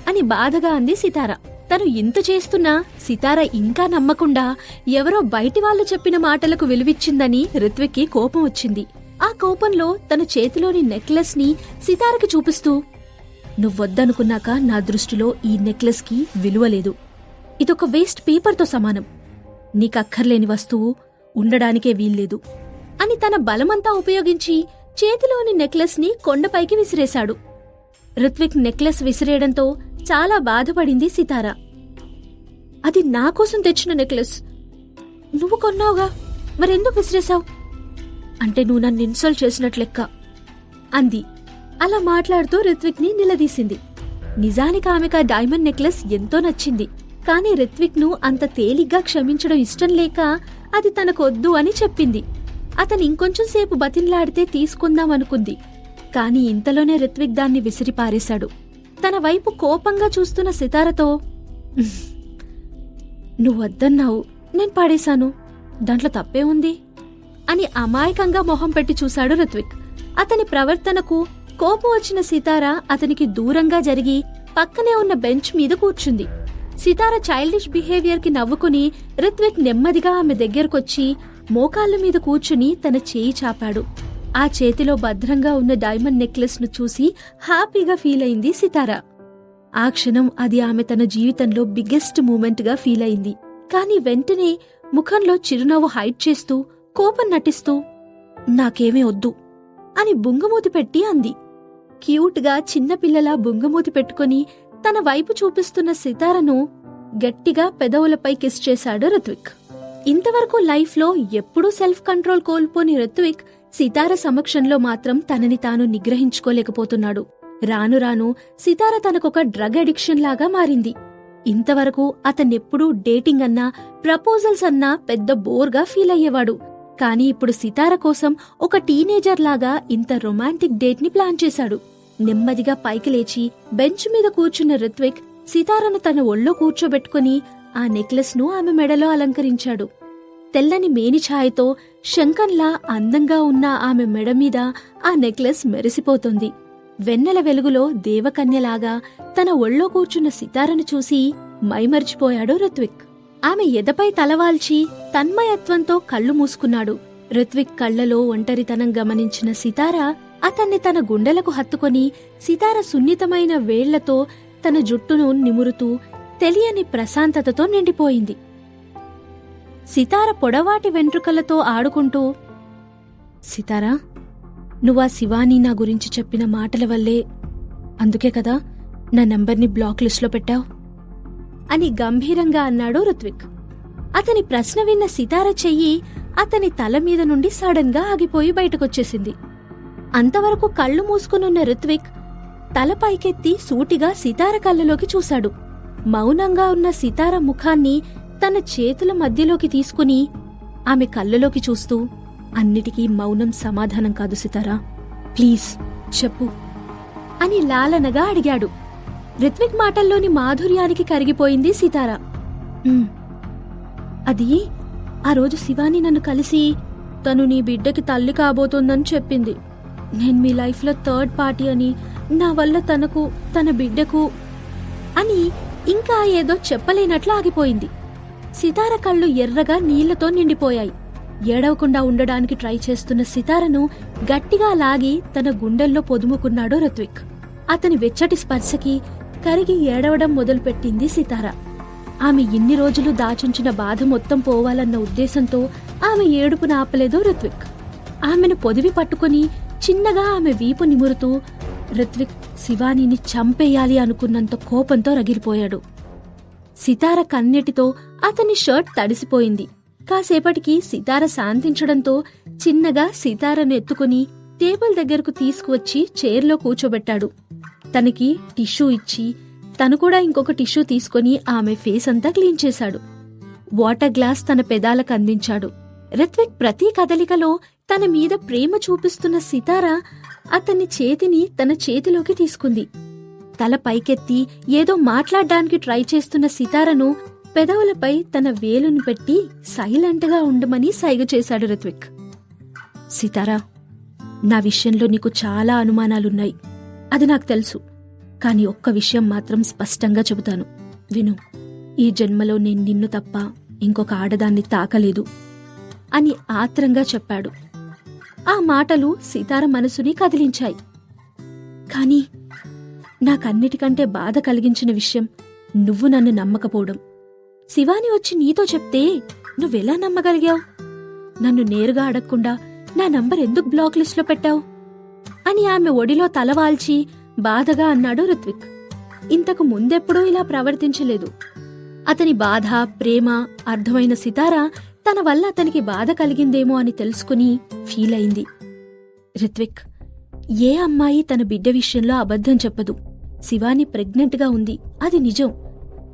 అని బాధగా అంది సితార. తను ఇంత చేస్తున్నా సితార ఇంకా నమ్మకుండా ఎవరో బయటి వాళ్ళు చెప్పిన మాటలకు విలువిచ్చిందని రుత్విక్కి కోపం వచ్చింది. ఆ కోపంలో తన చేతిలోని నెక్లెస్ ని సితారకి చూపిస్తూ, నువ్వొద్దనుకున్నాక నా దృష్టిలో ఈ నెక్లెస్ కి విలువలేదు. ఇదొక వేస్ట్ పేపర్తో సమానం. నీకక్కర్లేని వస్తువు ఉండడానికే వీల్లేదు అని తన బలమంతా ఉపయోగించి చేతిలోని నెక్లెస్ ని కొండపైకి విసిరేశాడు. రుత్విక్ నెక్లెస్ విసిరేయడంతో చాలా బాధపడింది సితార. అది నా కోసం తెచ్చిన నెక్లెస్, నువ్వు కొన్నావుగా, మరెందుకు విసిరేశావు? అంటే నువ్వు నన్ను ఇన్సల్ట్ చేసినట్లెక్క అంది. అలా మాట్లాడుతూ రుత్విక్ ని నిలదీసింది. నిజానికి ఆమెకు ఆ డైమండ్ నెక్లెస్ ఎంతో నచ్చింది. కాని రుత్విక్ ను అంత తేలిగ్గా క్షమించడం ఇష్టం లేక అది తనకొద్దు అని చెప్పింది. అతను ఇంకొంచెం సేపు బతిన్లాడితే తీసుకుందామనుకుంది. కాని ఇంతలోనే రుత్విక్ దాన్ని విసిరిపారేశాడు. తన వైపు కోపంగా చూస్తున్న సితారతో, నువ్వొద్దన్నావు, నేను పాడేశాను, దాంట్లో తప్పే ఉంది అని అమాయకంగా మొహం పెట్టి చూశాడు రుత్విక్. అతని ప్రవర్తనకు కోపం వచ్చిన సితార అతనికి దూరంగా జరిగి పక్కనే ఉన్న బెంచ్ మీద కూర్చుంది. సితార చైల్డిష్ బిహేవియర్ కి నవ్వుకుని రుత్విక్ నెమ్మదిగా ఆమె దగ్గరకొచ్చి మోకాళ్ల మీద కూర్చుని తన చేయి చాపాడు. ఆ చేతిలో భద్రంగా ఉన్న డైమండ్ నెక్లెస్ ను చూసి హ్యాపీగా ఫీల్ అయింది సితార. ఆ క్షణం అది ఆమె తన జీవితంలో బిగ్గెస్ట్ మూమెంట్ గా ఫీల్ అయింది. కాని వెంటనే ముఖంలో చిరునవ్వు హైడ్ చేస్తూ కోపం నటిస్తూ, నాకేమీ వద్దు అని బుంగమూతి పెట్టి అంది. క్యూట్ గా చిన్నపిల్లలా బుంగమూతి పెట్టుకుని తన వైపు చూపిస్తున్న సితారను గట్టిగా పెదవులపై కిస్ చేశాడు రుత్విక్. ఇంతవరకు లైఫ్ లో ఎప్పుడూ సెల్ఫ్ కంట్రోల్ కోల్పోని రుత్విక్ సితార సమక్షంలో మాత్రం తనని తాను నిగ్రహించుకోలేకపోతున్నాడు. రాను రాను సితార తనకొక డ్రగ్ అడిక్షన్ లాగా మారింది. ఇంతవరకు అతన్నెప్పుడూ డేటింగ్ అన్నా, ప్రపోజల్స్ అన్నా పెద్ద బోర్గా ఫీల్ అయ్యేవాడు. కాని ఇప్పుడు సితార కోసం ఒక టీనేజర్ లాగా ఇంత రొమాంటిక్ డేట్ ని ప్లాన్ చేశాడు. నెమ్మదిగా పైకి లేచి బెంచ్ మీద కూర్చున్న రుత్విక్ సితారను తన ఒళ్ళో కూర్చోబెట్టుకుని ఆ నెక్లెస్ను ఆమె మెడలో అలంకరించాడు. తెల్లని మేనిఛాయతో శంఖంలా అందంగా ఉన్న ఆమె మెడ మీద ఆ నెక్లెస్ మెరిసిపోతుంది. వెన్నెల వెలుగులో దేవకన్యలాగా తన ఒళ్ళో కూర్చున్న సితారను చూసి మైమరిచిపోయాడు రుత్విక్. ఆమె ఎదపై తలవాల్చి తన్మయత్వంతో కళ్ళు మూసుకున్నాడు. రుత్విక్ కళ్లలో ఒంటరితనం గమనించిన సితార అతన్ని తన గుండెలకు హత్తుకొని సితార సున్నితమైన వేళ్లతో తన జుట్టును నిమురుతూ తెలియని ప్రశాంతతతో నిండిపోయింది. సితార పొడవాటి వెంట్రుకలతో ఆడుకుంటూ, సితారా, నువ్వా శివాని నా గురించి చెప్పిన మాటల వల్లే, అందుకే కదా నా నంబర్ని బ్లాక్ లిస్ట్లో పెట్టావు అని గంభీరంగా అన్నాడు రుత్విక్. అతని ప్రశ్న విన్న సితార చెయ్యి అతని తల మీద నుండి సడన్ గా ఆగిపోయి బయటకొచ్చేసింది. అంతవరకు కళ్ళు మూసుకునున్న రుత్విక్ తల పైకెత్తి సూటిగా సితార కళ్ళలోకి చూశాడు. మౌనంగా ఉన్న సితార ముఖాన్ని తన చేతుల మధ్యలోకి తీసుకుని ఆమె కళ్ళలోకి చూస్తూ, అన్నిటికీ మౌనం సమాధానం కాదు సితారా, ప్లీజ్ చెప్పు అని లాలనగా అడిగాడు. రిత్విక్ మాటల్లోని మాధుర్యానికి కరిగిపోయింది సితార. అది ఆ రోజు శివాని నన్ను కలిసి తను నీ బిడ్డకి తల్లి కాబోతోందని చెప్పింది. నేను మీ లైఫ్లో థర్డ్ పార్టీ అని, నా వల్ల తనకు తన బిడ్డకు అని ఇంకా ఏదో చెప్పలేనట్లు ఆగిపోయింది. సితార కళ్ళు ఎర్రగా నీళ్లతో నిండిపోయాయి. ఏడవకుండా ఉండడానికి ట్రై చేస్తున్న సితారను గట్టిగా లాగి తన గుండెల్లో పొదుముకున్నాడు రుత్విక్. అతని వెచ్చటి స్పర్శకి కరిగి ఏడవడం మొదలుపెట్టింది సితార. ఆమె ఇన్ని రోజులు దాచుంచిన బాధ మొత్తం పోవాలన్న ఉద్దేశంతో ఆమె ఏడుపును ఆపలేదు రుత్విక్. ఆమెను పొదివి పట్టుకుని చిన్నగా ఆమె వీపు నిమురుతూ రుత్విక్ శివానీని చంపేయాలి అనుకున్నంత కోపంతో రగిలిపోయాడు. సితార కన్నెటితో అతని షర్ట్ తడిసిపోయింది. కాసేపటికి సితార శాంతించడంతో చిన్నగా సితారను ఎత్తుకుని టేబుల్ దగ్గరకు తీసుకువచ్చి చైర్లో కూర్చోబెట్టాడు. తనకి టిష్యూ ఇచ్చి తను కూడా ఇంకొక టిష్యూ తీసుకుని ఆమె ఫేస్ అంతా క్లీన్ చేశాడు. వాటర్ గ్లాస్ తన పెదాలకు అందించాడు. రిత్విక్ ప్రతి కదలికలో తన మీద ప్రేమ చూపిస్తున్న సితార అతని చేతిని తన చేతిలోకి తీసుకుంది. తల పైకెత్తి ఏదో మాట్లాడ్డానికి ట్రై చేస్తున్న సితారను పెదవులపై తన వేలును పెట్టి సైలెంట్గా ఉండమని సైగ చేశాడు రిత్విక్. సితారా, నా విషయంలో నీకు చాలా అనుమానాలున్నాయి, అది నాకు తెలుసు. కాని ఒక్క విషయం మాత్రం స్పష్టంగా చెబుతాను, విను. ఈ జన్మలో నేను నిన్ను తప్ప ఇంకొక ఆడదాన్ని తాకలేదు అని ఆత్రంగా చెప్పాడు. ఆ మాటలు సితార మనసుని కదిలించాయి. కాని నాకన్నిటికంటే బాధ కలిగించిన విషయం నువ్వు నన్ను నమ్మకపోవడం. శివాని వచ్చి నీతో చెప్తే నువ్వెలా నమ్మగలిగావు? నన్ను నేరుగా అడగకుండా నా నంబర్ ఎందుకు బ్లాక్ లిస్ట్లో పెట్టావు అని ఆమె ఒడిలో తలవాల్చి బాధగా అన్నాడు రుత్విక్. ఇంతకు ముందెప్పుడూ ఇలా ప్రవర్తించలేదు. అతని బాధ, ప్రేమ అర్థమైన సితార తన వల్ల అతనికి బాధ కలిగిందేమో అని తెలుసుకుని ఫీల్ అయింది. రిత్విక్, ఏ అమ్మాయి తన బిడ్డ విషయంలో అబద్ధం చెప్పదు. శివాని ప్రెగ్నెంట్గా ఉంది, అది నిజం.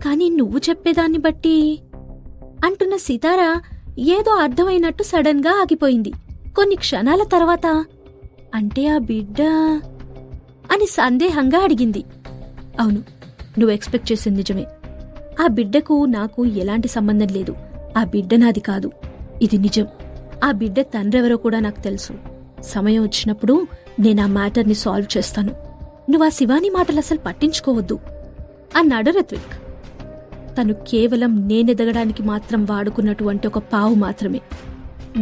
కాని నువ్వు చెప్పేదాన్ని బట్టి అంటున్న సితార ఏదో అర్థమైనట్టు సడన్ గా ఆగిపోయింది. కొన్ని క్షణాల తర్వాత అంటే ఆ బిడ్డ అని సందేహంగా అడిగింది. అవును, నువ్వు ఎక్స్పెక్ట్ చేసింది నిజమే. ఆ బిడ్డకు నాకు ఎలాంటి సంబంధం లేదు. ఆ బిడ్డ నాది కాదు, ఇది నిజం. ఆ బిడ్డ తండ్రెవరో కూడా నాకు తెలుసు. సమయం వచ్చినప్పుడు నేను ఆ మ్యాటర్ని సాల్వ్ చేస్తాను. నువ్వు ఆ శివాని మాటలు అసలు పట్టించుకోవద్దు అన్నాడు రిత్విక్. తను కేవలం నేనెదగడానికి మాత్రం వాడుకున్నటువంటి ఒక పావు మాత్రమే.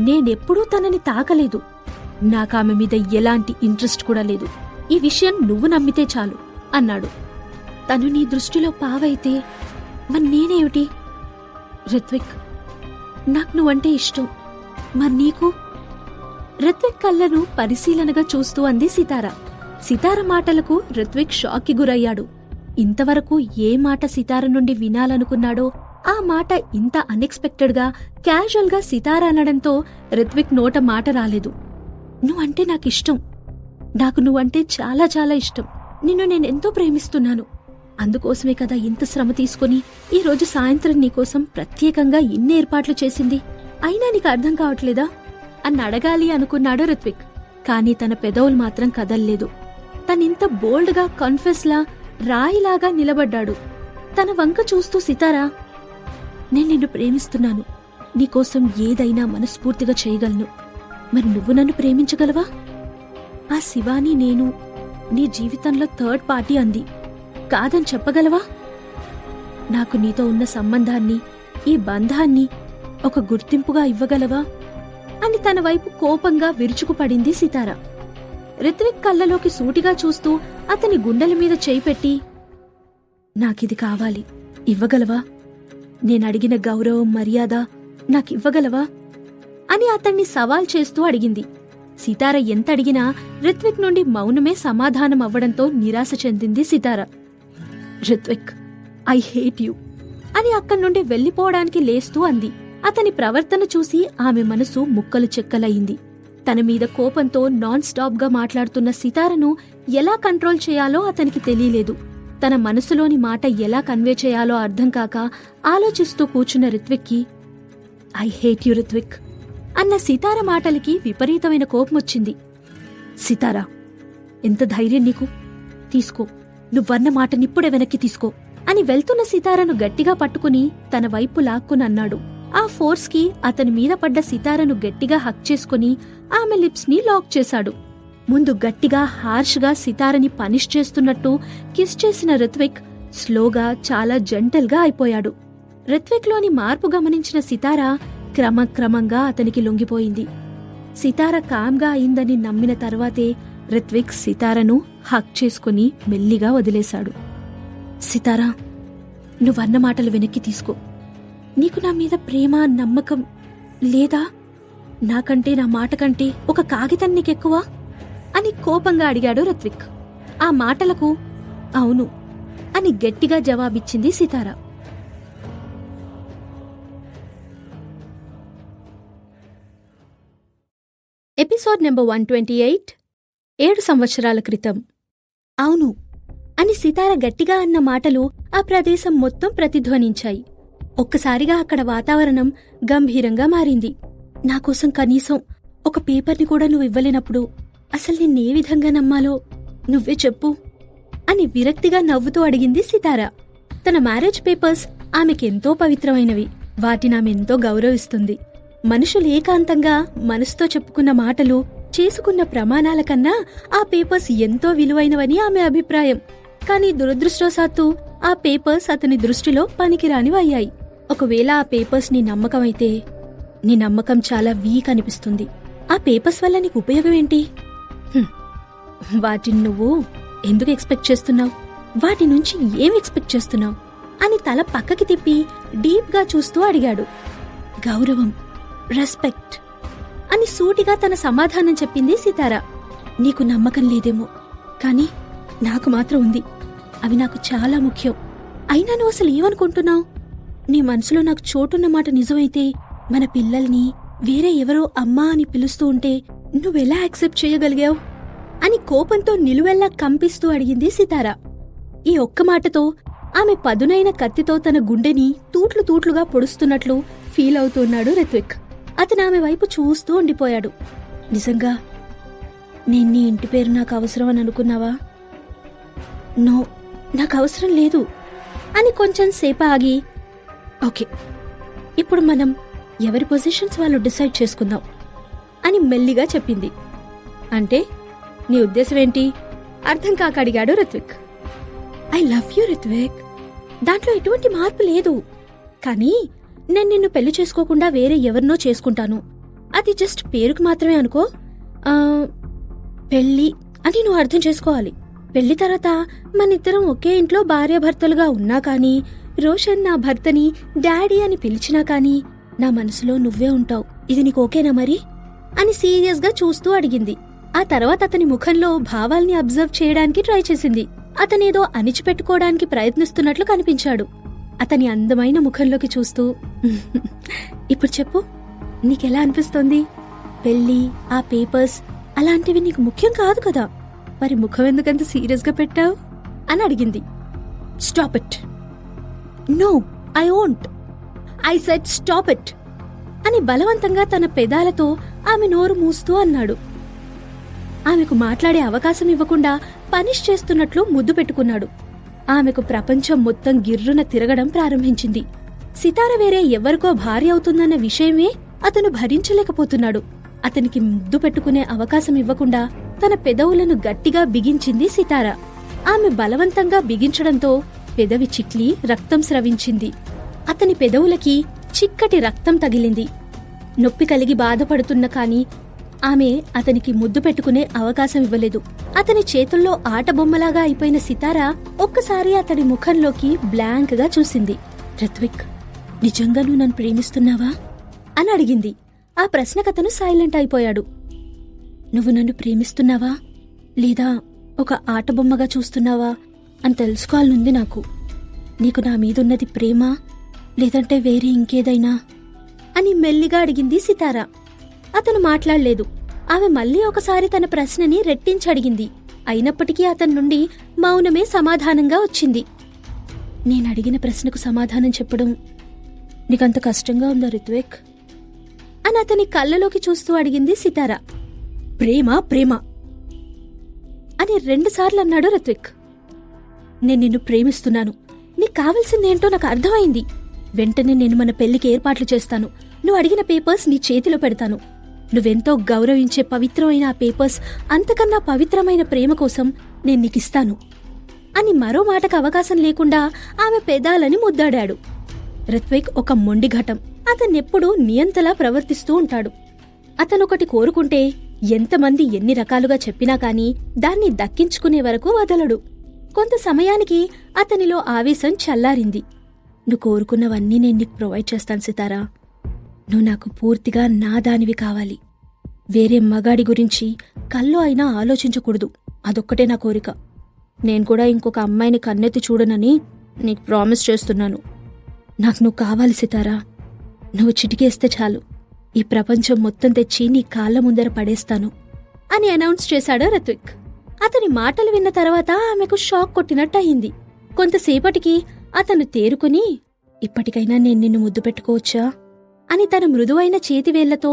నేనెప్పుడూ తనని తాకలేదు. నాకామె మీద ఎలాంటి ఇంట్రెస్ట్ కూడా లేదు. ఈ విషయం నువ్వు నమ్మితే చాలు అన్నాడు. తను నీ దృష్టిలో పావైతే మరి నేనేమిటి? రిత్విక్, నాకు నువ్వంటే ఇష్టం. మరి నీకు? రిత్విక్ కళ్ళను పరిశీలనగా చూస్తూ అంది సితార. సితార మాటలకు రిత్విక్ షాక్కి గురయ్యాడు. ఇంతవరకు ఏ మాట సితార నుండి వినాలనుకున్నాడో ఆ మాట ఇంత అన్ఎక్స్పెక్టెడ్ గా క్యాజువల్ గా సితార అనడంతో రిత్విక్ నోట మాట రాలేదు. నువ్వంటే నాకిష్టం. నాకు నువ్వంటే చాలా చాలా ఇష్టం. నిన్ను నేనెంతో ప్రేమిస్తున్నాను. అందుకోసమే కదా ఇంత శ్రమ తీసుకుని ఈ రోజు సాయంత్రం నీకోసం ప్రత్యేకంగా ఇన్ని ఏర్పాట్లు చేసింది. అయినా నీకు అర్థం కావట్లేదా అని అడగాలి అనుకున్నాడు రిత్విక్. కాని తన పెదవులు మాత్రం కదల్లేదు. తనింత బోల్డ్ గా కాన్ఫెస్ లా రాయిలాగా నిలబడ్డాడు. తన వంక చూస్తూ సితారా, నేను నిన్ను ప్రేమిస్తున్నాను. నీకోసం ఏదైనా మనస్ఫూర్తిగా చేయగలను. మరి నువ్వు నన్ను ప్రేమించగలవా? ఆ శివాని నేను నీ జీవితంలో థర్డ్ పార్టీ అంది. కాదని చెప్పగలవా? నాకు నీతో ఉన్న సంబంధాన్ని, ఈ బంధాన్ని ఒక గుర్తింపుగా ఇవ్వగలవా అని తన వైపు కోపంగా విరుచుకుపడింది సితార. రిత్విక్ కళ్ళలోకి సూటిగా చూస్తూ అతని గుండెల మీద చేయి పెట్టి, నాకిది కావాలి, ఇవ్వగలవా? నేనడిగిన గౌరవం, మర్యాద నాకివ్వగలవా అని అతన్ని సవాల్ చేస్తూ అడిగింది. సితార ఎంత అడిగినా రిత్విక్ నుండి మౌనమే సమాధానం అవ్వడంతో నిరాశ చెందింది Sitara. Ritvik, I hate you అని అక్కడి నుండి వెళ్లిపోవడానికి లేస్తూ అంది. అతని ప్రవర్తన చూసి ఆమె మనసు ముక్కలు చెక్కలయింది. తన మీద కోపంతో నాన్ స్టాప్ గా మాట్లాడుతున్న సితారను ఎలా కంట్రోల్ చేయాలో అతనికి తెలియలేదు. తన మనసులోని మాట ఎలా కన్వే చేయాలో అర్థం కాక ఆలోచిస్తూ కూర్చున్న రిత్విక్కి, ఐ హేట్ యు రిత్విక్ అన్న సితార మాటలకి విపరీతమైన కోపమొచ్చింది. సితారా, ఎంత ధైర్యం నీకు? తీసుకో, నువ్వన్న మాటనిప్పుడే వెనక్కి తీసుకో అని వెళ్తున్న సితారను గట్టిగా పట్టుకుని తన వైపు లాక్కునన్నాడు. ఆ ఫోర్స్ కి అతని మీద పడ్డ సితారను గట్టిగా హక్ చేసుకుని ఆమె లిప్స్ ని లాక్ చేశాడు. ముందు గట్టిగా హార్ష్గా సితారని పనిష్ చేస్తున్నట్టు కిస్ చేసిన రిత్విక్ స్లోగా చాలా జెంటల్గా అయిపోయాడు. రిత్విక్ లోని మార్పు గమనించిన సితార క్రమక్రమంగా అతనికి లొంగిపోయింది. సితార కామ్గా అయిందని నమ్మిన తర్వాతే రిత్విక్ సితారను హక్ చేసుకుని మెల్లిగా వదిలేశాడు. సితారా, నువ్వన్న మాటలు వెనక్కి తీసుకో. నీకు నా మీద ప్రేమ, నమ్మకం లేదా? నాకంటే, నా మాట కంటే ఒక కాగితం నీకెక్కువ అని కోపంగా అడిగాడు రిత్విక్. ఆ మాటలకు అవును అని గట్టిగా జవాబిచ్చింది సితార. Episode number 128. 7 సంవత్సరాల క్రితం. అవును అని సితార గట్టిగా అన్న మాటలు ఆ ప్రదేశం మొత్తం ప్రతిధ్వనించాయి. ఒక్కసారిగా అక్కడ వాతావరణం గంభీరంగా మారింది. నాకోసం కనీసం ఒక పేపర్ని కూడా నువ్వు ఇవ్వలేనప్పుడు అసలు నిన్నే విధంగా నమ్మాలో నువ్వే చెప్పు అని విరక్తిగా నవ్వుతూ అడిగింది సితార. తన మ్యారేజ్ పేపర్స్ ఆమెకెంతో పవిత్రమైనవి. వాటినామెంతో గౌరవిస్తుంది. మనుషులు ఏకాంతంగా మనసుతో చెప్పుకున్న మాటలు, చేసుకున్న ప్రమాణాల కన్నా ఆ పేపర్స్ ఎంతో విలువైనవని ఆమె అభిప్రాయం. కాని దురదృష్టవశాత్తు ఆ పేపర్స్ అతని దృష్టిలో పనికిరానివయ్యాయి. ఒకవేళ ఆ పేపర్స్ నీ నమ్మకమైతే నీ నమ్మకం చాలా వీక్ అనిపిస్తుంది. ఆ పేపర్స్ వల్ల నీకు ఉపయోగం ఏంటి? వాటిని నువ్వు ఎందుకు ఎక్స్పెక్ట్ చేస్తున్నావు? వాటి నుంచి ఏం ఎక్స్పెక్ట్ చేస్తున్నావు అని తల పక్కకి తిప్పి డీప్ గా చూస్తూ అడిగాడు. గౌరవం, రెస్పెక్ట్ అని సూటిగా తన సమాధానం చెప్పింది సితార. నీకు నమ్మకం లేదేమో, కాని నాకు మాత్రం ఉంది. అవి నాకు చాలా ముఖ్యం. అయినా నువ్వు అసలు ఏమనుకుంటున్నావు? నీ మనసులో నాకు చోటున్న మాట నిజమైతే మన పిల్లల్ని వేరే ఎవరో అమ్మా అని పిలుస్తూ ఉంటే నువ్వెలా యాక్సెప్ట్ చేయగలిగావు అని కోపంతో నిలువెల్లా కంపిస్తూ అడిగింది సితార. ఈ ఒక్క మాటతో ఆమె పదునైన కత్తితో తన గుండెని తూట్లు తూట్లుగా పొడుస్తున్నట్లు ఫీల్ అవుతున్నాడు రిత్విక్. అతను ఆమె వైపు చూస్తూ ఉండిపోయాడు. నిజంగా నేను నీ ఇంటి పేరు నాకు అవసరం అని అనుకున్నావా? నో, నాకు అవసరం లేదు అని కొంచెం సేపు ఆగి, ఓకే, ఇప్పుడు మనం ఎవరి పొజిషన్స్ వాళ్ళు డిసైడ్ చేసుకుందాం అని మెల్లిగా చెప్పింది. అంటే నీ ఉద్దేశం ఏంటి? అర్థం కాక అడిగాడు Ritvik. I love you Ritvik, దాంట్లో ఎటువంటి మార్పు లేదు. కానీ నేను నిన్ను పెళ్లి చేసుకోకుండా వేరే ఎవరినో చేసుకుంటాను. అది జస్ట్ పేరుకు మాత్రమే అనుకో. పెళ్లి అని నువ్వు అర్థం చేసుకోవాలి. పెళ్లి తర్వాత మనిద్దరం ఒకే ఇంట్లో భార్యాభర్తలుగా ఉన్నా కానీ, రోషన్ నా భర్తని డాడీ అని పిలిచినా కానీ నా మనసులో నువ్వే ఉంటావు. ఇది నీకు ఓకేనా మరి అని సీరియస్ గా చూస్తూ అడిగింది. ఆ తర్వాత అతని ముఖంలో భావాల్ని అబ్జర్వ్ చేయడానికి ట్రై చేసింది. అతనేదో అణిచిపెట్టుకోవడానికి ప్రయత్నిస్తున్నట్లు కనిపించాడు. అతని అందమైన ముఖంలోకి చూస్తూ, ఇప్పుడు చెప్పు, నీకెలా అనిపిస్తోంది? పెళ్లి, ఆ పేపర్స్ అలాంటివి నీకు ముఖ్యం కాదు కదా, మరి ముఖం ఎందుకంత సీరియస్ గా పెట్టావు అని అడిగింది. Stop it. No, I won't. I said stop it అని బలవంతంగా తన పెదాలతో ఆమె నోరు మూస్తూ అన్నాడు. ఆమెకు మాట్లాడే అవకాశం ఇవ్వకుండా పనిష్ చేస్తున్నట్లు ముద్దు పెట్టుకున్నాడు. ఆమెకు ప్రపంచం మొత్తం గిర్రున తిరగడం ప్రారంభించింది. సితార వేరే ఎవరికో భార్య అవుతుందన్న విషయమే అతను భరించలేకపోతున్నాడు. అతనికి ముద్దు పెట్టుకునే అవకాశం ఇవ్వకుండా తన పెదవులను గట్టిగా బిగించింది సితార. ఆమె బలవంతంగా బిగించడంతో పెదవి చిట్లి రక్తం స్రవించింది. అతని పెదవులకి చిక్కటి రక్తం తగిలింది. నొప్పి కలిగి బాధపడుతున్న కాని ఆమె అతనికి ముద్దు పెట్టుకునే అవకాశం ఇవ్వలేదు. అతని చేతుల్లో ఆటబొమ్మలాగా అయిపోయిన సితార ఒక్కసారి అతడి ముఖంలోకి బ్లాంక్ గా చూసింది. రిత్విక్, నిజంగా నువ్వు నన్ను ప్రేమిస్తున్నావా అని అడిగింది. ఆ ప్రశ్నకతను సైలెంట్ అయిపోయాడు. నువ్వు నన్ను ప్రేమిస్తున్నావా లేదా ఒక ఆటబొమ్మగా చూస్తున్నావా అని తెలుసుకోవాలనుంది నాకు. నీకు నా మీదున్నది ప్రేమ లేదంటే వేరే ఇంకేదైనా అని మెల్లిగా అడిగింది సితార. అతను మాట్లాడలేదు. ఆమె మళ్లీ ఒకసారి తన ప్రశ్నని రెట్టించడిగింది. అయినప్పటికీ అతని నుండి మౌనమే సమాధానంగా వచ్చింది. నేనడిగిన ప్రశ్నకు సమాధానం చెప్పడం నీకంత కష్టంగా ఉందా రిత్విక్ అని అతని కళ్ళలోకి చూస్తూ అడిగింది సితార. ప్రేమ ప్రేమ అని 2 సార్లు అన్నాడు రిత్విక్. నేను నిన్ను ప్రేమిస్తున్నాను. నీకు కావలసిందేంటో నాకు అర్థమైంది. వెంటనే నేను మన పెళ్లికి ఏర్పాట్లు చేస్తాను. నువ్వు అడిగిన పేపర్స్ నీ చేతిలో పెడతాను. నువ్వెంతో గౌరవించే పవిత్రమైన ఆ పేపర్స్ అంతకన్నా పవిత్రమైన ప్రేమ కోసం నేను నీకిస్తాను అని మరో మాటకు అవకాశం లేకుండా ఆమె పెదాలని ముద్దాడాడు. రిత్విక్ ఒక మొండిఘటం. అతన్నెప్పుడూ నియంతలా ప్రవర్తిస్తూ ఉంటాడు. అతనొకటి కోరుకుంటే ఎంతమంది ఎన్ని రకాలుగా చెప్పినా కాని దాన్ని దక్కించుకునే వరకు వదలడు. కొంత సమయానికి అతనిలో ఆవేశం చల్లారింది. నువ్వు కోరుకున్నవన్నీ నేను నీకు ప్రొవైడ్ చేస్తాను సితారా. నువ్వు నాకు పూర్తిగా నా దానివి కావాలి. వేరే మగాడి గురించి కల్లో అయినా ఆలోచించకూడదు. అదొక్కటే నా కోరిక. నేను కూడా ఇంకొక అమ్మాయిని కన్నెత్తి చూడనని నీకు ప్రామిస్ చేస్తున్నాను. నాకు నువ్వు కావాలి సితారా. నువ్వు చిటికేస్తే చాలు, ఈ ప్రపంచం మొత్తం తెచ్చి నీ కాళ్ల ముందర పడేస్తాను అని అనౌన్స్ చేశాడు రిత్విక్. అతని మాటలు విన్న తర్వాత ఆమెకు షాక్ కొట్టినట్టయింది. కొంతసేపటికి అతను తేరుకుని, ఇప్పటికైనా నేను నిన్ను ముద్దు పెట్టుకోవచ్చా అని తన మృదువైన చేతివేళ్లతో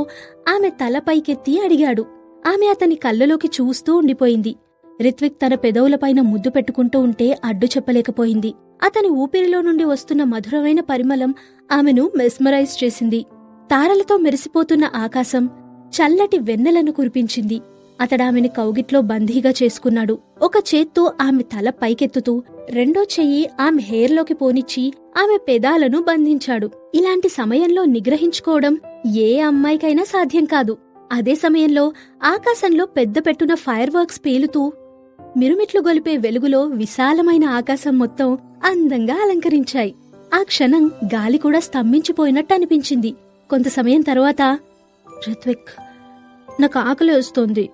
ఆమె తలపైకెత్తి అడిగాడు. ఆమె అతని కళ్ళలోకి చూస్తూ ఉండిపోయింది. రిత్విక్ తన పెదవులపైన ముద్దు పెట్టుకుంటూ ఉంటే అడ్డు చెప్పలేకపోయింది. అతని ఊపిరిలో నుండి వస్తున్న మధురమైన పరిమళం ఆమెను మెస్మరైజ్ చేసింది. తారలతో మెరిసిపోతున్న ఆకాశం చల్లటి వెన్నెలను కురిపించింది. అతడామెని కౌగిట్లో బందీగా చేసుకున్నాడు. ఒక చేత్తో ఆమె తల పైకెత్తుతూ రెండో చెయ్యి ఆమె హెయిర్లోకి పోనిచ్చి ఆమె పెదాలను బంధించాడు. ఇలాంటి సమయంలో నిగ్రహించుకోవడం ఏ అమ్మాయికైనా సాధ్యం కాదు. అదే సమయంలో ఆకాశంలో పెద్ద పెట్టున ఫైర్ వర్క్స్ పేలుతూ మిరుమిట్లు గొలిపే వెలుగులో విశాలమైన ఆకాశం మొత్తం అందంగా అలంకరించాయి. ఆ క్షణం గాలి కూడా స్తంభించిపోయినట్టు అనిపించింది. కొంత సమయం తర్వాత, రిత్విక్, నాకు ఆకలి వస్తోంది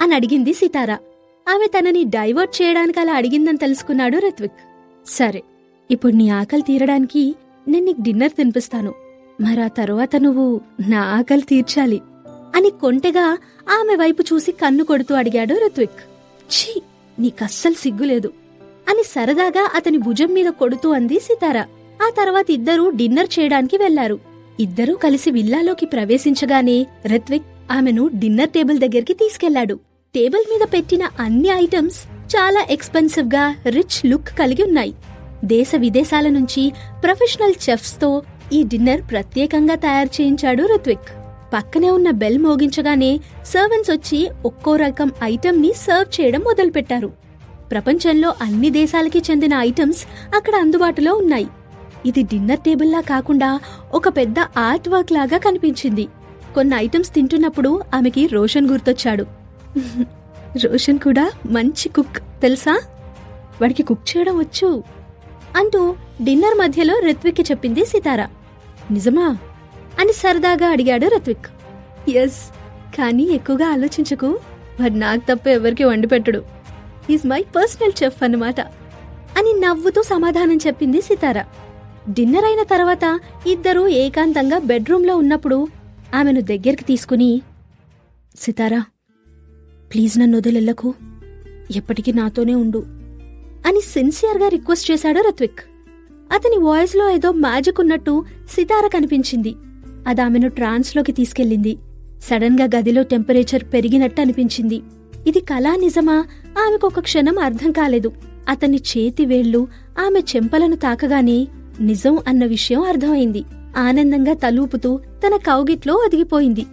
అని అడిగింది సితార. ఆమె తనని డైవర్ట్ చేయడానికి అలా అడిగిందని తెలుసుకున్నాడు రిత్విక్. సరే, ఇప్పుడు నీ ఆకలి తీరడానికి నేను నీకు డిన్నర్ తినిపిస్తాను. మరా తరువాత నువ్వు నా ఆకలి తీర్చాలి అని కొంటెగా ఆమె వైపు చూసి కన్ను కొడుతూ అడిగాడు రిత్విక్. ఛీ, నీకస్సలు సిగ్గులేదు అని సరదాగా అతని భుజం మీద కొడుతూ అంది సితార. ఆ తర్వాత ఇద్దరూ డిన్నర్ చేయడానికి వెళ్లారు. ఇద్దరూ కలిసి విల్లాలోకి ప్రవేశించగానే రిత్విక్ ఆమెను డిన్నర్ టేబుల్ దగ్గరికి తీసుకెళ్లాడు. టేబుల్ మీద పెట్టిన అన్ని ఐటమ్స్ చాలా ఎక్స్పెన్సివ్ గా రిచ్ లుక్ కలిగి ఉన్నాయి. దేశ విదేశాల నుంచి ప్రొఫెషనల్ చెఫ్స్ తో ఈ డిన్నర్ ప్రత్యేకంగా తయారు చేయించాడు రిత్విక్. పక్కనే ఉన్న బెల్ మోగించగానే సర్వెంట్స్ వచ్చి ఒక్కో రకం ఐటమ్ ని సర్వ్ చేయడం మొదలుపెట్టారు. ప్రపంచంలో అన్ని దేశాలకి చెందిన ఐటమ్స్ అక్కడ అందుబాటులో ఉన్నాయి. ఇది డిన్నర్ టేబుల్లా కాకుండా ఒక పెద్ద ఆర్ట్ వర్క్ లాగా కనిపించింది. కొన్ని ఐటమ్స్ తింటున్నప్పుడు ఆమెకి రోషన్ గుర్తొచ్చాడు. రోషన్ కూడా మంచి కుక్ తెలుసా, వాడికి కుక్ చేయడం వచ్చు అంటూ డిన్నర్ మధ్యలో రిత్విక్కి చెప్పింది సితార. నిజమా అని సరదాగా అడిగాడు రిత్విక్. ఎస్, కానీ ఎక్కువగా ఆలోచించకు, వాడు నాకు తప్ప ఎవరికి వండి పెట్టడు. ఈజ్ మై పర్సనల్ చెఫ్ అన్నమాట అని నవ్వుతూ సమాధానం చెప్పింది సితార. డిన్నర్ అయిన తర్వాత ఇద్దరూ ఏకాంతంగా బెడ్రూంలో ఉన్నప్పుడు ఆమెను దగ్గరికి తీసుకుని, సితారా, ప్లీజ్ నన్ను వదిలెళ్లకు, ఎప్పటికీ నాతోనే ఉండు అని సిన్సియర్గా రిక్వెస్ట్ చేశాడు రిత్విక్. అతని వాయిస్ లో ఏదో మ్యాజిక్ ఉన్నట్టు సితార కనిపించింది. అది ఆమెను ట్రాన్స్లోకి తీసుకెళ్లింది. సడన్ గా గదిలో టెంపరేచర్ పెరిగినట్టు అనిపించింది. ఇది కళా నిజమా ఆమెకొక క్షణం అర్థం కాలేదు. అతని చేతి వేళ్లు ఆమె చెంపలను తాకగానే నిజం అన్న విషయం అర్థమైంది. ఆనందంగా తలూపుతూ తన కౌగిట్లో ఒదిగిపోయింది.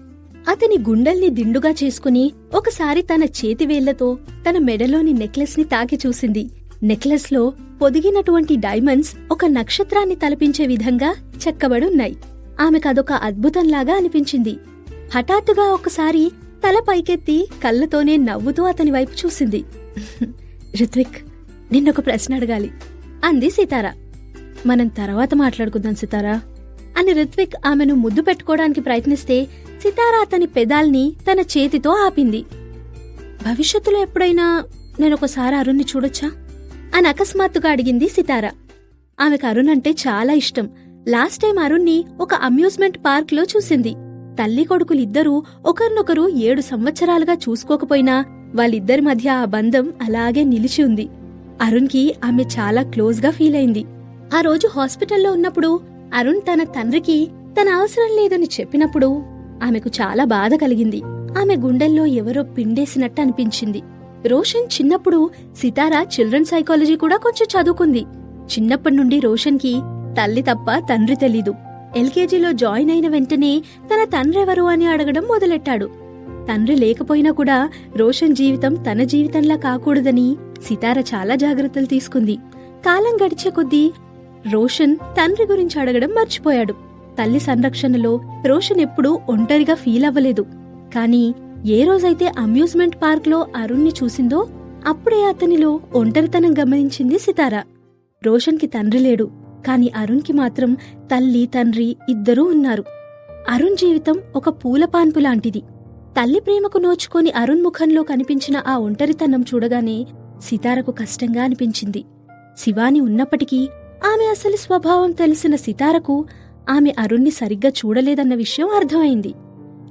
అతని గుండెల్ని దిండుగా చేసుకుని ఒకసారి తన చేతివేళ్లతో తన మెడలోని నెక్లెస్ ని తాకి చూసింది. నెక్లెస్ లో పొదిగినటువంటి డైమండ్స్ ఒక నక్షత్రాన్ని తలపించే విధంగా చెక్కబడున్నాయి. ఆమెకదొక అద్భుతంలాగా అనిపించింది. హఠాత్తుగా ఒకసారి తల పైకెత్తి కళ్ళతోనే నవ్వుతూ అతని వైపు చూసింది. రిత్విక్, నిన్నొక ప్రశ్న అడగాలి అంది సితార. మనం తర్వాత మాట్లాడుకుందాం సితారా అని రిత్విక్ ఆమెను ముద్దు పెట్టుకోవడానికి ప్రయత్నిస్తే సితార అతని పెదాల్ని తన చేతితో ఆపింది. భవిష్యత్తులో ఎప్పుడైనా నేనొకసారి అరుణ్ని చూడొచ్చా అని అకస్మాత్తుగా అడిగింది సితార. ఆమెకు అరుణ్ అంటే చాలా ఇష్టం. లాస్ట్ టైం అరుణ్ని ఒక అమ్యూజ్మెంట్ పార్క్ లో చూసింది. తల్లి కొడుకులిద్దరూ ఒకరినొకరు 7 సంవత్సరాలుగా చూసుకోకపోయినా వాళ్ళిద్దరి మధ్య ఆ బంధం అలాగే నిలిచి ఉంది. అరుణ్కి ఆమె చాలా క్లోజ్ గా ఫీల్ అయింది. ఆ రోజు హాస్పిటల్లో ఉన్నప్పుడు అరుణ్ తన తండ్రికి తన అవసరం లేదని చెప్పినప్పుడు ఆమెకు చాలా బాధ కలిగింది. ఆమె గుండెల్లో ఎవరో పిండేసినట్టు అనిపించింది. రోషన్ చిన్నప్పుడు సితార చిల్డ్రన్ సైకాలజీ కూడా కొంచెం చదువుకుంది. చిన్నప్పటి నుండి రోషన్ కి తల్లి తప్ప తండ్రి తెలీదు. ఎల్కేజీలో జాయిన్ అయిన వెంటనే తన తండ్రెవరు అని అడగడం మొదలెట్టాడు. తండ్రి లేకపోయినా కూడా రోషన్ జీవితం తన జీవితంలా కాకూడదని సితార చాలా జాగ్రత్తలు తీసుకుంది. కాలం గడిచే కొద్దీ రోషన్ తండ్రి గురించి అడగడం మర్చిపోయాడు. తల్లి సంరక్షణలో రోషన్ ఎప్పుడూ ఒంటరిగా ఫీల్ అవ్వలేదు. కాని ఏ రోజైతే అమ్యూజ్మెంట్ పార్క్ లో అరుణ్ని చూసిందో అప్పుడే అతనిలో ఒంటరితనం గమనించింది సితార. రోషన్ కి తండ్రి లేడు, కాని అరుణ్ కి మాత్రం తల్లి తండ్రి ఇద్దరూ ఉన్నారు. అరుణ్ జీవితం ఒక పూలపాన్పు లాంటిది. తల్లి ప్రేమకు నోచుకొని అరుణ్ ముఖంలో కనిపించిన ఆ ఒంటరితనం చూడగానే సితారకు కష్టంగా అనిపించింది. శివాని ఉన్నప్పటికీ ఆమె అసలు స్వభావం తెలిసిన సితారకు ఆమె అరుణ్ని సరిగ్గా చూడలేదన్న విషయం అర్థమైంది.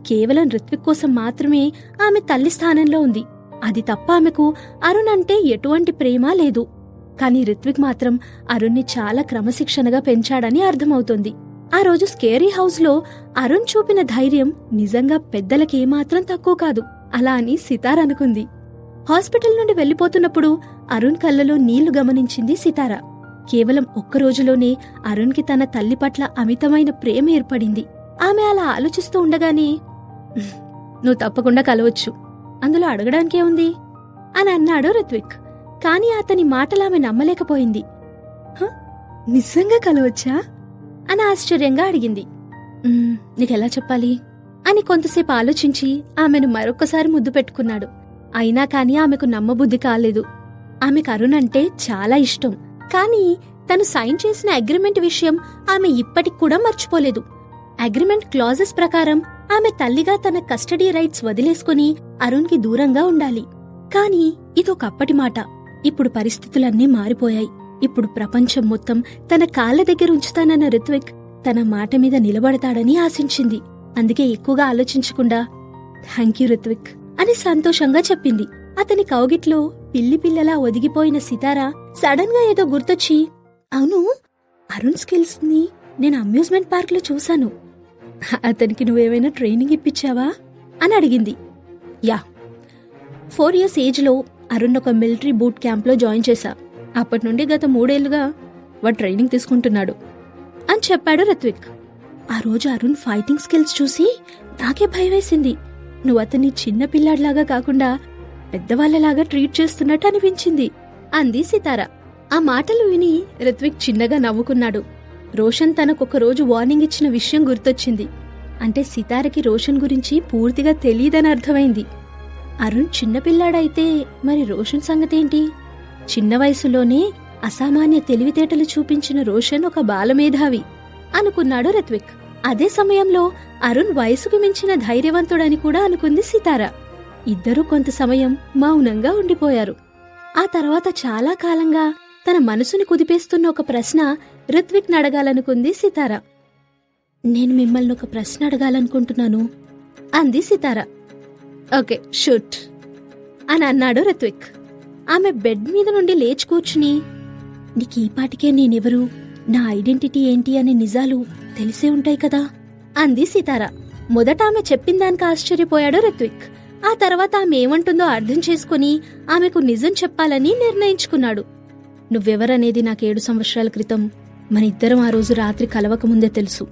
కేవలం రిత్విక్ కోసం మాత్రమే ఆమె తల్లి స్థానంలో ఉంది. అది తప్ప ఆమెకు అరుణ్ అంటే ఎటువంటి ప్రేమ లేదు. కాని రిత్విక్ మాత్రం అరుణ్ని చాలా క్రమశిక్షణగా పెంచాడని అర్థమవుతోంది. ఆ రోజు స్కేరీ హౌస్ లో అరుణ్ చూపిన ధైర్యం నిజంగా పెద్దలకేమాత్రం తక్కువ కాదు అలా అని సితార అనుకుంది. హాస్పిటల్ నుండి వెళ్లిపోతున్నప్పుడు అరుణ్ కళ్ళలో నీళ్లు గమనించింది సితార. కేవలం ఒక్కరోజులోనే అరుణ్కి తన తల్లి పట్ల అమితమైన ప్రేమ ఏర్పడింది. ఆమె అలా ఆలోచిస్తూ ఉండగానే, నువ్వు తప్పకుండా కలవచ్చు, అందులో అడగడానికే ఉంది అని అన్నాడు రిత్విక్. కాని అతని మాటలామె నమ్మలేకపోయింది. నిజంగా కలవచ్చా అని ఆశ్చర్యంగా అడిగింది. నీకెలా చెప్పాలి అని కొంతసేపు ఆలోచించి ఆమెను మరొక్కసారి ముద్దు పెట్టుకున్నాడు. అయినా కాని ఆమెకు నమ్మబుద్ధి కాలేదు. ఆమెకు అరుణ్ అంటే చాలా ఇష్టం. కాని తను సైన్ చేసిన అగ్రిమెంట్ విషయం ఆమె ఇప్పటికి కూడా మర్చిపోలేదు. అగ్రిమెంట్ క్లాజెస్ ప్రకారం ఆమె తల్లిగా తన కస్టడీ రైట్స్ వదిలేసుకుని అరుణ్కి దూరంగా ఉండాలి. కాని ఇదొకప్పటి మాట. ఇప్పుడు పరిస్థితులన్నీ మారిపోయాయి. ఇప్పుడు ప్రపంచం మొత్తం తన కాళ్ల దగ్గర ఉంచుతానన్న రిత్విక్ తన మాట మీద నిలబడతాడని ఆశించింది. అందుకే ఎక్కువగా ఆలోచించకుండా థ్యాంక్యూ రిత్విక్ అని సంతోషంగా చెప్పింది. అతని కౌగిట్లో పిల్లి పిల్లలా ఒదిగిపోయిన సితార సడన్ గా ఏదో గుర్తొచ్చి, అవును, అరుణ్ స్కిల్స్ ని నేను అమ్యూజ్మెంట్ పార్క్ లో చూశాను. అతనికి నువ్వేమైనా ట్రైనింగ్ ఇప్పించావా అని అడిగింది. యా, 4 years ఏజ్ లో అరుణ్ ఒక మిలిటరీ బూట్ క్యాంప్ లో జాయిన్ చేశా. అప్పటి నుండి గత 3 ఏళ్లుగా వాడు ట్రైనింగ్ తీసుకుంటున్నాడు అని చెప్పాడు రిత్విక్. ఆ రోజు అరుణ్ ఫైటింగ్ స్కిల్స్ చూసి నాకే భయమేసింది. నువ్వు అతన్ని చిన్న పిల్లాడిలాగా కాకుండా పెద్దవాళ్లలాగా ట్రీట్ చేస్తున్నట్టు అనిపించింది అంది సితార. ఆ మాటలు విని రిత్విక్ చిన్నగా నవ్వుకున్నాడు. రోషన్ తనకొక రోజు వార్నింగ్ ఇచ్చిన విషయం గుర్తొచ్చింది. అంటే సితారకి రోషన్ గురించి పూర్తిగా తెలీదని అర్థమైంది. అరుణ్ చిన్నపిల్లాడైతే మరి రోషన్ సంగతేంటి? చిన్న వయసులోనే అసామాన్య తెలివితేటలు చూపించిన రోషన్ ఒక బాలమేధావి అనుకున్నాడు రిత్విక్. అదే సమయంలో అరుణ్ వయసుకు మించిన ధైర్యవంతుడని కూడా అనుకుంది సితార. ఇద్దరూ కొంత సమయం మౌనంగా ఉండిపోయారు. ఆ తర్వాత చాలా కాలంగా తన మనసుని కుదిపేస్తున్న ఒక ప్రశ్న రిత్విక్ నడగాలనుకుంది సితార. నేను మిమ్మల్ని ఒక ప్రశ్న అడగాలనుకుంటున్నాను అంది సితార. ఓకే, షూట్ అని అన్నాడు రిత్విక్. ఆమె బెడ్ మీద నుండి లేచి కూర్చుని, నీకు ఈ పాటికే నేనెవరు, నా ఐడెంటిటీ ఏంటి అనే నిజాలు తెలిసే ఉంటాయి కదా అంది సితార. మొదట ఆమె చెప్పిందానికి ఆశ్చర్యపోయాడు రిత్విక్. ఆ తర్వాత ఆమె ఏమంటుందో అర్థం చేసుకుని ఆమెకు నిజం చెప్పాలని నిర్ణయించుకున్నాడు. నువ్వెవరనేది నాకు 7 సంవత్సరాల క్రితం మనిద్దరం ఆ రోజు రాత్రి కలవకముందే తెలుసు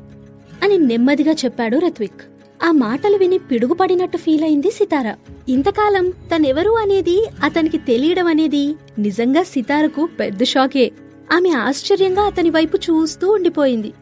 అని నెమ్మదిగా చెప్పాడు రిత్విక్. ఆ మాటలు విని పిడుగుపడినట్టు ఫీల్ అయింది సితార. ఇంతకాలం తనెవరు అనేది అతనికి తెలియడం అనేది నిజంగా సితారకు పెద్ద షాకే. ఆమె ఆశ్చర్యంగా అతని వైపు చూస్తూ ఉండిపోయింది.